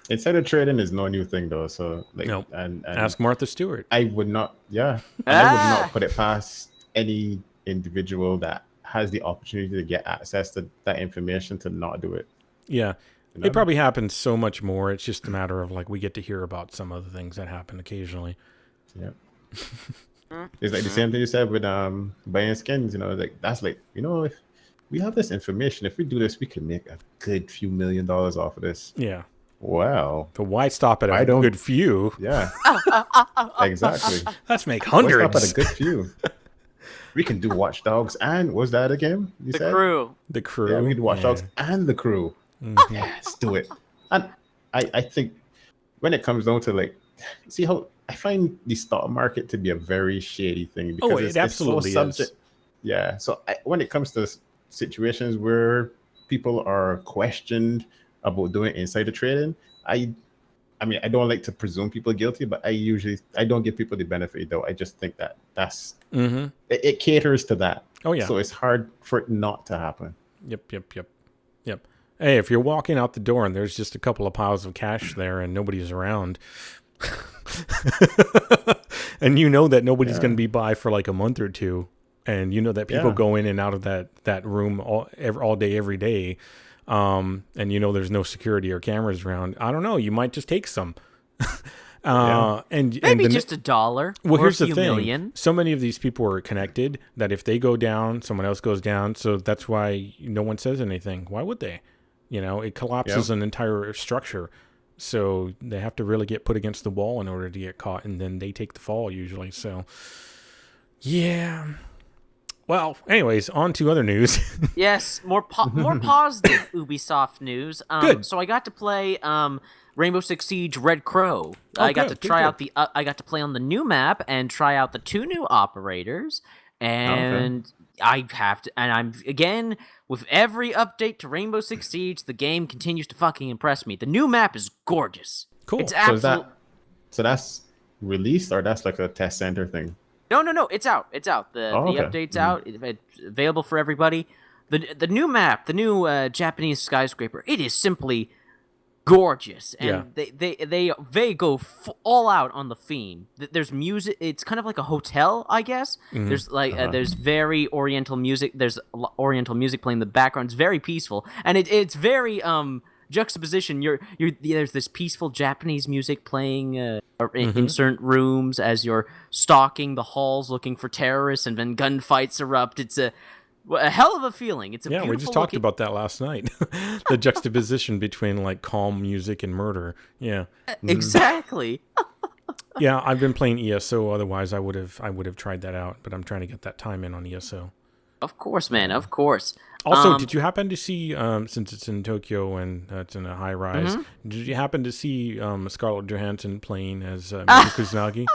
insider trading is no new thing though. So, like, nope. and Ask Martha Stewart. I would not. Yeah. And I would not put it past any individual that has the opportunity to get access to that information to not do it. Yeah. It probably happens so much more. It's just a matter of like we get to hear about some of the things that happen occasionally. Yeah. It's like the same thing you said with buying skins. Like that's like if we have this information, if we do this, we can make a good few $1 million off of this. Yeah. Wow. But why stop at a good few? Yeah. Exactly. Let's make hundreds. Why stop at a good few? We can do Watch Dogs and was that a game? You said? Crew. The Crew. Yeah, we can do Watch Dogs and the Crew. Yeah, let's do it. And I think when it comes down to like, see how I find the stock market to be a very shady thing because it absolutely is. Yeah. So when it comes to situations where people are questioned about doing insider trading, I mean, I don't like to presume people are guilty, but I don't give people the benefit though. I just think that's it caters to that. Oh yeah. So it's hard for it not to happen. Yep. Hey, if you're walking out the door and there's just a couple of piles of cash there and nobody's around, and that nobody's going to be by for like a month or two, and that people go in and out of that room all day, every day, and there's no security or cameras around, I don't know, you might just take some. And maybe just $1. Well, here's the thing. Million. So many of these people are connected that if they go down, someone else goes down. So that's why no one says anything. Why would they? It collapses an entire structure. So they have to really get put against the wall in order to get caught, and then they take the fall usually. So, yeah. Well, anyways, on to other news. Yes, more positive Ubisoft news. Good. So I got to play Rainbow Six Siege Red Crow. I got to try out I got to play on the new map and try out the 2 new operators. And I'm again, with every update to Rainbow Six Siege, the game continues to fucking impress me. The new map is gorgeous. Cool. It's absolutely. So that's released, or that's like a test center thing? No. It's out. The update's out. It's available for everybody. The new map, the new Japanese skyscraper. It is simply gorgeous, and they go all out on the theme. There's music. It's kind of like a hotel, I guess. There's like there's very Oriental music. There's Oriental music playing in the background. It's very peaceful, and it's very juxtaposition. There's this peaceful Japanese music playing in certain rooms as you're stalking the halls looking for terrorists, and then gunfights erupt. It's a hell of a feeling. It's a beautiful we just talked about that last night. The juxtaposition between like calm music and murder. Yeah, exactly. Yeah, I've been playing ESO. Otherwise, I would have tried that out. But I'm trying to get that time in on ESO. Of course, man. Of course. Also, did you happen to see, since it's in Tokyo and it's in a high rise, did you happen to see Scarlett Johansson playing as Miki Kusanagi?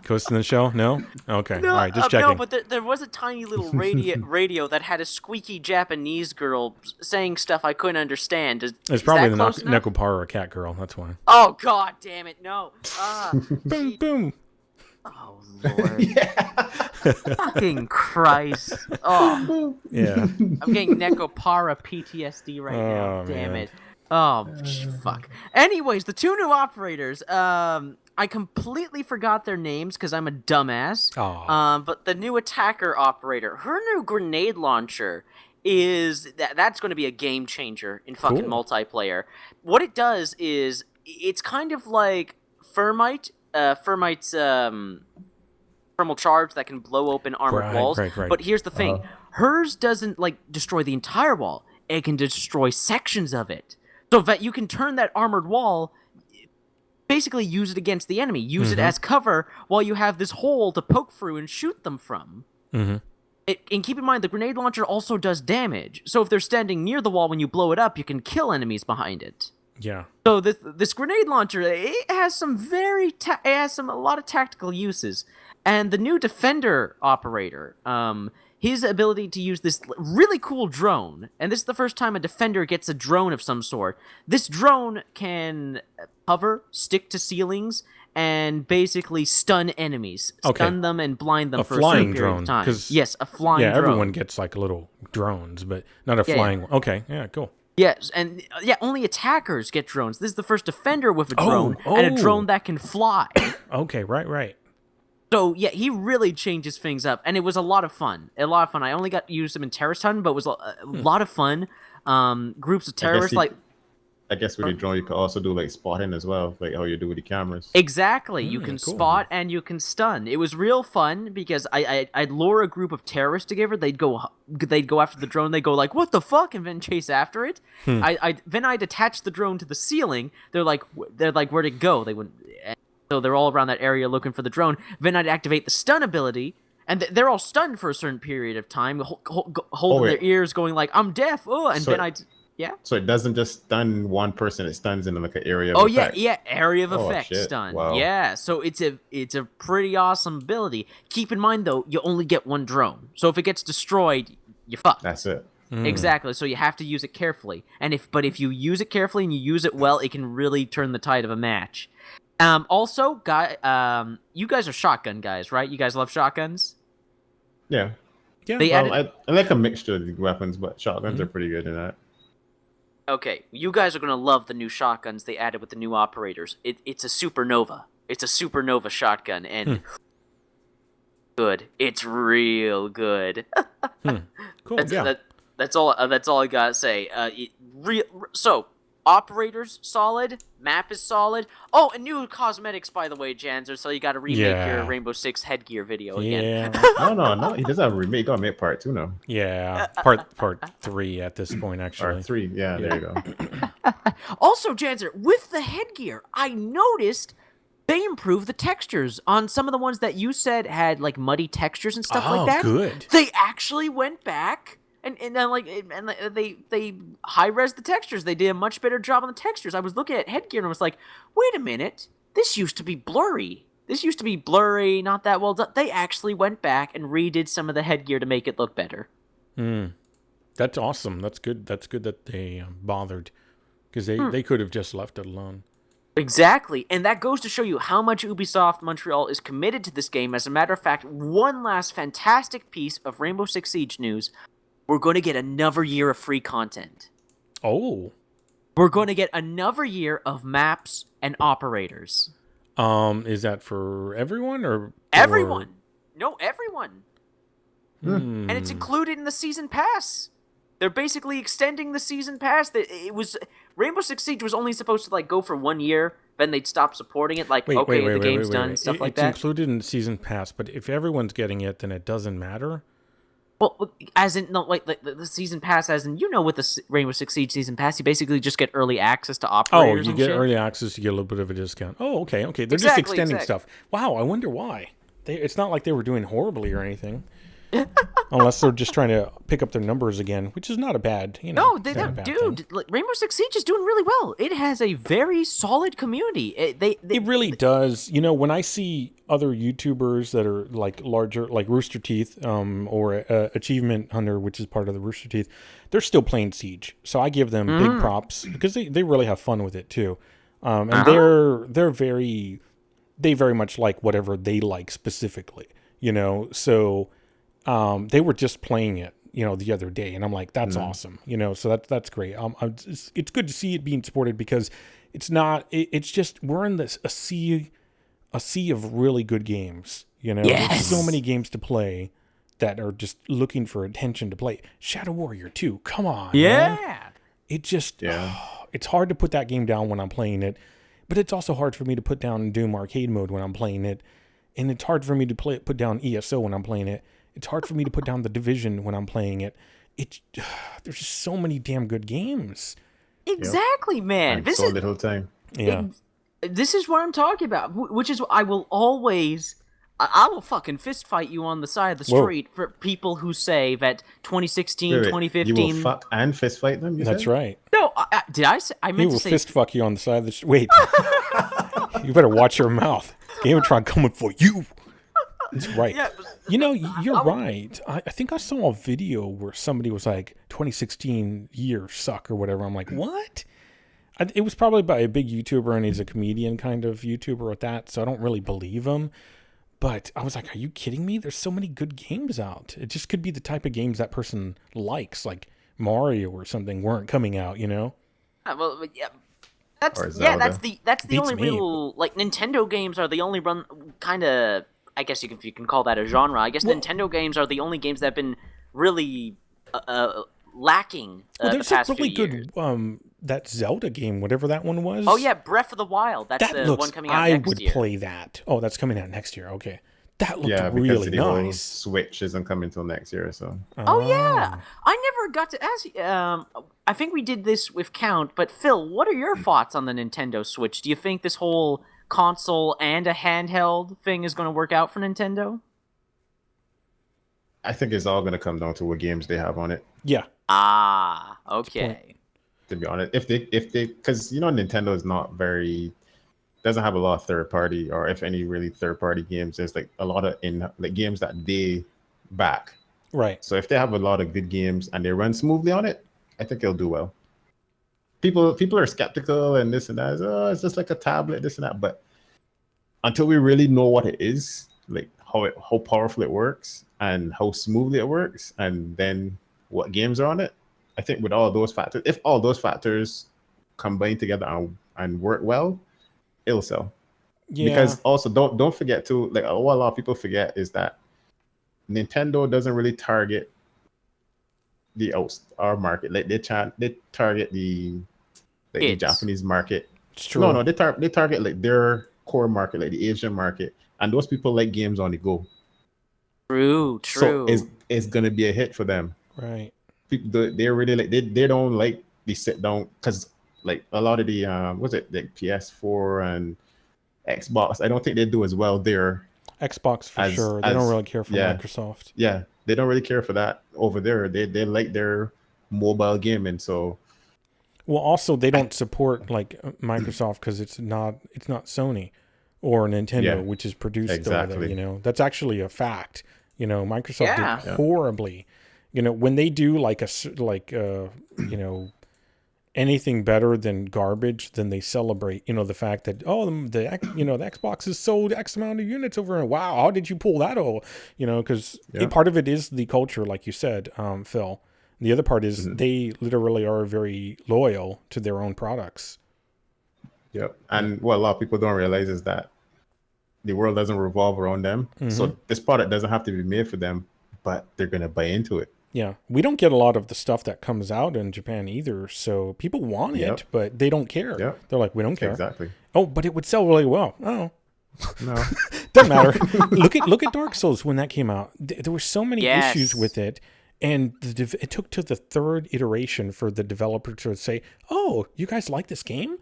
Ghost in the Shell? No? Okay. No, all right, just checking. No, but there was a tiny little radio that had a squeaky Japanese girl saying stuff I couldn't understand. It's probably the Nekopara cat girl. That's why. Oh, God damn it. No. Boom, boom. Oh, Lord. Fucking Christ. Oh. Yeah. I'm getting Nekopara PTSD right now. Damn it. Oh, fuck. Anyways, the 2 new operators. I completely forgot their names because I'm a dumbass. But the new attacker operator, her new grenade launcher is... That's going to be a game changer in fucking multiplayer. What it does is... It's kind of like Thermite's thermal charge that can blow open armored walls. Right. But here's the thing: hers doesn't like destroy the entire wall; it can destroy sections of it. So that you can turn that armored wall, basically use it against the enemy, use it as cover while you have this hole to poke through and shoot them from. Mm-hmm. And keep in mind, the grenade launcher also does damage. So if they're standing near the wall when you blow it up, you can kill enemies behind it. Yeah. So this grenade launcher, it has some a lot of tactical uses. And the new Defender operator, his ability to use this really cool drone, and this is the first time a Defender gets a drone of some sort. This drone can hover, stick to ceilings, and basically stun enemies. Stun them and blind them for a certain period of time. Yes, a flying drone. Yeah, everyone gets like little drones, but not a flying one. Okay, yeah, cool. Yes, and only attackers get drones. This is the first Defender with a drone, and a drone that can fly. Okay, right. So, yeah, he really changes things up, and it was a lot of fun. I only got to use him in Terrorist Hunt, but it was a lot of fun. Groups of terrorists, I guess with the drone, you could also do like spotting as well, like how you do with the cameras. Exactly. You can spot and you can stun. It was real fun because I'd lure a group of terrorists together. They'd go after the drone. They go like, "What the fuck?" and then chase after it. Then I'd attach the drone to the ceiling. They're like, "Where'd it go?" They wouldn't. So they're all around that area looking for the drone. Then I'd activate the stun ability. And they're all stunned for a certain period of time, holding their ears, going like, "I'm deaf." Yeah. So it doesn't just stun one person; it stuns in like an area. Area of effect stun. Wow. Yeah, so it's a pretty awesome ability. Keep in mind though, you only get one drone, so if it gets destroyed, you're fucked. That's it. Exactly. So you have to use it carefully, and if you use it carefully and you use it well, it can really turn the tide of a match. Also, you guys are shotgun guys, right? You guys love shotguns. Yeah. Yeah. I like a mixture of the weapons, but shotguns are pretty good in that. Okay, you guys are going to love the new shotguns they added with the new operators. It's a supernova. It's a supernova shotgun, and good. It's real good. Cool. That's all I got to say. So, operators, solid. Map is solid. Oh, and new cosmetics, by the way, Janzer, so you got to remake your Rainbow Six headgear video again. No. He doesn't have a remake. You got to make part 2 now. Yeah, part 3 at this point, actually. Part 3, yeah, there you go. Also, Janzer, with the headgear, I noticed they improved the textures on some of the ones that you said had like muddy textures and stuff like that. Good. They actually went back and they high-res the textures. They did a much better job on the textures. I was looking at headgear and I was like, wait a minute, this used to be blurry. Not that well done. They actually went back and redid some of the headgear to make it look better. That's awesome. That's good. That's good that they bothered, because they could have just left it alone. Exactly, and that goes to show you how much Ubisoft Montreal is committed to this game. As a matter of fact, one last fantastic piece of Rainbow Six Siege news. We're going to get another year of free content. Oh. We're going to get another year of maps and operators. Is that for everyone or? Everyone. No, everyone. And it's included in the season pass. They're basically extending the season pass. Rainbow Six Siege was only supposed to like go for 1 year, then they'd stop supporting it. Like, the game's done, stuff like that. It's included in the season pass, but if everyone's getting it, then it doesn't matter. Well, as in, no, like the season pass, as in, with the Rainbow Six Siege season pass, you basically just get early access to operators. Oh, you get early access, you get a little bit of a discount. Oh, okay. They're just extending stuff. Wow, I wonder why. It's not like they were doing horribly or anything. Unless they're just trying to pick up their numbers again, which is not a bad, No, Rainbow Six Siege is doing really well. It has a very solid community. It really does. When I see other YouTubers that are like larger, like Rooster Teeth, or Achievement Hunter, which is part of the Rooster Teeth, they're still playing Siege. So I give them big props because they really have fun with it too. And they very much like whatever they like specifically, so. They were just playing it, the other day, and I'm like, that's awesome, so that's great. It's good to see it being supported because it's just, we're in a sea of really good games, Yes. There's so many games to play that are just looking for attention to play. Shadow Warrior 2, come on, man. It just, it's hard to put that game down when I'm playing it, but it's also hard for me to put down Doom Arcade Mode when I'm playing it. and it's hard for me to put down ESO when I'm playing it. It's hard for me to put down The Division when I'm playing it. There's just so many damn good games. Exactly, man. And so little time. Yeah. This is what I'm talking about, which is I will always... I will fucking fist fight you on the side of the street for people who say that 2016, Wait, 2015... You will fuck and fist fight them, That's said? right. No, did I say... I meant He will to say... fist fuck you on the side of the street. Wait. You better watch your mouth. GamerTron coming for you. That's right. Yeah, You know, you're right. I think I saw a video where somebody was like, 2016 year suck or whatever. I'm like, what? It was probably by a big YouTuber, and he's a comedian kind of YouTuber at that, so I don't really believe him. But I was like, are you kidding me? There's so many good games out. It just could be the type of games that person likes, like Mario or something weren't coming out, you know? Well, yeah. That's the Beats only me. real, like, Nintendo games are the only kind of, I guess if you can call that a genre. I guess Nintendo games are the only games that have been really lacking the past really few good years. that Zelda game, whatever that one was. Oh yeah, Breath of the Wild. That's that the looks. one coming out next year. I would play that. Oh, that's coming out next year. Okay, that looked Yeah, because really the whole nice. Switch isn't coming until next year, so. Oh yeah, I never got to ask. I think we did this with Count, but Phil, what are your thoughts on the Nintendo Switch? Do you think this whole console and a handheld thing is going to work out for Nintendo? I think it's all going to come down to what games they have on it. Yeah. Ah, okay. To be honest, if they, because Nintendo is not doesn't have a lot of third party, or if any really third party games. There's like a lot of games that they back. Right. So if they have a lot of good games and they run smoothly on it, I think it'll do well. People are skeptical and this and that. Oh, it's just like a tablet, this and that. But until we really know what it is, like how powerful it works and how smoothly it works, and then what games are on it, I think with all those factors, if all those factors combine together and work well, it'll sell. Yeah. Because also don't forget too, like what a lot of people forget is that Nintendo doesn't really target our market. Like they target the Japanese market. It's true. No, they target like their core market, like the Asian market, and those people like games on the go. True. So it's gonna be a hit for them. Right. People, they really like they don't like the sit down, because like a lot of the like PS4 and Xbox, I don't think they do as well there. Xbox for sure. They don't really care for Microsoft. Yeah, they don't really care for that over there. They like their mobile gaming. So, well, also they don't support like Microsoft because it's not Sony or Nintendo, which is produced over there. That's actually a fact. Microsoft did horribly. When they do anything better than garbage, then they celebrate, the fact that, the Xbox has sold X amount of units over, and wow, how did you pull that all? Because part of it is the culture, like you said, Phil. The other part is they literally are very loyal to their own products. Yep. And what a lot of people don't realize is that the world doesn't revolve around them. So this product doesn't have to be made for them, but they're going to buy into it. Yeah, we don't get a lot of the stuff that comes out in Japan either, so people want it, but they don't care. Yep. They're like, we don't care. Exactly. Oh, but it would sell really well. Oh, no, doesn't matter. Look at Dark Souls when that came out. There were so many issues with it, and it took to the third iteration for the developer to say, "Oh, you guys like this game?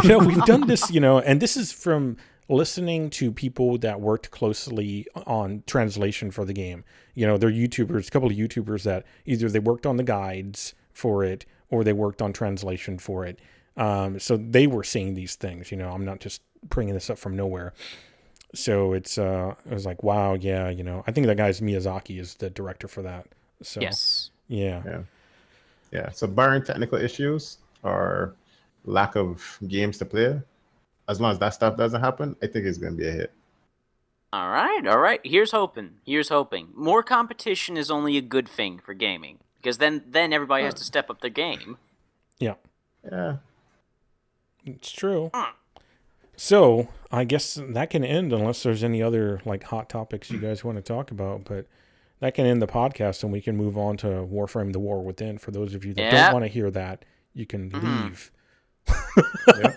We've done this, and this is from." Listening to people that worked closely on translation for the game. They're YouTubers, a couple of YouTubers that either they worked on the guides for it or they worked on translation for it. So they were saying these things, I'm not just bringing this up from nowhere. So it was like, wow, yeah, I think that guy's Miyazaki is the director for that. So, yes. Yeah. So barring technical issues or lack of games to play, as long as that stuff doesn't happen, I think it's going to be a hit. All right. Here's hoping. More competition is only a good thing for gaming, because then everybody has to step up their game. Yeah. Yeah. It's true. So I guess that can end unless there's any other hot topics you guys want to talk about, but that can end the podcast and we can move on to Warframe: The War Within. For those of you that don't want to hear that, you can leave Yeah,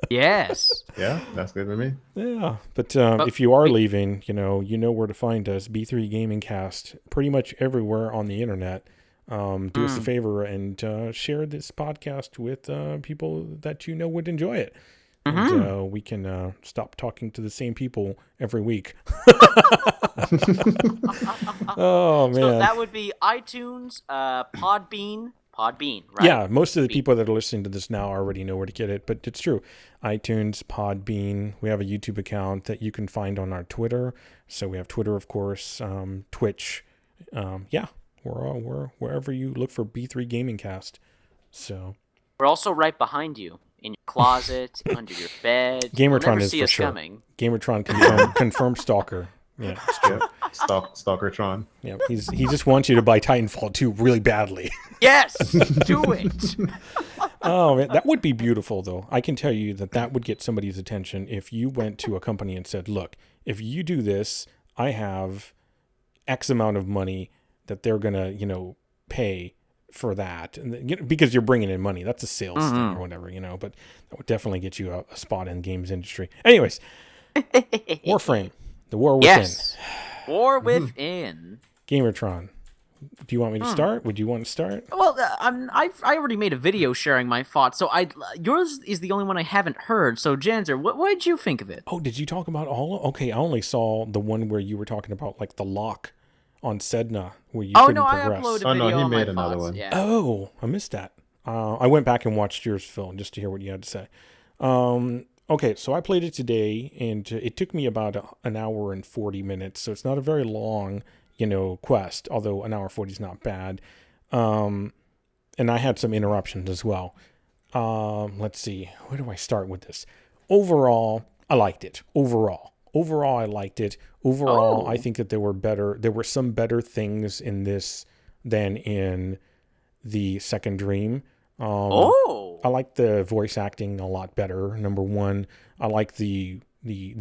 Yes. yeah, that's good with me. Yeah, but if you are leaving, you know where to find us. B3 Gaming Cast, pretty much everywhere on the internet. Do us a favor and share this podcast with people that you know would enjoy it. And we can stop talking to the same people every week. Oh, man. So that would be iTunes, Podbean, right? Yeah, most of the people that are listening to this now already know where to get it, but it's true. iTunes, Podbean. We have a YouTube account that you can find on our Twitter. So we have Twitter, of course, Twitch. Yeah, we're wherever you look for B3 Gaming Cast. So We're also right behind you, in your closet, under your bed. GamerTron You'll never is see for us sure. coming. GamerTron confirmed stalker. Yeah, it's true. Stalkertron. Yeah, he just wants you to buy Titanfall 2 really badly. Yes, do it. Oh, man, that would be beautiful, though. I can tell you that would get somebody's attention if you went to a company and said, look, if you do this, I have X amount of money that they're going to, pay for that. And because you're bringing in money. That's a sales thing or whatever, but that would definitely get you a spot in the games industry. Anyways, Warframe, the war within. Yes, war within. GamerTron. Do you want me to start? Would you want to start? Well, I already made a video sharing my thoughts, so yours is the only one I haven't heard. So, Janzer, what did you think of it? Oh, did you talk about all? Okay, I only saw the one where you were talking about like the lock on Sedna where you couldn't progress. I uploaded a video he on made my another thoughts. one. Yeah. Oh, I missed that. I went back and watched yours, Phil, just to hear what you had to say. Okay, so I played it today, and it took me about an hour and 40 minutes, so it's not a very long, quest, although an hour 40 is not bad. And I had some interruptions as well. Let's see. Where do I start with this? Overall, I liked it. Overall, I liked it. Overall, I think that there were some better things in this than in the Second Dream. I like the voice acting a lot better. Number one, I like the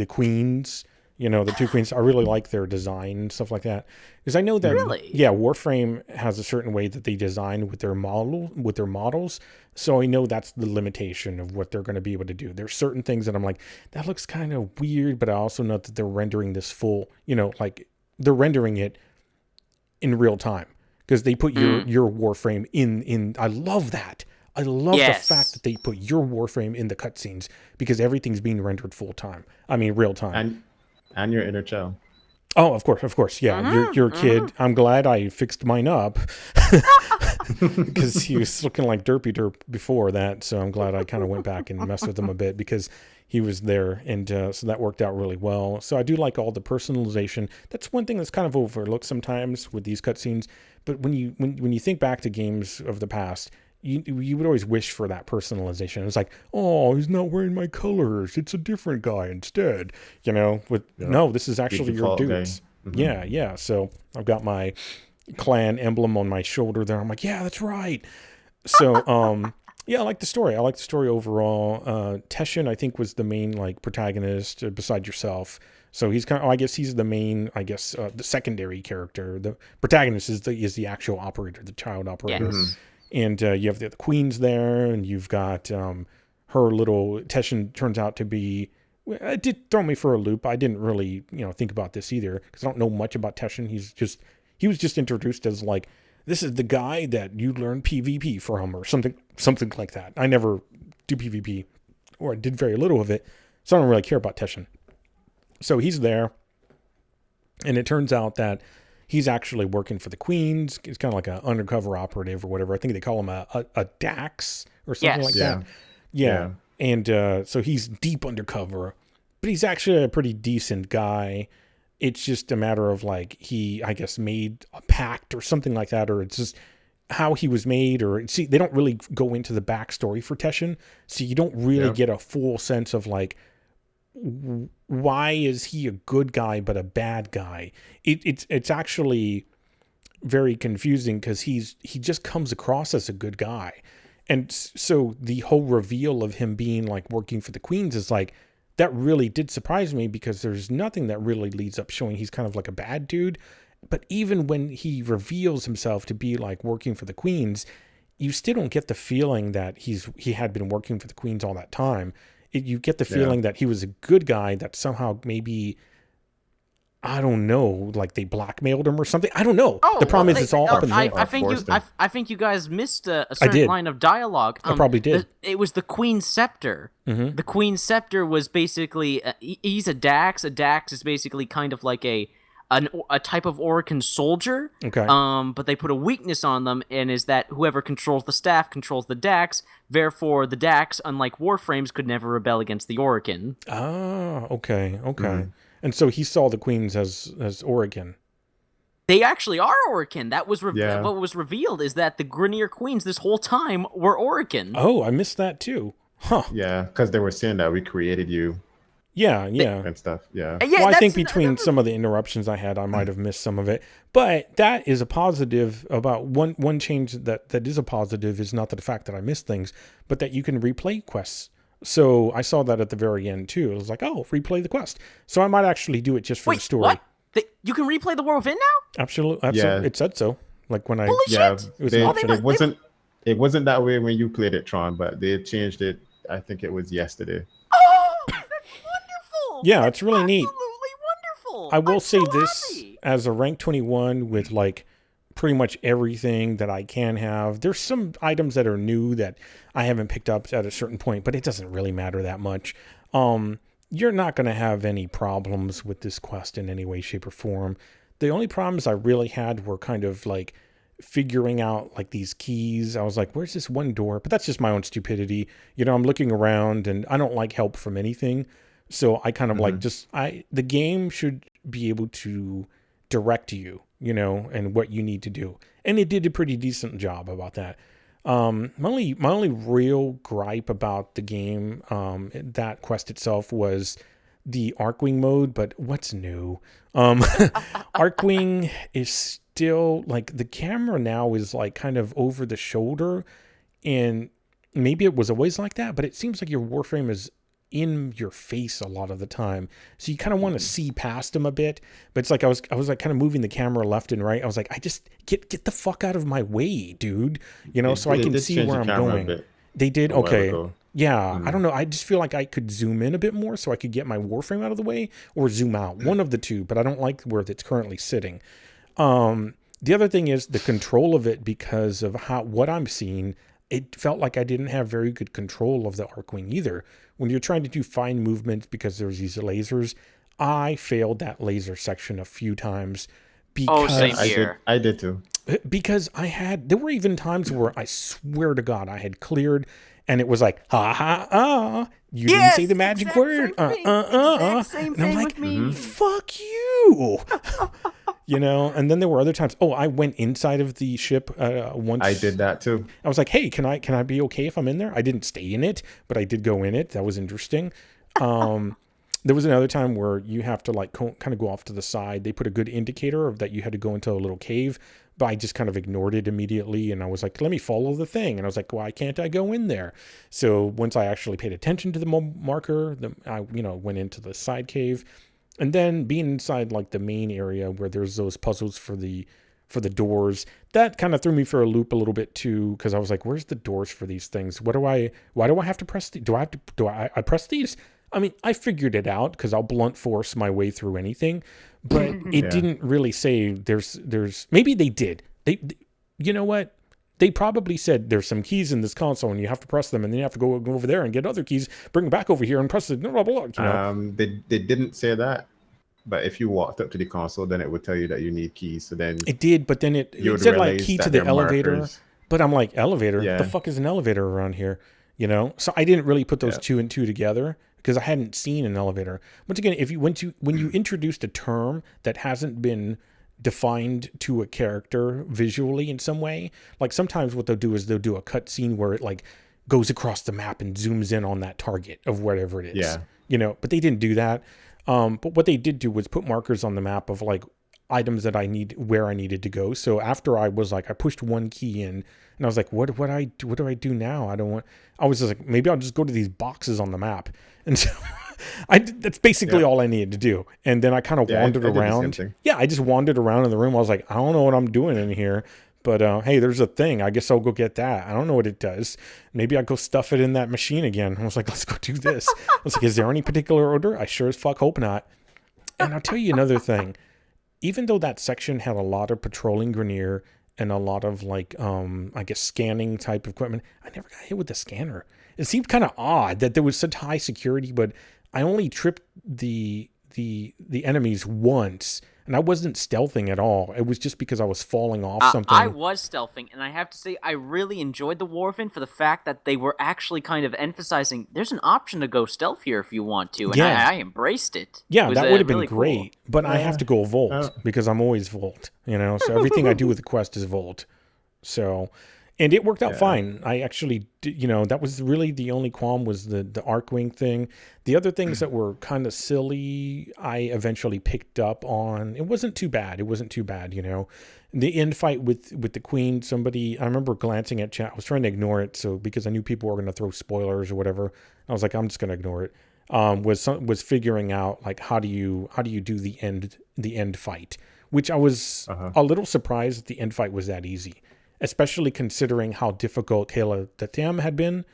queens. The two queens. I really like their design and stuff like that. Because I know that Warframe has a certain way that they design with their models. So I know that's the limitation of what they're going to be able to do. There's certain things that I'm like, that looks kind of weird, but I also know that they're rendering this full. Like they're rendering it in real time because they put your Warframe in. I love that. I love the fact that they put your Warframe in the cutscenes because everything's being rendered full time. I mean, real time. And your inner child. Oh, of course. Yeah, your kid. I'm glad I fixed mine up because he was looking like derpy derp before that. So I'm glad I kind of went back and messed with him a bit because he was there. And so that worked out really well. So I do like all the personalization. That's one thing that's kind of overlooked sometimes with these cutscenes. But when you think back to games of the past, you would always wish for that personalization. It's like, oh, he's not wearing my colors. It's a different guy instead. No, this is actually your dudes. Mm-hmm. Yeah. So I've got my clan emblem on my shoulder there. I'm like, yeah, that's right. So, I like the story. I like the story overall. Teshin, I think, was the main protagonist beside yourself. So he's I guess he's the main, the secondary character. The protagonist is the actual operator, the child operator. Yes. Mm-hmm. And you have the queens there, and you've got her little Teshin turns out to be. It did throw me for a loop. I didn't really, think about this either because I don't know much about Teshin. He was just introduced as this is the guy that you learn PvP from or something like that. I never do PvP, or I did very little of it, so I don't really care about Teshin. So he's there, and it turns out that he's actually working for the Queens. He's kind of like an undercover operative or whatever. I think they call him a Dax or something like that. Yeah. And so he's deep undercover, but he's actually a pretty decent guy. It's just a matter of he, I guess, made a pact or something like that, or it's just how he was made. Or see, they don't really go into the backstory for Teshin, so you don't really get a full sense of why is he a good guy but a bad guy. It's actually very confusing because he just comes across as a good guy, and so the whole reveal of him being working for the Queens is that really did surprise me because there's nothing that really leads up showing he's kind of a bad dude. But even when he reveals himself to be working for the Queens, you still don't get the feeling that he had been working for the Queens all that time. You get the feeling that he was a good guy that somehow maybe, I don't know, like they blackmailed him or something. I don't know. The problem is it's all up in the air. I think you guys missed a certain line of dialogue. I probably did. It was the Queen's Scepter. Mm-hmm. The Queen's Scepter was basically he's a Dax. A Dax is basically kind of like a type of Orokin soldier. Okay. But they put a weakness on them, and is that whoever controls the staff controls the Dax. Therefore, the Dax, unlike Warframes, could never rebel against the Orokin. Ah, okay. And so he saw the Queens as Orokin. They actually are Orokin. That was what was revealed is that the Grineer Queens this whole time were Orokin. Oh, I missed that too. Huh. Yeah, because they were saying that we created you. Yeah. And stuff. Yeah. Well, I think between some of the interruptions I had, I might have missed some of it. But that is a positive about one change that is a positive is not the fact that I missed things, but that you can replay quests. So I saw that at the very end too. It was like, oh, replay the quest. So I might actually do it just for the story. What? You can replay the War Within now? Absolutely. Yeah. It said so. Like when I shit! It was an option. It wasn't that way when you played it, Tron, but they changed it. I think it was yesterday. Oh, that's wonderful. Yeah, it's really neat. Absolutely wonderful. I will say this as a rank 21 with like pretty much everything that I can have. There's some items that are new that I haven't picked up at a certain point, but it doesn't really matter that much. You're not going to have any problems with this quest in any way, shape, or form. The only problems I really had were kind of like figuring out like these keys. I was like, where's this one door? But that's just my own stupidity. You know, I'm looking around and I don't like help from anything. So I kind of like the game should be able to direct you, you know, and what you need to do. And it did a pretty decent job about that. My only real gripe about the game, that quest itself was the Arcwing mode, but what's new? Arcwing is still like the camera now is like kind of over the shoulder, and maybe it was always like that, but it seems like your Warframe is in your face a lot of the time, so you kind of want to see past him a bit. But it's like I was like kind of moving the camera left and right. I was like, I just get the fuck out of my way, dude, you know, so I can see where I'm going. They did. Okay. Yeah. I don't know, I just feel like I could zoom in a bit more so I could get my Warframe out of the way, or zoom out, one of the two, but I don't like where it's currently sitting. The other thing is the control of it, because of what I'm seeing, it felt like I didn't have very good control of the Arcwing either. When you're trying to do fine movements because there's these lasers, I failed that laser section a few times. Because same here. I did too. Because there were even times where I swear to God I had cleared and it was like, you didn't say the magic word. Same and I'm like, with me. Fuck you. You know, and then there were other times. Oh, I went inside of the ship once. I did that too. I was like, hey, can I be okay if I'm in there? I didn't stay in it, but I did go in it. That was interesting. There was another time where you have to like kind of go off to the side. They put a good indicator of that you had to go into a little cave, but I just kind of ignored it immediately. And I was like, let me follow the thing. And I was like, why can't I go in there? So once I actually paid attention to the marker, I went into the side cave. And then being inside like the main area where there's those puzzles for the doors, that kind of threw me for a loop a little bit too, because I was like, where's the doors for these things? Why do I have to press do I press these? I mean, I figured it out because I'll blunt force my way through anything, but it didn't really say there's maybe they did. They you know what? They probably said there's some keys in this console and you have to press them, and then you have to go over there and get other keys, bring them back over here and press it. Blah, blah, blah, you know? They didn't say that, but if you walked up to the console, then it would tell you that you need keys. So then it did, but then it said like key to the elevator. Markers. But I'm like, elevator? Yeah. The fuck is an elevator around here? You know? So I didn't really put those two and two together because I hadn't seen an elevator. Once again, when you introduced a term that hasn't been defined to a character visually in some way, like sometimes what they'll do is they'll do a cut scene where it like goes across the map and zooms in on that target of whatever it is, you know, but they didn't do that. But what they did do was put markers on the map of like items that where I needed to go. So after I was like, I pushed one key in and I was like, what do I do now? I was just like, maybe I'll just go to these boxes on the map. And so that's basically all I needed to do. And then I kind of wandered around. Yeah, I just wandered around in the room. I was like, I don't know what I'm doing in here, But hey, there's a thing. I guess I'll go get that. I don't know what it does. Maybe I'll go stuff it in that machine again. I was like, let's go do this. I was like, is there any particular order? I sure as fuck hope not. And I'll tell you another thing. Even though that section had a lot of patrolling Grenier and a lot of like, I guess scanning type of equipment, I never got hit with the scanner. It seemed kind of odd that there was such high security, but I only tripped the enemies once, and I wasn't stealthing at all. It was just because I was falling off something. I was stealthing, and I have to say I really enjoyed the Warfin for the fact that they were actually kind of emphasizing there's an option to go stealth here if you want to, and Yeah. I embraced it. Yeah, It was, that would have been really cool. great, but I have to go Volt because I'm always Volt, so everything I do with the quest is Volt. So, and it worked out fine. I actually, that was really the only qualm was the Arcwing thing. The other things that were kind of silly, I eventually picked up on. It wasn't too bad. The end fight with the Queen, I remember glancing at chat. I was trying to ignore it, because I knew people were going to throw spoilers or whatever. I was like, I'm just going to ignore it. Was figuring out like how do you do the end fight, which I was a little surprised that the end fight was that easy, especially considering how difficult Kayla Tatam had been.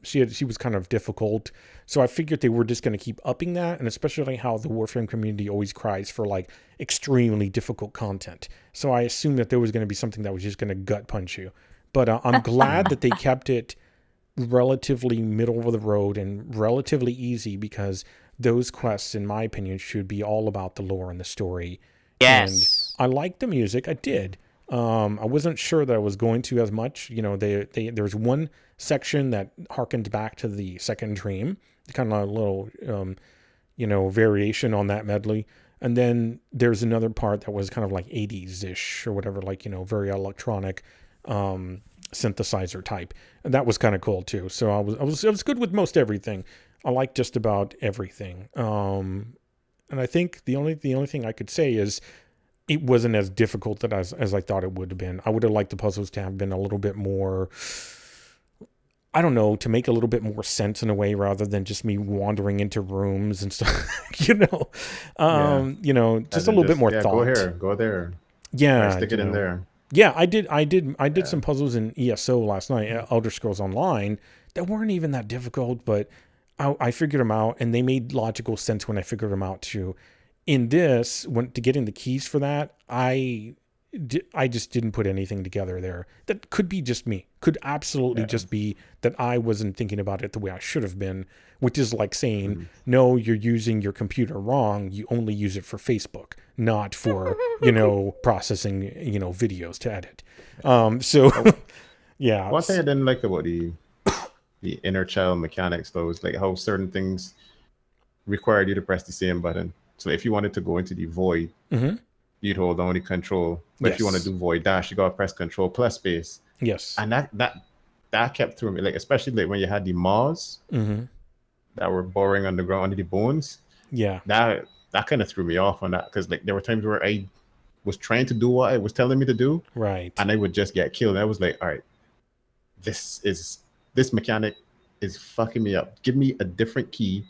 She was kind of difficult, so I figured they were just going to keep upping that, and especially how the Warframe community always cries for like extremely difficult content. So I assumed that there was going to be something that was just going to gut punch you. But I'm glad that they kept it relatively middle of the road and relatively easy, because those quests, in my opinion, should be all about the lore and the story. Yes. And I liked the music. I did. I wasn't sure that I was going to as much. There's one section that harkened back to the Second Dream, kind of a little, variation on that medley. And then there's another part that was kind of like 80s-ish or whatever, like, very electronic, synthesizer type. And that was kind of cool too. So I was good with most everything. I like just about everything. And I think the only thing I could say is it wasn't as difficult as I thought it would have been. I would have liked the puzzles to have been a little bit more, I don't know, to make a little bit more sense in a way, rather than just me wandering into rooms and stuff, just a little bit more thought. Go here, go there. Yeah. Stick it in there. Yeah, I did some puzzles in ESO last night, Elder Scrolls Online, that weren't even that difficult, but I figured them out, and they made logical sense when I figured them out too. In this, to getting the keys for that, I just didn't put anything together there. That could be just me. Could absolutely just be that I wasn't thinking about it the way I should have been, which is like saying, no, you're using your computer wrong. You only use it for Facebook, not for, processing, videos to edit. Yeah. One thing I didn't like about the inner child mechanics, though, is like how certain things required you to press the same button. So if you wanted to go into the void, you'd hold down the control. But if you want to do void dash, you gotta press control plus space. Yes. And that kept through me, like especially like when you had the maws that were burrowing on the ground under the bones. Yeah. That kind of threw me off on that, because like there were times where I was trying to do what it was telling me to do, right, and I would just get killed. And I was like, all right, this mechanic is fucking me up. Give me a different key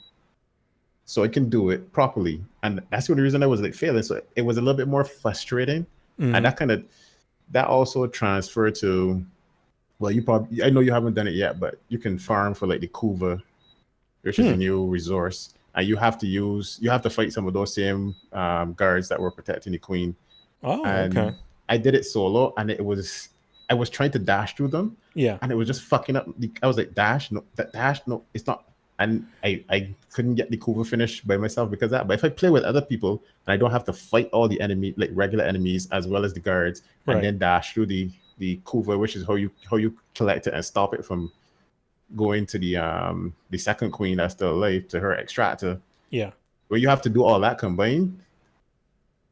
so I can do it properly. And that's the only reason I was like failing. So it was a little bit more frustrating. And that also transferred to, well, I know you haven't done it yet, but you can farm for like the Kuva, which is a new resource. And you have to fight some of those same guards that were protecting the Queen. Oh, and okay. I did it solo, and I was trying to dash through them. Yeah. And it was just fucking up. I was like, dash, no, it's not. And I couldn't get the Kuva finish by myself because of that. But if I play with other people and I don't have to fight all the enemy, like regular enemies as well as the guards, and then dash through the Kuva, which is how you collect it and stop it from going to the second queen that's still alive, to her extractor. Yeah. Where you have to do all that combined,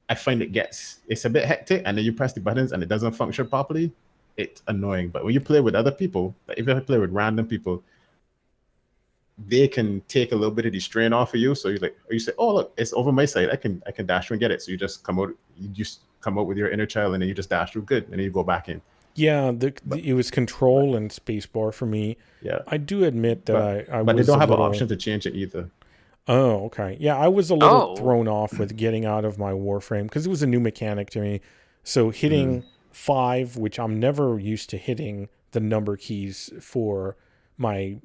I find it's a bit hectic, and then you press the buttons and it doesn't function properly. It's annoying. But when you play with other people, like if I play with random people, they can take a little bit of the strain off of you. So you say, oh look, it's over my side. I can dash through and get it. So you just come out with your inner child, and then you just dash through good, and then you go back in. Yeah, it was control and spacebar for me. Yeah, I do admit that but they don't have an option to change it either. Oh, okay. Yeah, I was a little thrown off with getting out of my Warframe because it was a new mechanic to me. So hitting 5, which I'm never used to hitting the number keys for my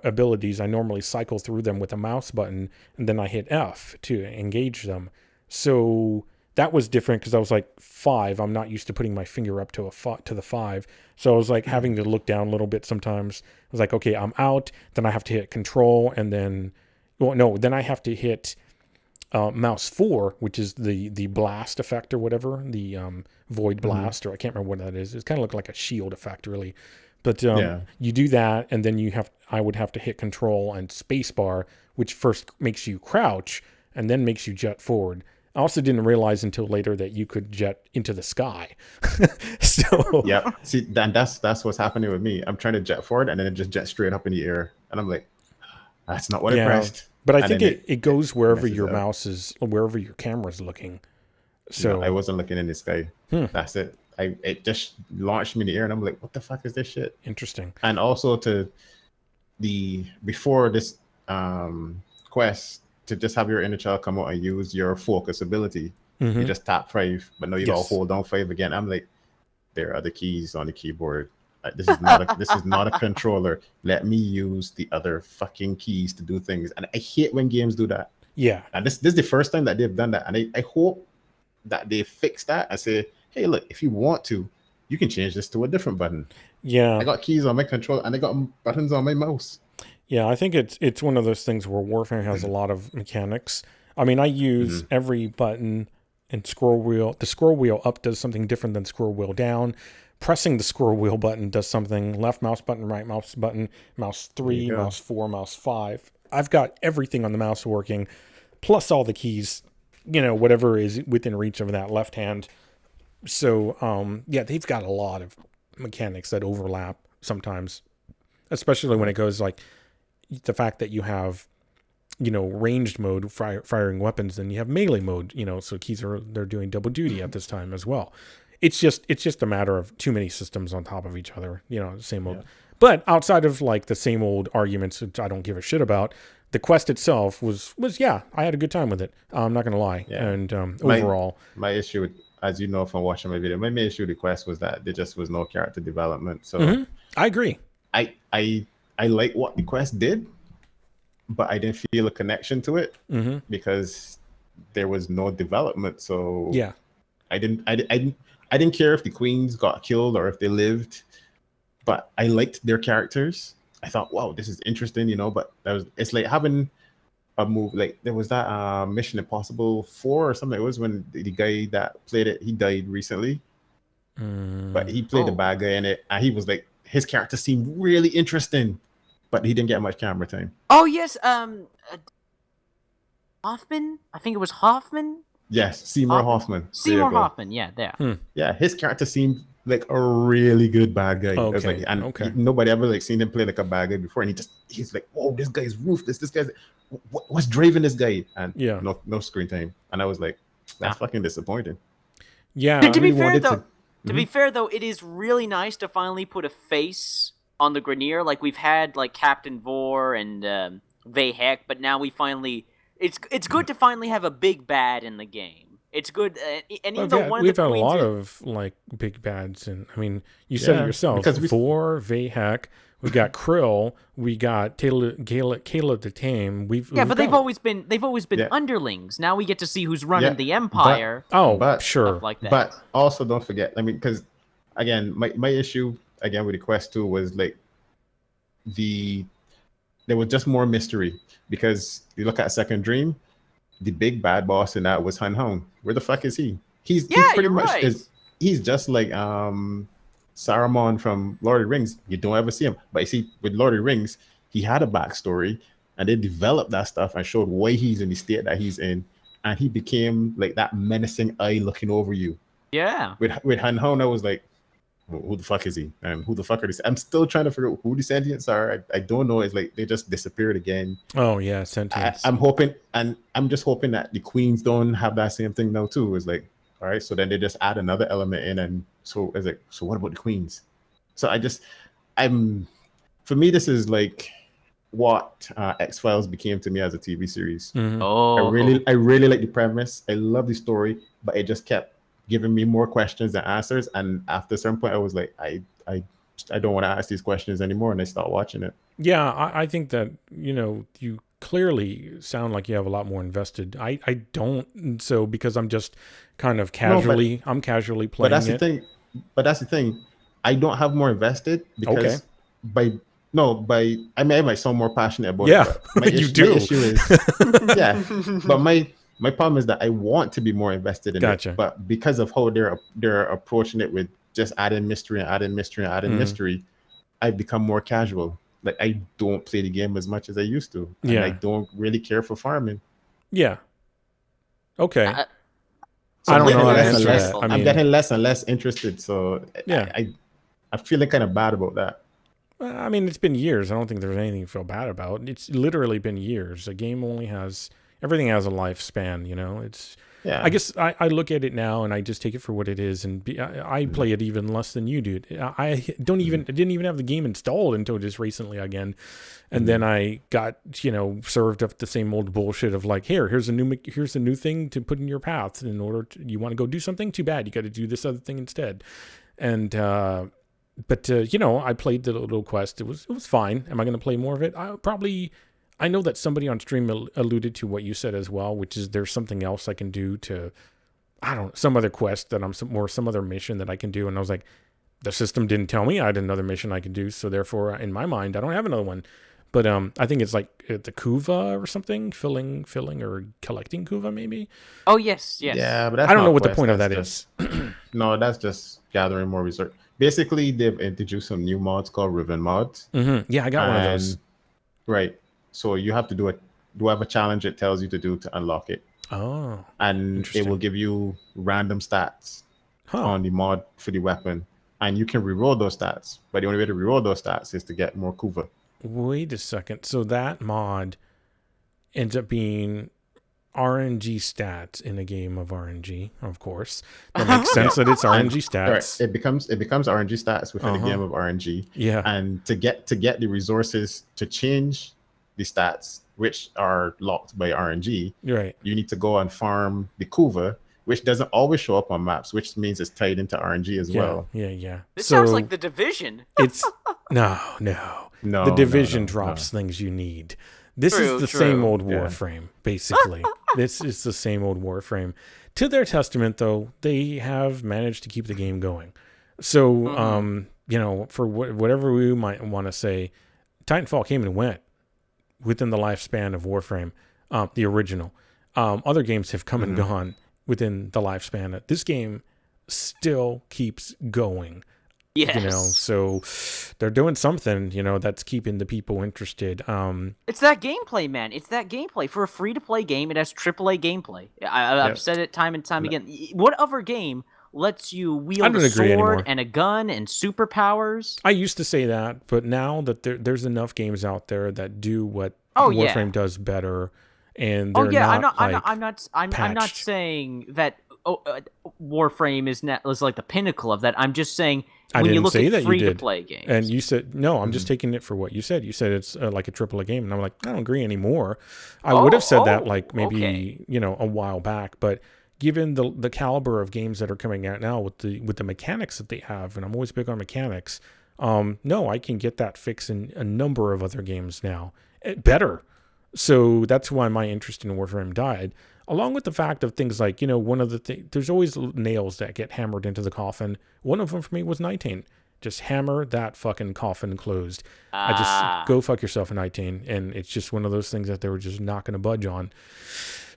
abilities. I normally cycle through them with a mouse button, and then I hit F to engage them. So that was different because I was like 5. I'm not used to putting my finger up to the 5. So I was like having to look down a little bit sometimes. I was like, okay, I'm out. Then I have to hit Control, and then, well, no, then I have to hit mouse 4, which is the blast effect or whatever, the void blast, or I can't remember what that is. It's kind of look like a shield effect, really. But you do that, and then I would have to hit Control and Spacebar, which first makes you crouch and then makes you jet forward. I also didn't realize until later that you could jet into the sky. So yeah, see, that's what's happening with me. I'm trying to jet forward, and then it just jet straight up in the air, and I'm like, that's not what I pressed. But I think it goes wherever your mouse is, wherever your camera's looking. So no, I wasn't looking in the sky. That's it. It just launched me in the air, and I'm like, what the fuck is this shit? Interesting. And also before this quest, to just have your inner child come out and use your focus ability, you just tap 5, but no, you gotta hold down 5 again. I'm like, there are the keys on the keyboard. This is not a controller. Let me use the other fucking keys to do things. And I hate when games do that. Yeah. And this is the first time that they've done that. And I hope that they fix that and say, hey, look, if you want to, you can change this to a different button. Yeah. I got keys on my controller and I got buttons on my mouse. Yeah, I think it's one of those things where Warfare has a lot of mechanics. I mean, I use every button and scroll wheel. The scroll wheel up does something different than scroll wheel down. Pressing the scroll wheel button does something. Left mouse button, right mouse button, mouse 3, mouse 4, mouse 5. I've got everything on the mouse working, plus all the keys, whatever is within reach of that left hand. So, yeah, they've got a lot of mechanics that overlap sometimes, especially when it goes like the fact that you have, ranged mode, firing weapons, and you have melee mode, so they're doing double duty at this time as well. It's just a matter of too many systems on top of each other, same old. Yeah. But outside of like the same old arguments, which I don't give a shit about, the quest itself was yeah, I had a good time with it. I'm not gonna lie. Yeah. And overall, my issue with, as you know from watching my video, my main issue with the quest was that there just was no character development. So I agree. I like what the quest did, but I didn't feel a connection to it because there was no development. So yeah, I didn't care if the queens got killed or if they lived, but I liked their characters. I thought, wow, this is interesting, but it's like having a move. Like there was that Mission Impossible 4 or something. It was when the guy that played it, he died recently, but he played the bad guy in it, and he was like, his character seemed really interesting, but he didn't get much camera time. Oh yes, Hoffman. I think it was Hoffman. Yes, Seymour Hoffman. Seymour Hoffman, yeah, there. Yeah, his character seemed like a really good bad guy. Okay. Nobody ever like seen him play like a bad guy before, and he's like, whoa, this guy's ruthless. This guy's what's driving this guy? And no screen time. And I was like, that's fucking disappointing. Yeah. To be fair though, it is really nice to finally put a face on the Grenier. Like we've had like Captain Vor and Vahek, but now we finally. It's good to finally have a big bad in the game. It's good, and even though we've had a lot of like big bads, and I mean, you said it yourself. Vor, Vahek, we got Krill, we got Kayla the Tame. But they've always been underlings. Now we get to see who's running the Empire. But sure, like that. But also don't forget. I mean, because again, my issue again with the quest 2 was like there was just more mystery, because you look at Second Dream, the big bad boss in that was Hun Hong. Where the fuck is he? He's pretty much he's just like Saruman from Lord of the Rings. You don't ever see him, but you see with Lord of the Rings, he had a backstory, and they developed that stuff and showed why he's in the state that he's in, and he became like that menacing eye looking over you. Yeah. With Han Hong, I was like, who the fuck is he? Who the fuck are these? I'm still trying to figure out who the sentients are. I don't know. It's like they just disappeared again. Oh yeah, sentients. I'm hoping, and I'm just hoping that the queens don't have that same thing now too. It's like, all right, so then they just add another element in, and so it's like, so what about the queens? So for me, this is like what X-Files became to me as a TV series. Oh, I really like the premise. I love the story, but it just kept giving me more questions than answers. And after a certain point, I was like, I don't want to ask these questions anymore, and I stopped watching it. Yeah, I think that, you clearly sound like you have a lot more invested. I don't, and so because I'm just kind of casually, I'm casually playing But that's it. the thing. But that's the thing. I don't have more invested because Okay. I might sound more passionate about Yeah, it. But you do. My issue is, yeah. But my problem is that I want to be more invested in Gotcha. it, but because of how they're approaching it with just adding mystery and adding mystery and adding mystery, I've become more casual. Like I don't play the game as much as I used to, and I don't really care for farming. Yeah. Okay. So I don't I'm know how to getting less answer and less. that. I I'm mean, getting less and less interested. So yeah. I'm feeling kind of bad about that. I mean, it's been years. I don't think there's anything to feel bad about. It's literally been years. A game everything has a lifespan, It's, Yeah. I guess I look at it now and I just take it for what it is. And I play it even less than you do. I didn't even have the game installed until just recently again. And then I got, served up the same old bullshit of like, here's a new thing to put in your path in order to, you want to go do something? Too bad. You got to do this other thing instead. And, but I played the little quest. It was fine. Am I going to play more of it? I know that somebody on stream alluded to what you said as well, which is there's something else I can do to, some other quest that some other mission that I can do. And I was like, the system didn't tell me I had another mission I could do. So therefore, in my mind, I don't have another one. But I think it's like the Kuva or something, filling or collecting Kuva maybe. Oh yes. Yeah, but that's I don't know not what the quest, point of that that's is. No, that's just gathering more research. Basically, they've introduced some new mods called Riven mods. Yeah, I got one of those. Right. So you have to do a challenge it tells you to do to unlock it. Oh. And it will give you random stats on the mod for the weapon. And you can reroll those stats. But the only way to reroll those stats is to get more Kuva. Wait a second. So that mod ends up being RNG stats in a game of RNG, of course. That makes sense that it's RNG stats. Right. It becomes RNG stats within a game of RNG. Yeah. And to get the resources to change the stats, which are locked by RNG, right, you need to go and farm the Kuva, which doesn't always show up on maps, which means it's tied into RNG as well. Yeah. This sounds like The Division. It's no. The Division drops things you need. This is the same old Warframe, basically. This is the same old Warframe. To their testament, though, they have managed to keep the game going. So, for whatever we might want to say, Titanfall came and went within the lifespan of Warframe, the original. Other games have come and gone within the lifespan. This game still keeps going. Yes. So they're doing something, that's keeping the people interested. It's that gameplay, man. It's that gameplay. For a free-to-play game, it has AAA gameplay. I've said it time and time again. What other game lets you wield a sword and a gun and superpowers? I used to say that, but now that there's enough games out there that do what Warframe does better, and they're I'm not saying that Warframe is like the pinnacle of that. I'm just saying when you look at free-to-play games. And you said, no, I'm just taking it for what you said. You said it's like a AAA game. And I'm like, I don't agree anymore. I would have said that like maybe, a while back. But given the caliber of games that are coming out now with the mechanics that they have, and I'm always big on mechanics, no, I can get that fix in a number of other games now. Better. So that's why my interest in Warframe died. Along with the fact of things like, one of the things, there's always nails that get hammered into the coffin. One of them for me was 19. Just hammer that fucking coffin closed. I just go fuck yourself in 19. And it's just one of those things that they were just not going to budge on.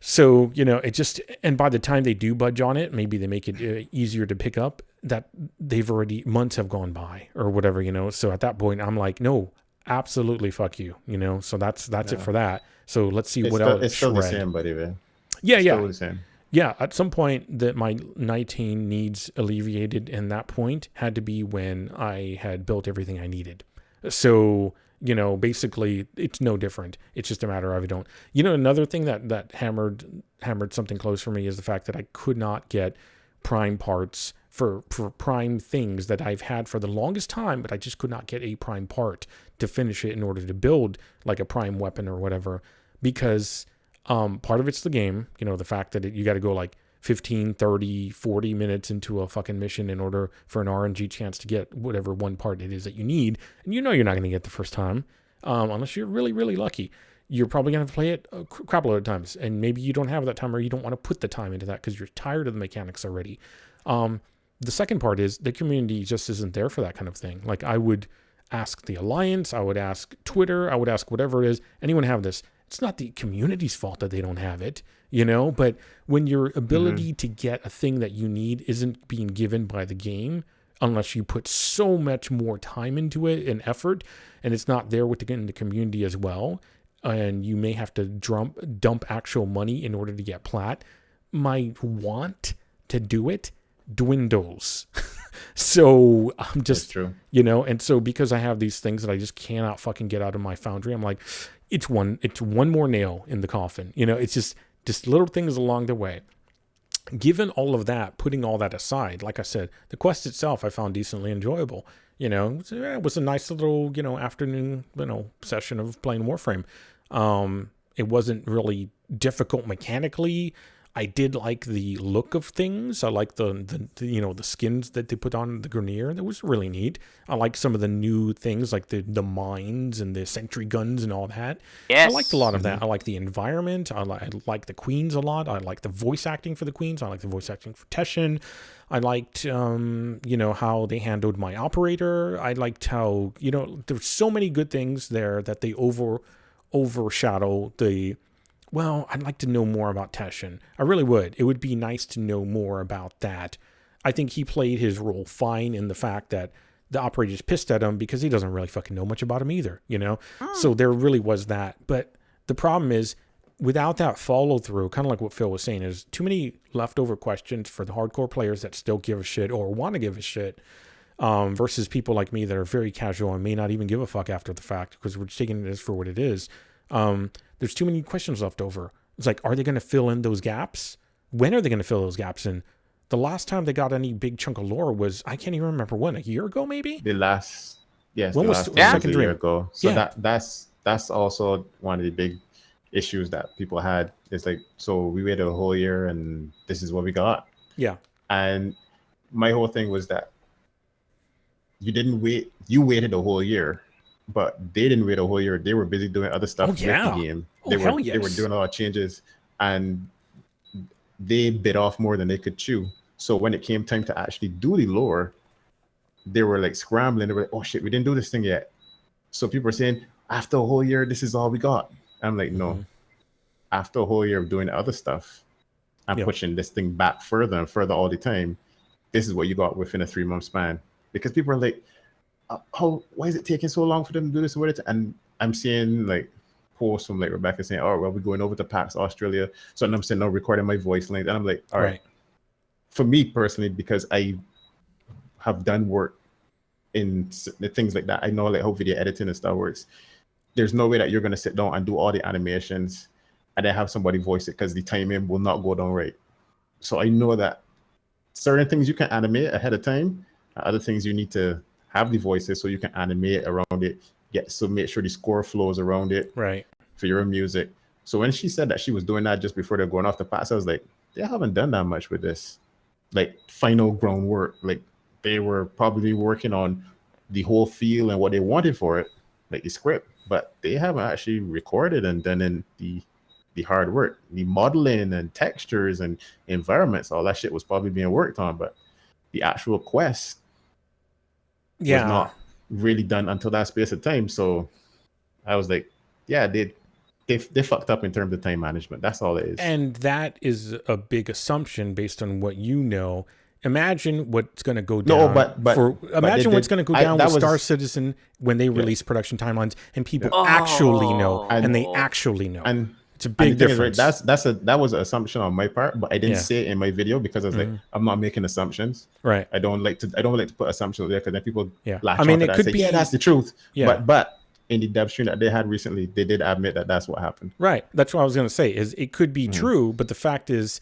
So, it just, and by the time they do budge on it, maybe they make it easier to pick up, that they've already, months have gone by or whatever, So at that point, I'm like, no, absolutely fuck you, So that's it for that. So let's see what else. It's still the same, buddy, man. Yeah. At some point that my 19 needs alleviated, and that point had to be when I had built everything I needed. So, basically it's no different. It's just a matter of I don't. Another thing that hammered something close for me is the fact that I could not get prime parts for prime things that I've had for the longest time, but I just could not get a prime part to finish it in order to build like a prime weapon or whatever, because part of it's the game, the fact that you got to go like 15, 30, 40 minutes into a fucking mission in order for an RNG chance to get whatever one part it is that you need. And you know you're not going to get the first time, unless you're really, really lucky. You're probably going to play it a crap load of times, and maybe you don't have that time or you don't want to put the time into that because you're tired of the mechanics already. The second part is the community just isn't there for that kind of thing. Like, I would ask the Alliance, I would ask Twitter, I would ask whatever it is. Anyone have this? It's not the community's fault that they don't have it, but when your ability to get a thing that you need isn't being given by the game, unless you put so much more time into it and effort, and it's not there in the community as well, and you may have to dump actual money in order to get plat, my want to do it dwindles. So I'm just, true. And so because I have these things that I just cannot fucking get out of my foundry, I'm like, it's one more nail in the coffin. It's just little things along the way. Given all of that, putting all that aside, like I said, the quest itself I found decently enjoyable. It was a nice little, afternoon, session of playing Warframe. It wasn't really difficult mechanically. I did like the look of things. I like the skins that they put on the Grenier. That was really neat. I like some of the new things like the mines and the sentry guns and all that. Yes. I liked a lot of that. I like the environment. I like the queens a lot. I like the voice acting for the queens. I like the voice acting for Teshin. I liked, how they handled my operator. I liked how, there's so many good things there that they overshadow the... Well, I'd like to know more about Teshin. I really would. It would be nice to know more about that. I think he played his role fine in the fact that the operator's pissed at him because he doesn't really fucking know much about him either, So there really was that. But the problem is, without that follow through, kind of like what Phil was saying, is too many leftover questions for the hardcore players that still give a shit or want to give a shit, versus people like me that are very casual and may not even give a fuck after the fact because we're just taking it as for what it is. There's too many questions left over. It's like, are they going to fill in those gaps? When are they going to fill those gaps in? The last time they got any big chunk of lore was, I can't even remember when, a year ago maybe? When was the second a dream? year ago. So that's also one of the big issues that people had. It's like, so we waited a whole year and this is what we got. Yeah. And my whole thing was that you didn't wait. You waited a whole year. But they didn't wait a whole year. They were busy doing other stuff with the game. They were doing a lot of changes, and they bit off more than they could chew. So when it came time to actually do the lore, they were like scrambling. They were like, "Oh shit, we didn't do this thing yet." So people are saying, "After a whole year, this is all we got." I'm like, "No." After a whole year of doing other stuff, I'm pushing this thing back further and further all the time. This is what you got within a 3-month span, because people are like, why is it taking so long for them to do this? And I'm seeing like posts from like Rebecca saying, "Oh, well, we're going over to PAX Australia." So I'm sitting there recording my voice link, and I'm like, all right. For me personally, because I have done work in things like that, I know like how video editing and stuff works. There's no way that you're gonna sit down and do all the animations and then have somebody voice it because the timing will not go down right. So I know that certain things you can animate ahead of time, other things you need to have the voices so you can animate around it, make sure the score flows around it for your music. So when she said that she was doing that just before they're going off the pass, I was like, they haven't done that much with this like final groundwork. Like they were probably working on the whole feel and what they wanted for it, like the script, but they haven't actually recorded and done in the hard work, the modeling and textures and environments. All that shit was probably being worked on, but the actual quest was not really done until that space of time. So I was like, yeah, they fucked up in terms of time management. That's all it is. And that is a big assumption based on what you know. Imagine what's going to go down. Imagine what's going to go down with Star Citizen when they release production timelines and people actually know, and they actually know. And it's a big difference. That was an assumption on my part, but I didn't say it in my video because I was like, I'm not making assumptions. Right. I don't like to put assumptions there because then people latch I mean, onto it that could and say, be that's the truth. Yeah. But in the dev stream that they had recently, they did admit that that's what happened. Right. That's what I was going to say. Is it could be true, but the fact is,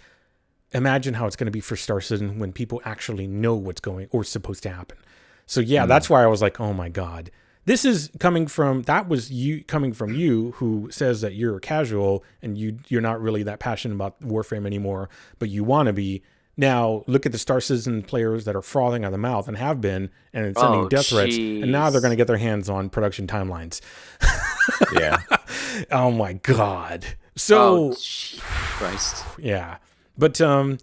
imagine how it's going to be for Star Citizen when people actually know what's going or supposed to happen. So that's why I was like, oh my God, This is coming from you who says that you're a casual and you're not really that passionate about Warframe anymore, but you want to be. Now look at the Star Citizen players that are frothing at the mouth and have been and sending death threats, and now they're going to get their hands on production timelines. Yeah. Oh my God. So Christ. Yeah. But I don't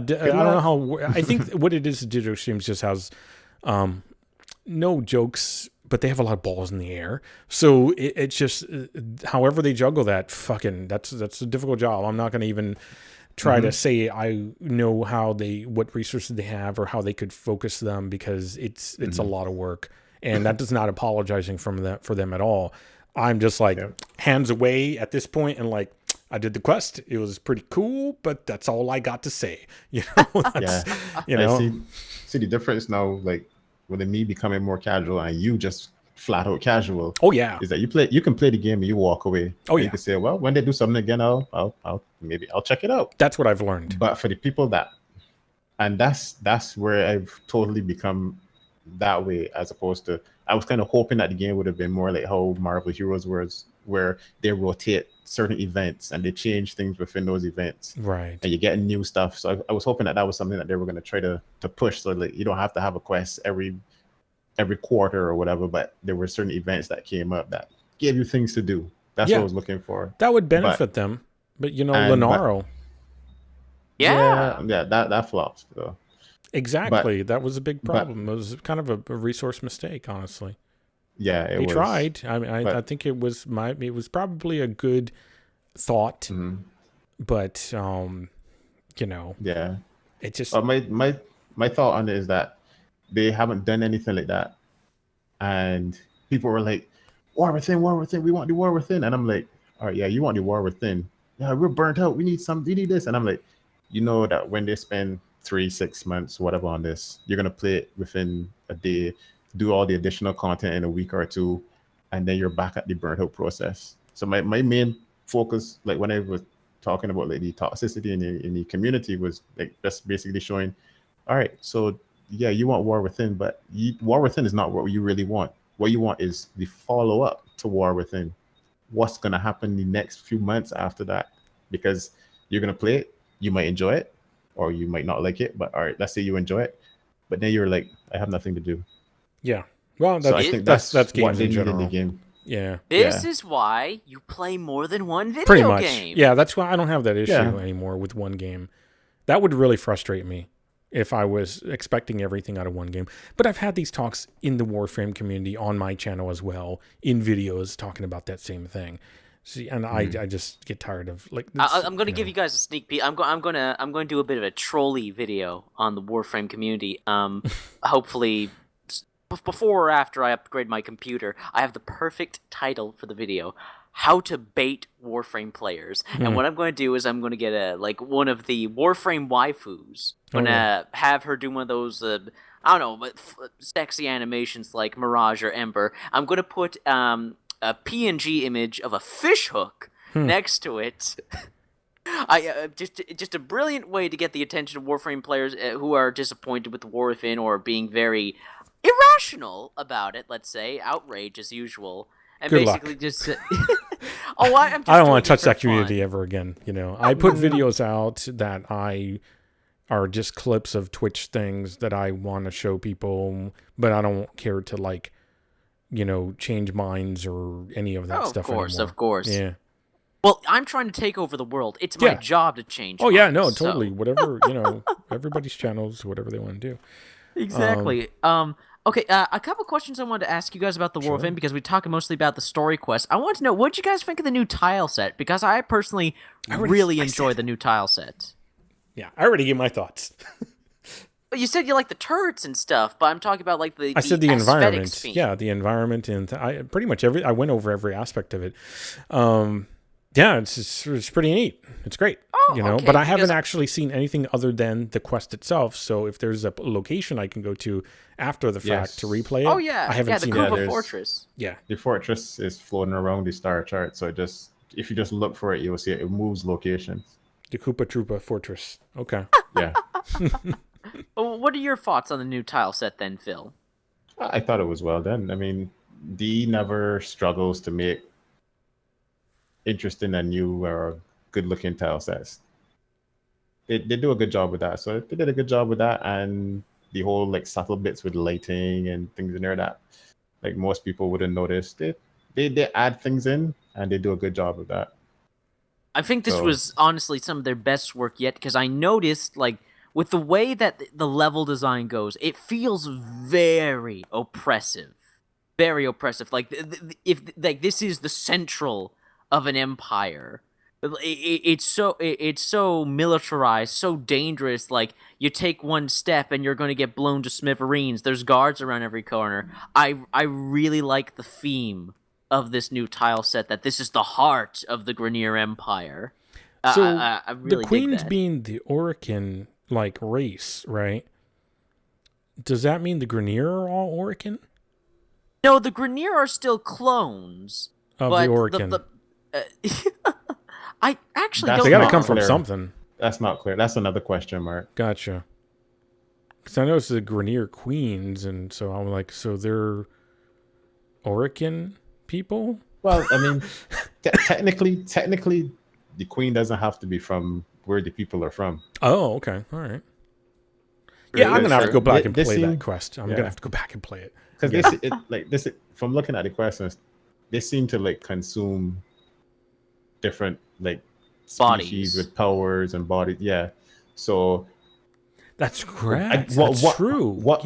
know how. I think what it is, Digital Extremes just has no jokes, but they have a lot of balls in the air. So it's just however they juggle that. Fucking that's a difficult job. I'm not going to even try to say I know what resources they have or how they could focus them, because it's a lot of work, and that is not apologizing for them at all. I'm just like hands away at this point, and like, I did the quest. It was pretty cool, but that's all I got to say. You know, I see the difference now, like with me becoming more casual and you just flat out casual. Oh yeah, is that you can play the game and you walk away. Oh yeah, you can say, well, when they do something again, I'll check it out. That's what I've learned. But for the people that's where I've totally become that way, as opposed to, I was kind of hoping that the game would have been more like how Marvel Heroes was, where they rotate certain events and they change things within those events, right? And you're getting new stuff. So I was hoping that was something that they were going to try to push, so like you don't have to have a quest every quarter or whatever, but there were certain events that came up that gave you things to do. That's what I was looking for. That would benefit them, but Lenaro. That flopped though. Exactly. That was a big problem. It was kind of a resource mistake, honestly. Yeah, he tried. I mean, I think it was probably a good thought, but yeah, it just my thought on it is that they haven't done anything like that, and people were like, war within, we want the war within, and I'm like, all right, yeah, you want the war within, yeah, we're burnt out, we need this, and I'm like, you know that when they spend 3-6 months whatever on this, you're gonna play it within a day, do all the additional content in a week or two, and then you're back at the burnt out process. So my main focus, like when I was talking about like the toxicity in the community, was like just basically showing, all right, so yeah, you want war within, but war within is not what you really want. What you want is the follow-up to war within. What's going to happen the next few months after that? Because you're going to play it, you might enjoy it, or you might not like it, but all right, let's say you enjoy it, but then you're like, I have nothing to do. Yeah. Well, I think that's games what they in need general. in the game. Yeah. This is why you play more than one video Pretty much. game. Yeah, that's why I don't have that issue anymore with one game. That would really frustrate me if I was expecting everything out of one game. But I've had these talks in the Warframe community on my channel as well, in videos talking about that same thing. See, and I just get tired of like. I'm going to give you guys a sneak peek. I'm going to do a bit of a trolley video on the Warframe community. Hopefully, before or after I upgrade my computer, I have the perfect title for the video: How to Bait Warframe Players. And what I'm going to do is I'm going to get one of the Warframe waifus. I'm going to have her do one of those, I don't know, but sexy animations like Mirage or Ember. I'm going to put a PNG image of a fish hook next to it. Just a brilliant way to get the attention of Warframe players who are disappointed with the War Within or being very irrational about it, let's say, outrage as usual. And Good basically luck. just I don't want to touch that community ever again. I put videos out that are just clips of Twitch things that I want to show people, but I don't care to change minds or any of that stuff anymore. Of course. Yeah. Well, I'm trying to take over the world. It's my job to change. Oh yeah, no, totally. Whatever, everybody's channels, whatever they want to do. Exactly. Okay, a couple questions I wanted to ask you guys about the War Within, because we talked mostly about the story quest. I want to know, what did you guys think of the new tile set? Because I personally really enjoy the new tile set. Yeah, I already gave my thoughts. But you said you like the turrets and stuff, but I'm talking about I said the environment. Theme. Yeah, the environment, and I pretty much I went over every aspect of it. Yeah, it's pretty neat. It's great, okay, but I haven't actually seen anything other than the quest itself. So if there's a location I can go to after the fact to replay it, I haven't seen the it. Kuva Fortress. Yeah, the fortress is floating around the star chart. So if you just look for it, you'll see it moves locations. The Koopa Troopa Fortress. Okay. Yeah. What are your thoughts on the new tile set then, Phil? I thought it was well done. I mean, D never struggles to make interesting and new or good-looking tile sets. They do a good job with that. So they did a good job with that, and the whole like subtle bits with lighting and things in there that like most people wouldn't notice. They add things in, and they do a good job of that. I think this was honestly some of their best work yet, because I noticed, like, with the way that the level design goes, it feels very oppressive. Very oppressive. Like, if like this is the central of an empire. It's so militarized, so dangerous. Like, you take one step and you're going to get blown to smithereens. There's guards around every corner. I really like the theme of this new tile set, that this is the heart of the Grenier Empire. So I really the queens dig that. being the Orican like race, right? Does that mean the Grenier are all Orican? No, the Grenier are still clones Of but the Orican. I actually That's don't They got to know. come from clear. something. That's not clear. That's another question mark. Gotcha. Because I know it's the Grenier queens, and so I'm like, so they're Orican people? Well, I mean, technically, the queen doesn't have to be from where the people are from. Oh, okay. All right. Yeah, I'm going to have to go back and play that quest. I'm going to have to go back and play it. Because this, from looking at the questions, they seem to like consume different like species Bodies with powers and bodies. Yeah, so that's correct. That's true. What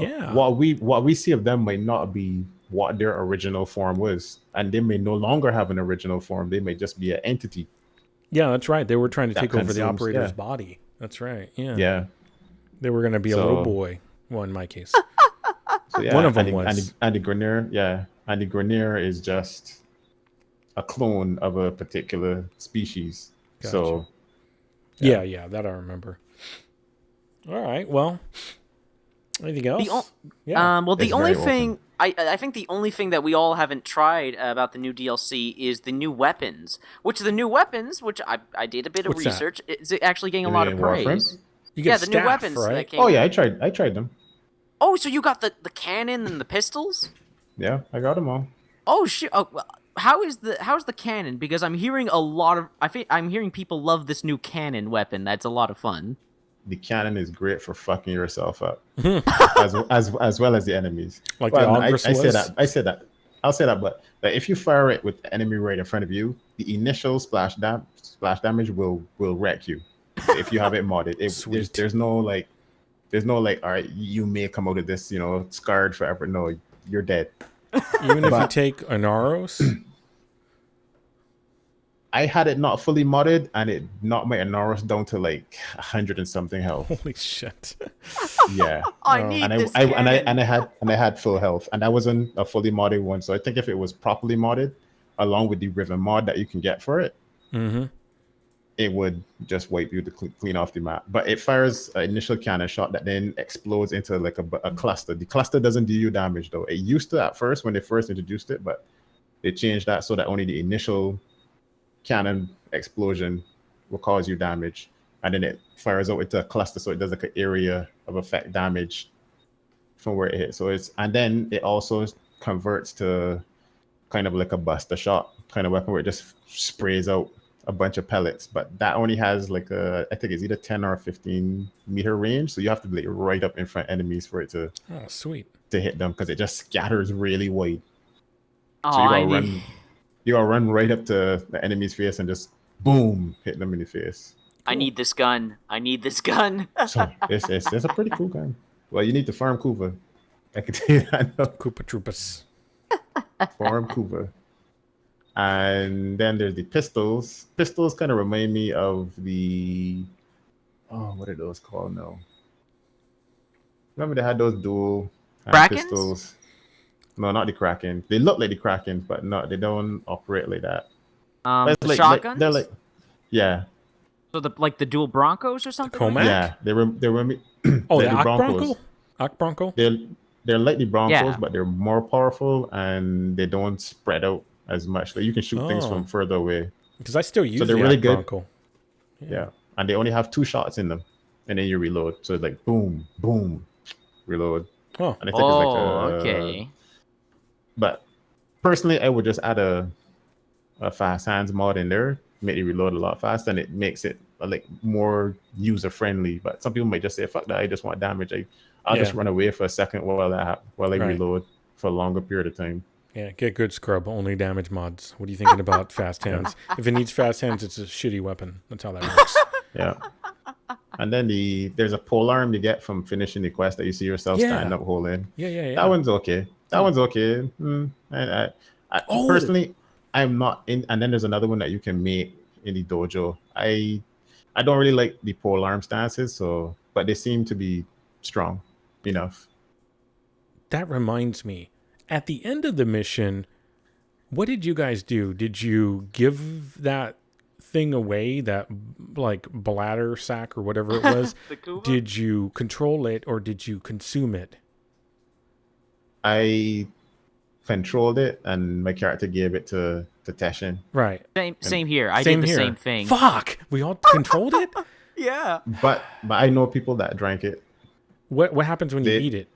we see of them might not be what their original form was, and they may no longer have an original form. They may just be an entity. Yeah, that's right. They were trying to that take over the consumes- operator's yeah. body. That's right. Yeah. Yeah. They were going to be a little boy. Well, in my case. So, yeah, One of them and was. and the Grenier, and the Grenier is just a clone of a particular species. Gotcha. So yeah, that I remember. All right, well, anything else? Well, the It's only very thing I think the only thing that we all haven't tried about the new DLC is the new weapons. Which I did a bit of What's that? research. It's actually getting a You lot mean of Warframe? praise. You get the staff, new weapons right? that came. Oh yeah, I tried them. Oh, so you got the cannon and the pistols? Yeah, I got them all. Oh shit! Oh, well, how's the cannon? Because I'm hearing I'm hearing people love this new cannon weapon. That's a lot of fun. The cannon is great for fucking yourself up, as well as the enemies. Like well, the I Ogress say was? that. I say that. I'll say that. But if you fire it with the enemy right in front of you, the initial splash damage will wreck you. If you have it modded, there's no like, all right, you may come out of this, scarred forever. No, you're dead. Even if you take Anaros? I had it not fully modded, and it knocked my Anaros down to like 100 and something health. Holy shit! Yeah, I need and this I had full health, and that wasn't a fully modded one. So I think if it was properly modded, along with the Riven mod that you can get for it, it would just wipe you to clean off the map. But it fires an initial cannon shot that then explodes into like a cluster. The cluster doesn't do you damage though. It used to at first when they first introduced it, but they changed that so that only the initial cannon explosion will cause you damage, and then it fires out into a cluster, so it does like an area of effect damage from where it hits. And then it also converts to kind of like a buster shot kind of weapon where it just sprays out a bunch of pellets, but that only has like I think it's either 10 or 15 meter range, so you have to be like right up in front of enemies for it to hit them, because it just scatters really wide. So you gotta run right up to the enemy's face and just boom, hit them in the face. I need this gun. So it's a pretty cool gun. Well, you need to farm Kuva. I can tell you that. Koopa Troopas. Farm Kuva. And then there's the pistols. Pistols kind of remind me of the what are those called now? Remember they had those dual pistols? No, not the Kraken. They look like the Kraken, but no, they don't operate like that. The shotguns? They're like, yeah. So the dual Broncos or something? Comac? Yeah, they remind me. Oh, like the Ak Bronco? They're like the Broncos, but they're more powerful and they don't spread out as much. Like you can shoot things from further away. Because I still use they're the really Ak good. Bronco. Yeah, and they only have 2 shots in them, and then you reload. So it's like boom, boom, reload. Oh, and I think it's like okay. But personally, I would just add a fast hands mod in there, make it reload a lot faster, and it makes it like more user friendly. But some people might just say, "Fuck that! I just want damage. I'll just run away for a second while I reload for a longer period of time." Yeah, get good scrub. Only damage mods. What are you thinking about fast hands? If it needs fast hands, it's a shitty weapon. That's how that works. Yeah. And then there's a pole arm you get from finishing the quest that you see yourself standing up holding. Yeah. That one's okay. That one's okay. I personally, I'm not in. And then there's another one that you can make in the dojo. I don't really like the pole arm stances, but they seem to be strong enough. That reminds me. At the end of the mission, what did you guys do? Did you give that thing away, that like bladder sack or whatever it was? Did you control it or did you consume it? I controlled it and my character gave it to Teshin. Right. Same here. I did the same thing. Fuck! We all controlled it? Yeah. But I know people that drank it. What happens when you eat it?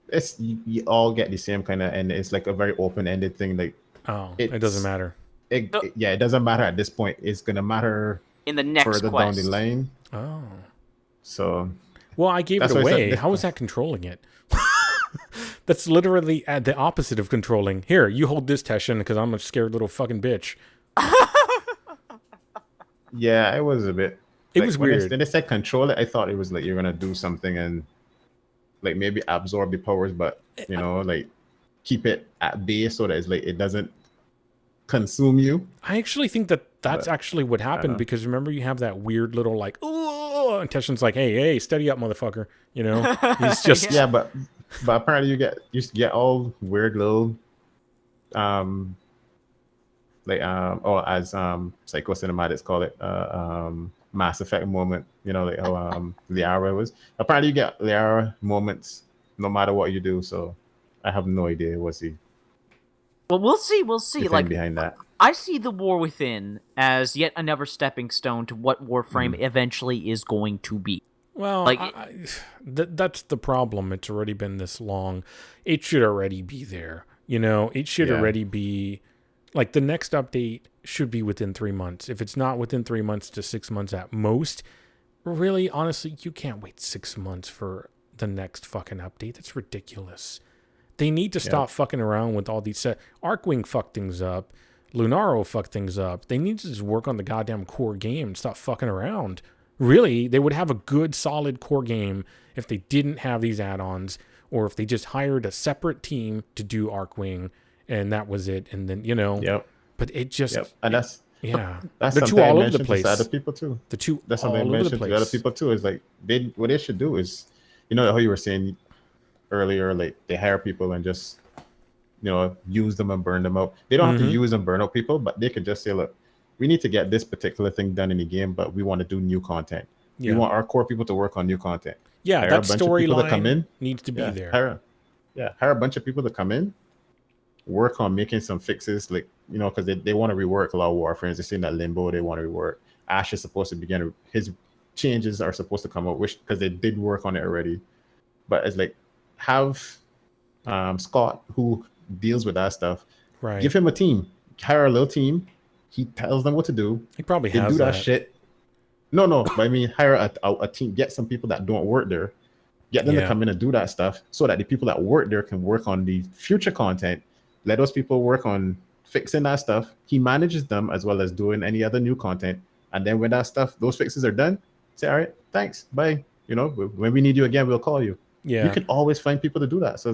It's you all get the same kind of, and it's like a very open-ended thing. Like, it doesn't matter. It doesn't matter at this point. It's gonna matter in the next further quest. down the line. Oh, so well, I gave it away. How is that controlling it? That's literally the opposite of controlling. Here, you hold this, Teshin, because I'm a scared little fucking bitch. Yeah, it was a bit. It was weird. When they said control it, I thought it was like you're gonna do something and like maybe absorb the powers, but like keep it at bay so that it's like it doesn't consume you. I actually think that's actually what happened, because remember you have that weird little like, oh, and Teshin's like, hey, steady up, motherfucker. He's just but apparently you get all weird little as psychocinematics call it Mass Effect moment, like how Liara was. Apparently you get Liara moments no matter what you do, so I have no idea what's he. Well, we'll see. Like behind that, I see the War Within as yet another stepping stone to what Warframe eventually is going to be. Well, like that's the problem. It's already been this long. It should already be there. It should already be. Like, the next update should be within 3 months. If it's not within 3 months to 6 months at most, really, honestly, you can't wait 6 months for the next fucking update. That's ridiculous. They need to stop fucking around with all these Arcwing fucked things up. Lunaro fucked things up. They need to just work on the goddamn core game and stop fucking around. Really, they would have a good, solid core game if they didn't have these add-ons, or if they just hired a separate team to do Arcwing, and that was it. And then, but it just, and that's the two all over the place. To other people too. The two that's something I mentioned to other people too. Is like what they should do is, how you were saying earlier, like they hire people and just, use them and burn them out. They don't have to use and burn out people, but they could just say, look, we need to get this particular thing done in the game, but we want to do new content. We want our core people to work on new content. Yeah, hire that storyline needs to be there. Hire a bunch of people to come in, work on making some fixes, like, because they want to rework a lot of Warframes. They're seeing that Limbo, they want to rework. Ash is supposed to begin, his changes are supposed to come out, because they did work on it already. But it's like, have Scott, who deals with that stuff, give him a team, hire a little team. He tells them what to do. He probably they has do that shit. No, but I mean, hire a team, get some people that don't work there, get them to come in and do that stuff, so that the people that work there can work on the future content. Let those people work on fixing that stuff. He manages them as well as doing any other new content. And then when those fixes are done, say, all right, thanks, bye. When we need you again, we'll call you. Yeah. You can always find people to do that. So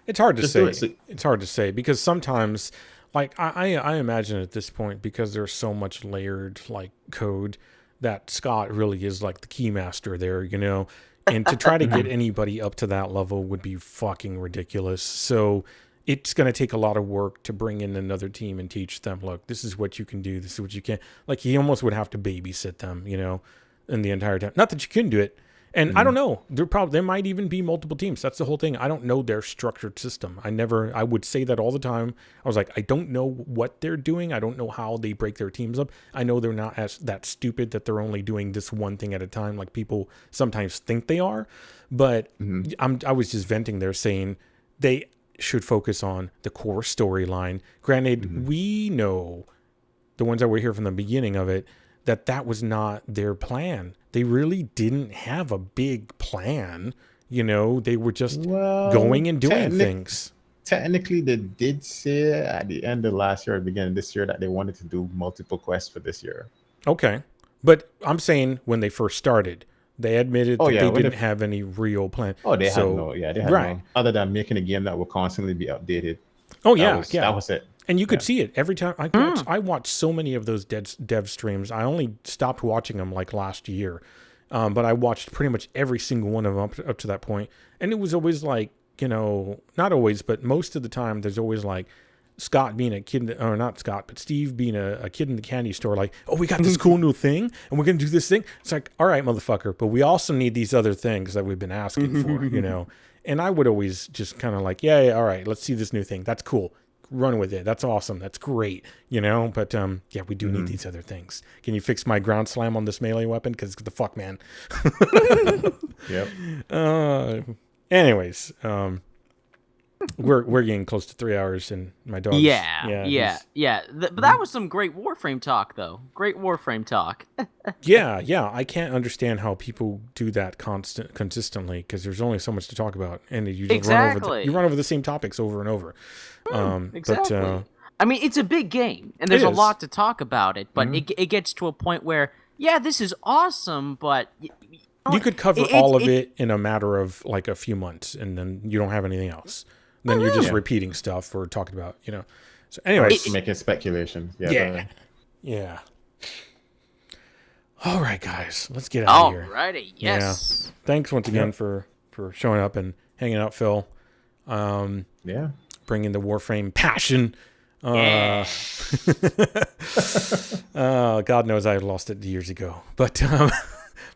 it's hard to say. It's hard to say, because sometimes, like, I imagine at this point, because there's so much layered like code, that Scott really is like the keymaster there, and to try to get anybody up to that level would be fucking ridiculous. So it's going to take a lot of work to bring in another team and teach them, look, this is what you can do, this is what you can't. Like, he almost would have to babysit them, in the entire time. Not that you couldn't do it. And I don't know. There might even be multiple teams. That's the whole thing. I don't know their structured system. I would say that all the time. I was like, I don't know what they're doing. I don't know how they break their teams up. I know they're not that stupid that they're only doing this one thing at a time, like people sometimes think they are. But I was just venting there, saying should focus on the core storyline. Granted, we know, the ones that were here from the beginning of it, that was not their plan. They really didn't have a big plan. You know, they were just going and doing things. Technically, they did say at the end of last year or beginning of this year that they wanted to do multiple quests for this year. Okay. But I'm saying when they first started, they admitted that they didn't have any real plan. Oh, they had no. Other than making a game that will constantly be updated. Oh, That was it. And you could see it every time. I watched so many of those dev streams. I only stopped watching them like last year. But I watched pretty much every single one of them up to that point. And it was always like, you know, not always, but most of the time, there's always like Scott being a kid, or not Scott, but Steve being a kid in the candy store, like, oh, we got this cool new thing, and we're going to do this thing. It's like, all right, motherfucker, but we also need these other things that we've been asking for, you know? And I would always just kind of like, yeah, all right, let's see this new thing. That's cool. Run with it. That's awesome. That's great, you know? But, yeah, we do need these other things. Can you fix my ground slam on this melee weapon? Because the fuck, man. Yep. Anyways, we're getting close to 3 hours, and my dog. Yeah. But that was some great Warframe talk, though. Great Warframe talk. yeah. I can't understand how people do that consistently, because there's only so much to talk about, and you just run over the same topics over and over. Exactly. But, I mean, it's a big game, and there's a lot to talk about it. But it gets to a point where, this is awesome, but you could cover all of it in a matter of like a few months, and then you don't have anything else. Then you're just repeating stuff or talking about, you know. So anyway, making speculation. Yeah. All right, guys, let's get out of here. Alrighty, yes. Yeah. Thanks once again for showing up and hanging out, Phil. Bringing the Warframe passion. God knows I lost it years ago, but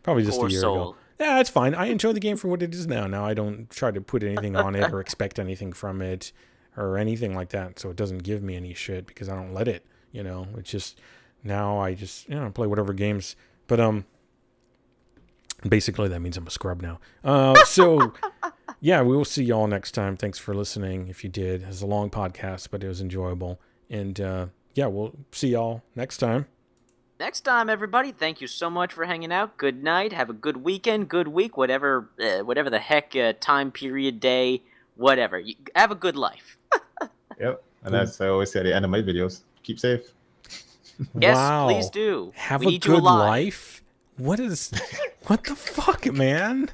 probably just a year ago. Yeah, it's fine. I enjoy the game for what it is now. Now I don't try to put anything on it or expect anything from it or anything like that. So it doesn't give me any shit because I don't let it, you know. It's just now I just, play whatever games. But basically that means I'm a scrub now. So yeah, we will see y'all next time. Thanks for listening. If you did, it was a long podcast, but it was enjoyable. And we'll see y'all next time. Next time, everybody, thank you so much for hanging out. Good night. Have a good weekend, good week, whatever the heck time period, day, whatever. Have a good life. Yep. And as I always say at the end of my videos, keep safe. Yes, please do. Have a good life? What the fuck, man?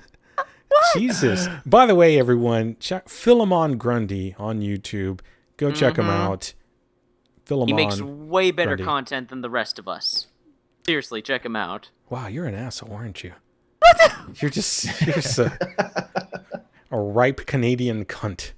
Jesus. By the way, everyone, check Philamon Grundy on YouTube. Go check him out. Philamon He makes way better content than the rest of us. Seriously, check him out. Wow, you're an asshole, aren't you? You're just a ripe Canadian cunt.